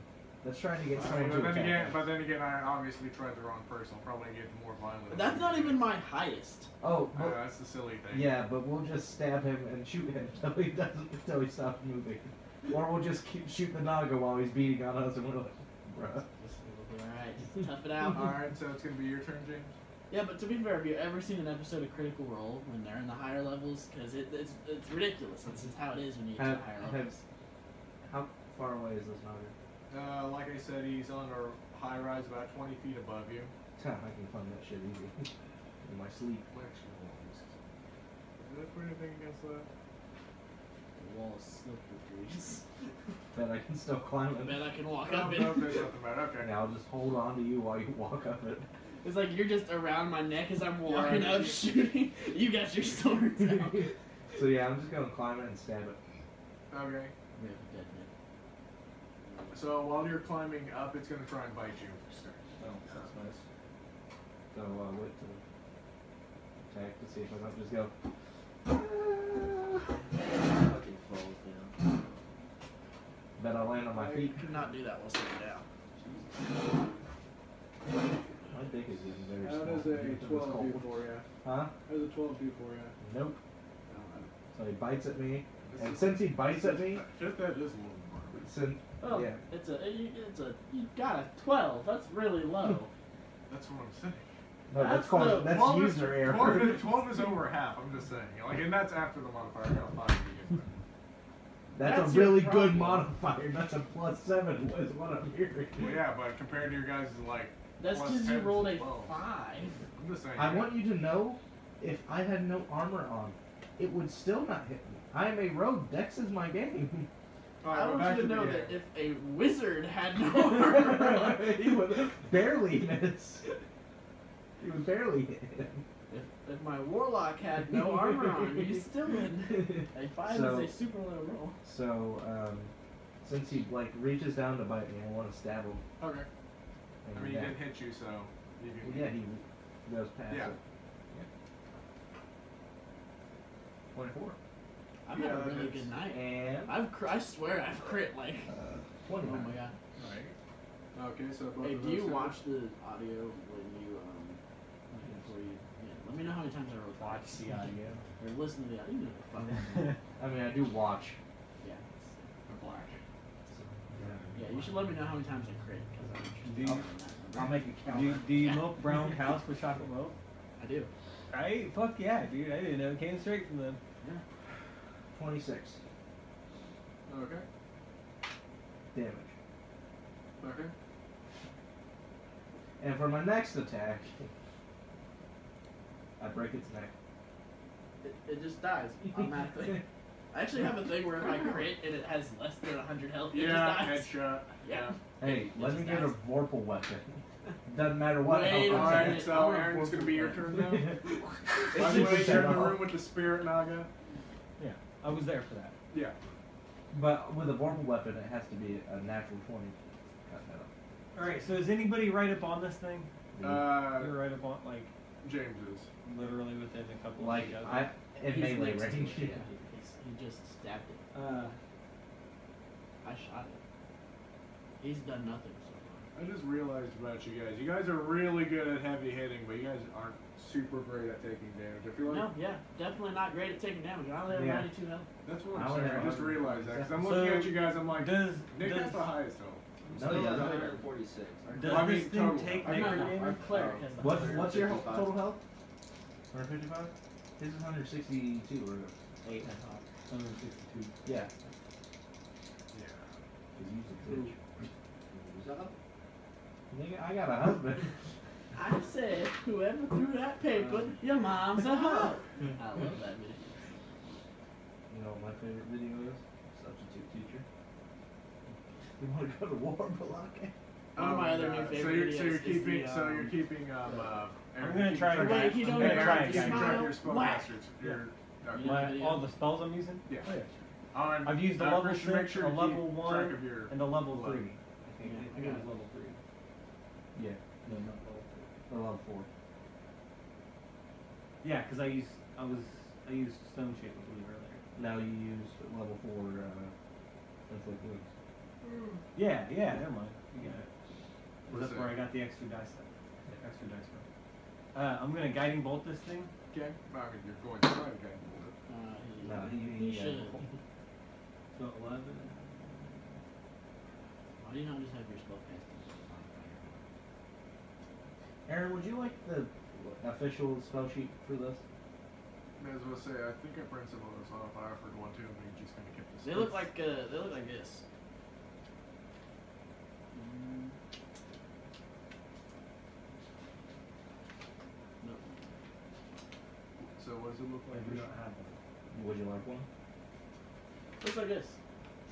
That's trying to get someone to but attack. then again, I obviously tried the wrong person. I'll probably get more violent. But that's not even my highest. Oh, well, That's the silly thing. yeah, but we'll just stab him and shoot him until he stops moving. Or we'll just shoot the Naga while he's beating on us and we're like, bruh. Alright, just tough it out. Alright, so it's gonna be your turn, James? Yeah, but to be fair, have you ever seen an episode of Critical Role when they're in the higher levels? Because it's ridiculous. It's just how it is when you get to the higher levels. How far away is this Naga? Like I said, he's on a high rise about 20 feet above you. I can fund that shit easy. In my sleep. Did I put anything against that? The wall is slick with grease. Bet I can still climb I it. bet I can walk Oh, up no, it. there's nothing bad. Okay. And I'll just hold on to you while you walk up it. It's like you're just around my neck as I'm walking Yeah, up shooting. You got your swords out. So yeah, I'm just gonna climb it and stab it. Okay. We have a dead man. So while you're climbing up, it's gonna try and bite you. Oh, that's nice. So wait to attack to see if I don't just go. Fucking falls down. Bet I'll land on my You feet. could not do that while sitting down. My dick is getting very How small. does a It was 12 do cold. for you? Huh? How does a 12 do for you? Nope. So he bites at me, This and is- since he bites at me, Just that is a little more. since Oh, yeah, you got a 12. That's really low. That's what I'm saying. no, That's that's called the- that's 12 user error. 12 is over half, I'm just saying. Like, and that's after the modifier. I got a 5 to begin with. That's That's a your really good problem. modifier. That's a +7 is what I'm hearing. Well, yeah, but compared to your guys' like. That's plus because you 10s rolled a and 12s. 5. I'm just saying. I want you to know, if I had no armor on, it would still not hit me. I am a rogue. Dex is my game. Alright, I but want back you to the know game. that if a wizard had no armor on, he would barely miss. He would barely hit him. if my warlock had no armor on, you still win. A 5 So- is a super low roll. So, since he like reaches down to bite me, I want to stab him. Okay. And I mean, he yeah. did hit you, so. You can. Yeah, he goes past Yeah. it. 24. I've Yeah, had a that really hits. good night. And I swear I've crit like. Oh 29. my god. Right. Okay, so both Hey, of do those you hit. watch the audio when you before you? Yeah, let me know how many times I wrote Watch the audio. or listen to the audio. You know what the fuck. I mean, I do watch. Yeah. The black. Yeah, you should let me know how many times I crit because I'm interested Do you- in that. I'll make a Do you, count. do you milk brown cows for chocolate milk? I do. Right? Fuck yeah, dude. I didn't know. It came straight from them. 26 Okay. damage. Okay. And for my next attack, I break its neck. It just dies automatically. I actually have a thing where if I crit and it has less than 100 health, it Yeah, just dies. headshot. Yeah. Hey, It let just me get a dies. Vorpal weapon. Doesn't matter what. Wait health a I'm at. minute. So, I want Aaron, it's Vorpal gonna be your weapon. turn now. By the way, It's you're in the off. room with the spirit Naga. Yeah. I was there for that. Yeah. But with a Vorpal weapon, it has to be a natural 20. Cut that off. Alright, so is anybody right up on this thing? You're right up on, like, James is. literally within a couple Like of feet of I in He's melee next to range. it, yeah. He just stabbed it. I shot it. He's done nothing so far. I just realized about you guys. You guys are really good at heavy hitting, but you guys aren't super great at taking damage. I feel like No, yeah, definitely not great at taking damage. I only have Yeah. 92 health. that's what I I'm only saying. I have just realized that because I'm So, looking at you guys. I'm like, Does Nick has does, the highest health. No, Still he has doesn't. 146. does I mean, this thing total. take I mean, necro no, damage? our cleric has the What's your 155. total health? 155. His is 162 or 8. 162. Yeah. Yeah. 'Cause he's a bitch. Shut up. Nigga, I got a husband. I said, whoever threw that paper, your mom's a hoe. I love that video. You know, what my favorite video is? Substitute teacher. You want to go to war, Balake? One of my other new favorite so you're videos keeping, is so you're keeping, I'm gonna try to Wait, you I'm don't gonna even try have to to keep track of smile. your spell Whack. masters. Your, You know the video? all the spells I'm using. yeah. Oh, yeah. Alright, I've used a level Christian, make 6, sure a you level keep 1, track of your and a level 3. level. I think Yeah, I I think it got was level 3. Yeah. No, not level 3. Or level 4. Yeah, because I used Stone Shape, I believe, earlier. Now you use level 4 inflict wounds. Yeah, never mind. You got it. 'Cause What's that's where I that? got the extra dice from. I'm gonna guiding bolt this thing. Okay. I mean, you're going to try to get it. No, he should. So 11. Why do you not just have your spellcasting? Aaron, would you like the official spell sheet for this? May as well say, I think I printed some of those off. I offered one too, and we just kind of kept this. They look like this. No. So what does it look I like? do not have one. Would you like one? Looks like this.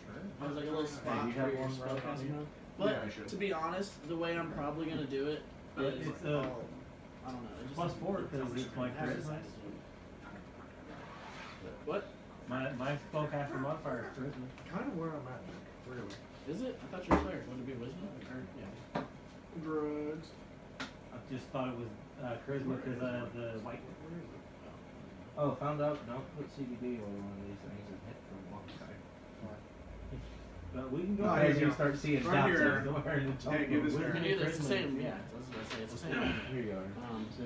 Sure. There's like a little spot you for have your one right spellcasting here? mode. But Yeah, I should. to be honest, the way I'm probably gonna do it is It's all, I don't know. It just plus 4 because it's my charisma. exercises. What? My spellcaster modifier is charisma. Kind of where I'm at, really. Is it? I thought you were player. Would it be wisdom? Or, yeah. Drugs. I just thought it was charisma because the white. Oh, found out. Don't put CBD on one of these things and hit from one side. But we can go Oh, ahead As here you you start seeing Right dots here. everywhere in the top Hey, give of this the here. You can wizard. do this. It's the Charisma. same. Yeah. I was gonna say it's the same. Here you are. So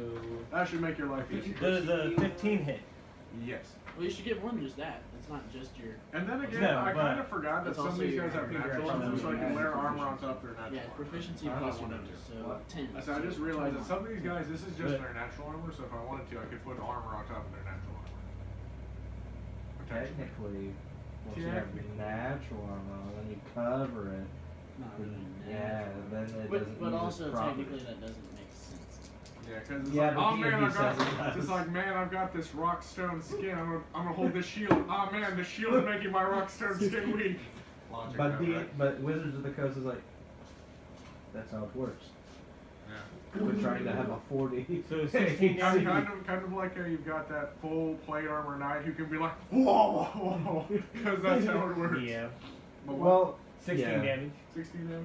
That should make your life easier. does a 15 hit? Yes. Well, you should get more than just that. It's not just your. And then again, No, I but kind of forgot that it's some of also these your guys have natural figure armor, so I can action. layer armor on top of their natural Yeah, armor. proficiency I plus don't 1, want to. so What? 10. I said, I just realized that 21. some of these guys, this is just But- their natural armor, so if I wanted to, I could put armor on top of their natural armor. Potentially. Technically, once you have natural armor, then you cover it. Not then- really yeah, natural. then it But doesn't use also its property. technically that doesn't make sense. Yeah, because it's Yeah, like, but oh man, D&D I've got, says it does. it's like, man, I've got this rock stone skin. I'm gonna hold this shield. Oh man, the shield is making my rock stone skin weak. Logic, But though, right? but Wizards of the Coast is like, that's how it works. Yeah. We're trying to have a 40. So 16 Kind damage. of like how you've got that full plate armor knight who can be like, whoa, whoa, whoa, because that's how it works. Yeah. But what? Well, 16 yeah. damage. 16 damage.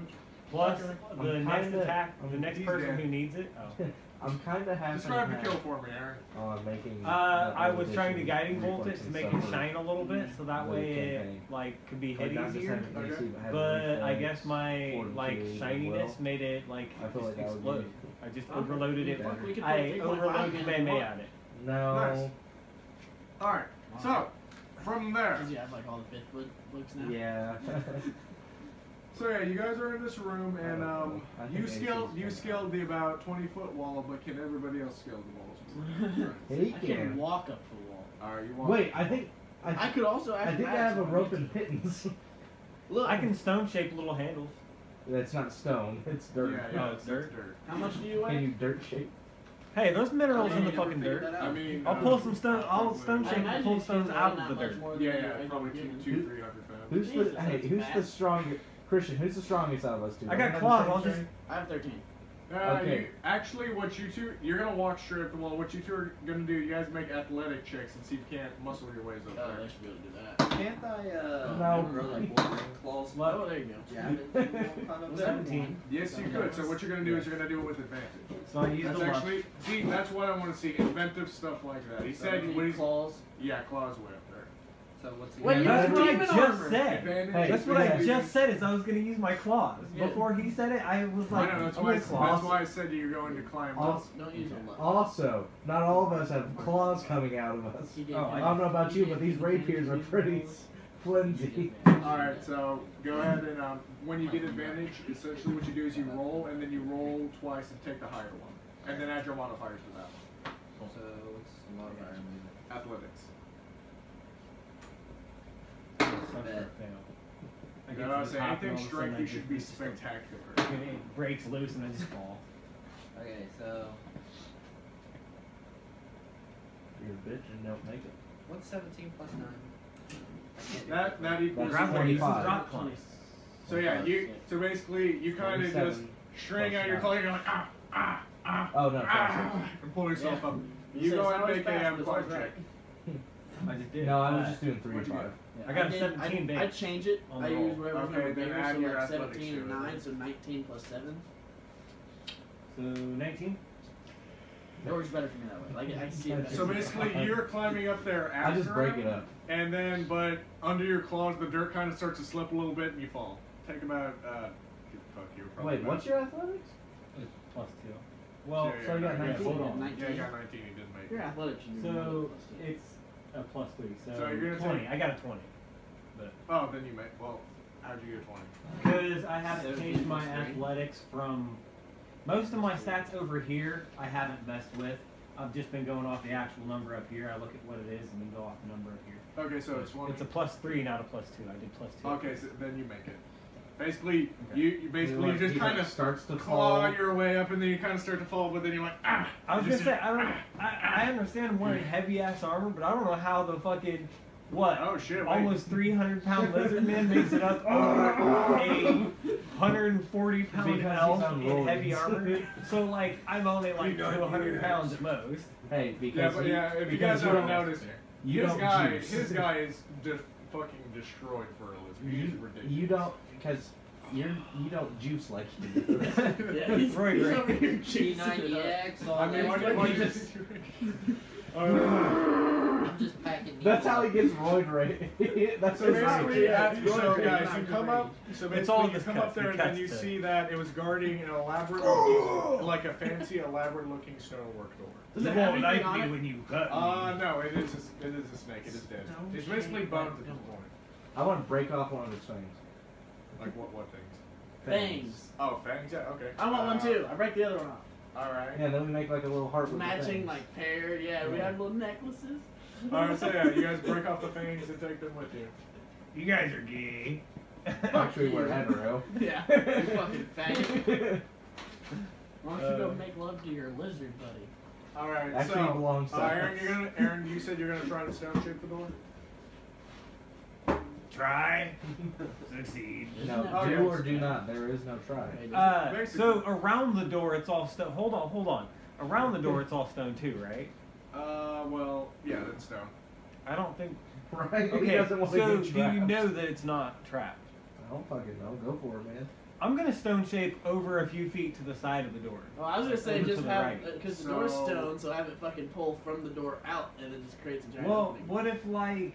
Plus Okay. the I'm next kinda- attack, the next he's person dead. who needs it. Oh. I'm kind of half Describe and the kill half for me, Aaron. on making. I was elevation trying to guiding bolt it reflex to and make it suffer. shine a little bit, so that the way it campaign. like could be Like, hit not just easier. having AC, Okay. having But I reflex, guess my fortitude, like and shininess will. made it like I feel just like that would explode. be- I just Okay. overloaded it. Fuck, we could put I 3.5 overloaded in May one. on it. No. Nice. Alright, so, from there. Because you have like all the 5th foot books now. Yeah. So yeah, you guys are in this room, and I think you AC is scaled the about 20-foot wall, but can everybody else scale the walls? He I can can. walk up the wall. Alright, you want? Wait, I think. I could also I act think I magic have a if rope need and pittance. Look, I can stone shape little handles. That's not stone. It's dirt. Yeah, Oh, it's dirt? How much do you Can weigh? you dirt shape? Hey, there's minerals in the You never fucking figured dirt. that I out. mean, I'll pull some stone. I'll stone I shape and imagine pull these stones kids out weigh of the not much dirt. more than Yeah, your yeah, regular probably human. 200-300 pounds. Who's Jesus, the hey? that's Who's the fast. strongest? Christian, who's the strongest out of us two? I got Everyone claws, have the I'll same just- strength? I have 13. Okay. You, actually, what you two, you're gonna walk straight up the wall. What you two are gonna do, you guys make athletic checks and see if you can't muscle your ways up Oh, there. I should be able to do that. Can't I, No. grow like Wolverine claws? Oh, there you go. Jab it to the wall kind of thing? 17. Yes, you could. So what you're gonna do is you're gonna do it with advantage. So I use That's the luck. actually, see, that's what I want to see. Inventive stuff like that. He said, what he's, claws. yeah, claws way up there. So what's the Wait, That's what I demon just armor. said. Advantage. Hey, That's what I yeah. just said. Is I was gonna use my claws. Yeah. Before he said it, I was I like, know, that's I'm why, gonna claws. that's why I said you're going to climb up. Also, Don't use your luck. also, not all of us have claws coming out of us. He gave Oh, him- I don't know about he you, gave but these him rapiers are advantage. pretty He flimsy. gave him Alright, so go ahead and when you get advantage, essentially what you do is you roll and then you roll twice and take the higher one. And then add your modifiers to that one. So what's the modifier? Athletics. Such a Bet. fail. I get No, to I the say top and anything all of a sudden strength, I you just- should be it's just- spectacular. It breaks loose and I just fall. Okay, so You're a bitch and don't make it. what's 17 plus 9? That equals Grappling uses 25. drop points. So yeah, so basically you kind of just 27 string plus out your nine. claw, you're like Oh no, 26. and pull yourself up. He You says, go and "How make fast a was climb that?" check. I just did. No, I was just doing 3 What'd and you 5. I got a did- 17 I base. change it. on I the use roll. whatever's Okay, number then bigger, add so your like athletics 17 to and it. 9, so 19 plus 7. So 19. That works better for me that way. Like I see it better. So basically you're climbing up there I after just break him, it up. and then but under your claws the dirt kind of starts to slip a little bit and you fall. Take about fuck you. Were probably Wait, what's your athletics? It's +2. Well, Yeah, So you got yeah, 19. hold on. 19. Yeah, you got 19. You didn't make Your it. athletics should be So more it's a +3. So, So you're gonna 20. take- I got a 20. Oh, then you make. Well, how'd you get 20? Because I haven't 17 changed my plus three. athletics from most of my stats over here. I haven't messed with. I've just been going off the actual number up here. I look at what it is and then go off the number up here. Okay, so it's 20. It's a +3, not a +2. I did +2. Okay, so then you make it. Basically, Okay. you basically you just He, kind like, of starts to claw fall. your way up, and then you kind of start to fall, but then you're like, ah. I was You gonna just- say I understand wearing heavy ass armor, but I don't know how the fucking Oh shit! Wait. almost 300-pound lizard man makes it up over a 140-pound Because elf he's on in heavy rollies. armor. So like I'm only like 200 pounds at most. Hey, Yeah, because but you, yeah, if you because guys haven't don't- noticed, you his don't guy, juice. his guy is just fucking destroyed for a lizard. He's ridiculous. You don't, because you don't juice like he does. Yeah, he's, Roy he's Gray. over here juicing it up. P90X, all I mean, that. what you just. I'm just packing. That's how he gets roid rate. That's So his basically, idea. after, so guys, you come up. So It's all basically, you the come cuts, up there the and then cuts you to- see that it was guarding an elaborate, looking, like a fancy, elaborate-looking stonework door. Does You it have won't anything like on me it? when you cut me. No, it is a snake. It is dead. It's basically bones at this point. I want to break off one of his fangs. Like what things? Fangs. Oh, fangs. Yeah. Okay. I want one too. I break the other one off. All right. Yeah, then we make like a little heart with the Matching, fangs. like paired. Yeah, we Yeah. have little necklaces. All right. So yeah, you guys break off the fangs and take them with you. You guys are gay. Actually, we're hetero. Yeah, you fucking faggot. Why don't you go make love to your lizard buddy? All right. Actually, he so, belongs to us. Aaron, you said you're gonna try to stone shape the door. Try. Succeed. No, Okay. do or do not. There is no try. So around the door, it's all stone. Hold on. Around the door, it's all stone too, right? Well, yeah, that's stone. I don't think. Right? He Okay, doesn't want to so get do you trapped. know that it's not trapped? I don't fucking know. Go for it, man. I'm gonna stone shape over a few feet to the side of the door. Oh, I was gonna say Over to just the have right. because the door's So- stone, so have it fucking pull from the door out, and it just creates a giant Well, opening. what if like,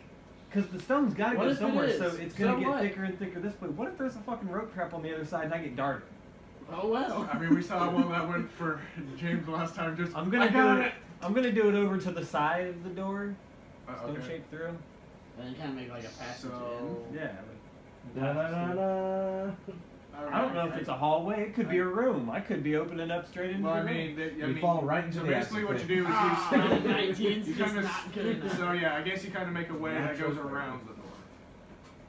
because the stone's gotta What go if it somewhere, is? so it's gonna So get what? thicker and thicker this way. What if there's a fucking rope trap on the other side and I get darted? Oh well. I mean, we saw one that went for James last time. Just I'm gonna I got do it. I'm gonna do it over to the side of the door, stone Okay. shape through. And then kind of make like a passage So- in. Yeah. Da da da da. I don't know if it's a hallway. It could be a room. I could be opening up straight into Well, the I room. mean, We fall right into so the basically what you acid do is Ah, you 19's you just kind not good of enough. so yeah, I guess you kind of make a way that Natural goes flavor. around the door.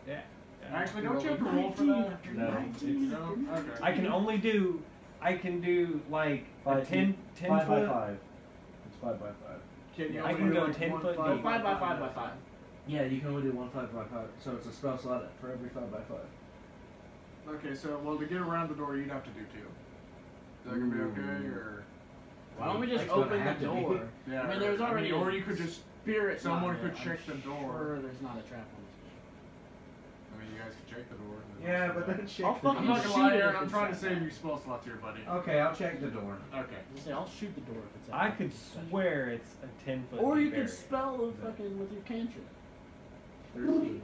Yeah. Actually, don't you have to roll for that? No. No. Okay. I can do like a 5 10 5 by foot. 5. It's 5 by 5. Can you I only can do go like 10 one foot five deep. 5 by 5 by 5. Yeah, you can only do one 5 by 5. So it's a spell slot for every 5 by 5. Okay, so well to get around the door, you'd have to do 2. Is that gonna be okay, or Why don't we just That's gonna open the have to be. door? yeah? I mean, there's already or a you could just. Spirit. Someone not could there. check I'm the door. Sure, there's not a trap on this. I mean, you guys could check the door. and then Yeah, also but that. then check I'll the fucking I'm door. not gonna shoot lie, it Aaron. if I'm it's trying to like save that. you spell slots here, buddy. Okay, I'll check the door. Okay. Just say I'll shoot the door if it's. I could swear it's a 10 foot. Or you barrier. could spell the fucking with your cantrip. 13.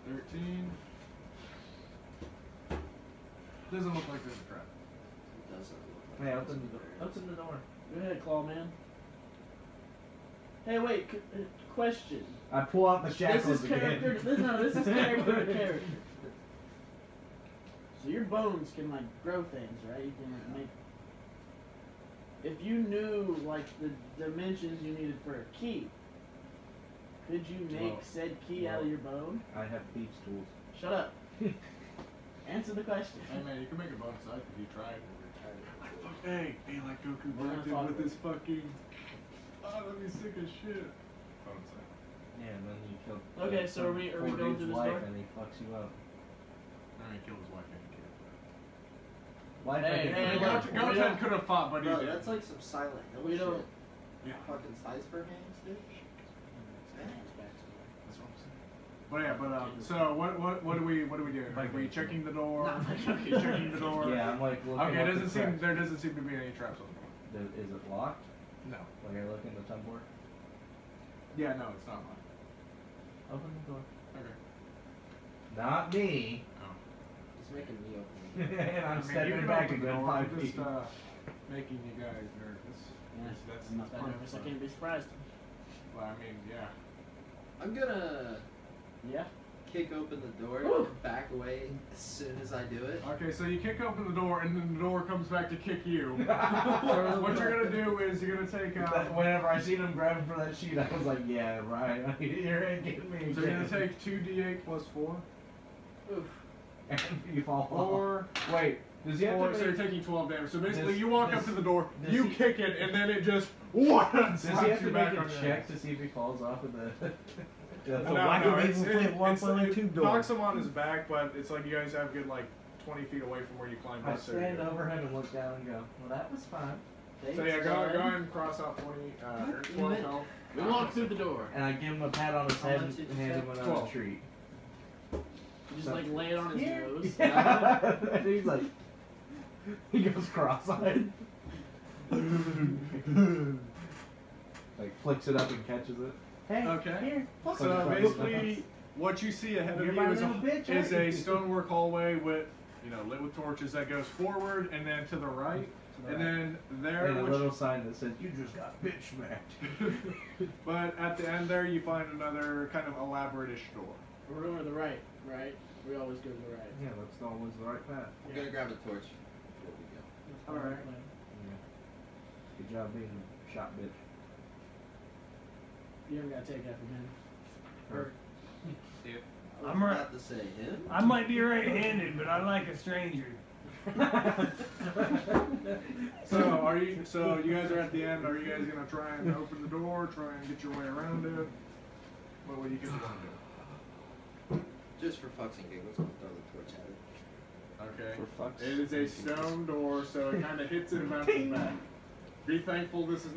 13. Doesn't look like there's a trap. Hey, open the door. Open the door. Go ahead, Claw Man. Hey, wait. Question. I pull out the This shackles is character. again. No, this is character to character. So your bones can like grow things, right? You can like make. If you knew like the dimensions you needed for a key, could you make Well, said key out of your bone? I have thieves' tools. Shut up. Answer the question. Hey man, you can make a bonus side if you tried. Like fuck, hey, be like Goku We're gonna Black did talk with about this fucking. Oh, that'd be sick as shit. Bonus side. Yeah, and then you kill. Okay, so are we poor going dude's through this wife door? and he fucks you up. I mean, killed his wife and kid. Wife Hey, and hey, kid. look, we Goten don't- could have fought, but he Bro, didn't. that's like some Silent Hill We don't- shit. Yeah. Fucking Cypher hands, dude. That's what I'm saying. But yeah, so what do we do? Are we checking the door? Checking the door. Yeah, I'm like looking. Okay, up doesn't the seem cracks. there doesn't seem to be any traps on the door. Is it locked? No. Like I look in the tumbler. Yeah, no, it's not mine. Open the door. Okay. Not me. He's making me open. And I'm I mean, you stepping can back a open the good door, 5 I'm feet. just making you guys nervous. Yeah, That's I'm not that part of nervous. the I fun. can't be surprised. Well, I mean, yeah. I'm gonna Yeah. kick open the door Woo! and back away as soon as I do it. Okay, so you kick open the door, and then the door comes back to kick you. So what you're gonna do is you're gonna take out. Whenever I seen him grabbing for that sheet, I was like, yeah, right. You're in getting me. So you're gonna take 2d8 plus 4. Oof. And you fall off. Or Wait, does he have Or, to so you're make, taking 12 damage. So basically, Does- you walk up does- to the door, does you he- kick it, and then it just what? does he have slaps to you make back a on your check ass. to see if he falls off of the... That's No, a whack of it's, even flip one flip it tube door. knocks him on his back, but it's like you guys have good like 20 feet away from where you climbed I up. So you're stand good. over him and look down and go, well, that was fun. So yeah, go ahead and cross out 20, or 12 damn it. health. We walk through the door. And I give him a pat on his How head much and did you hand say? him another 12. treat. You just like lay it on his Here. nose. And he's like, he goes cross-eyed. Like flicks it up and catches it. Hey, Okay. here. Fuck So it. basically, what you see ahead of You're you my is little bitch, is aren't a you? stonework hallway with, lit with torches that goes forward and then to the right, and then there, And a which, little sign that says, you just got bitch smacked. but at the end there you find another kind of elaborate-ish door. We're going to the right, right? We always go to the right. Yeah, that's always the right path. I'm gonna grab a torch before we go. Alright. Yeah. Good job being a shot bitch. You haven't got to take that from him. Her. I was I'm right. about to say him. I might be right-handed, but I like a stranger. So you guys are at the end. Are you guys gonna try and open the door, try and get your way around it? What do you guys want to do? Just for fucks and giggles, I'll throw the torch at it. Okay. For fuck's It is a stone door, so it kind of hits it and bounces back. Be thankful this is not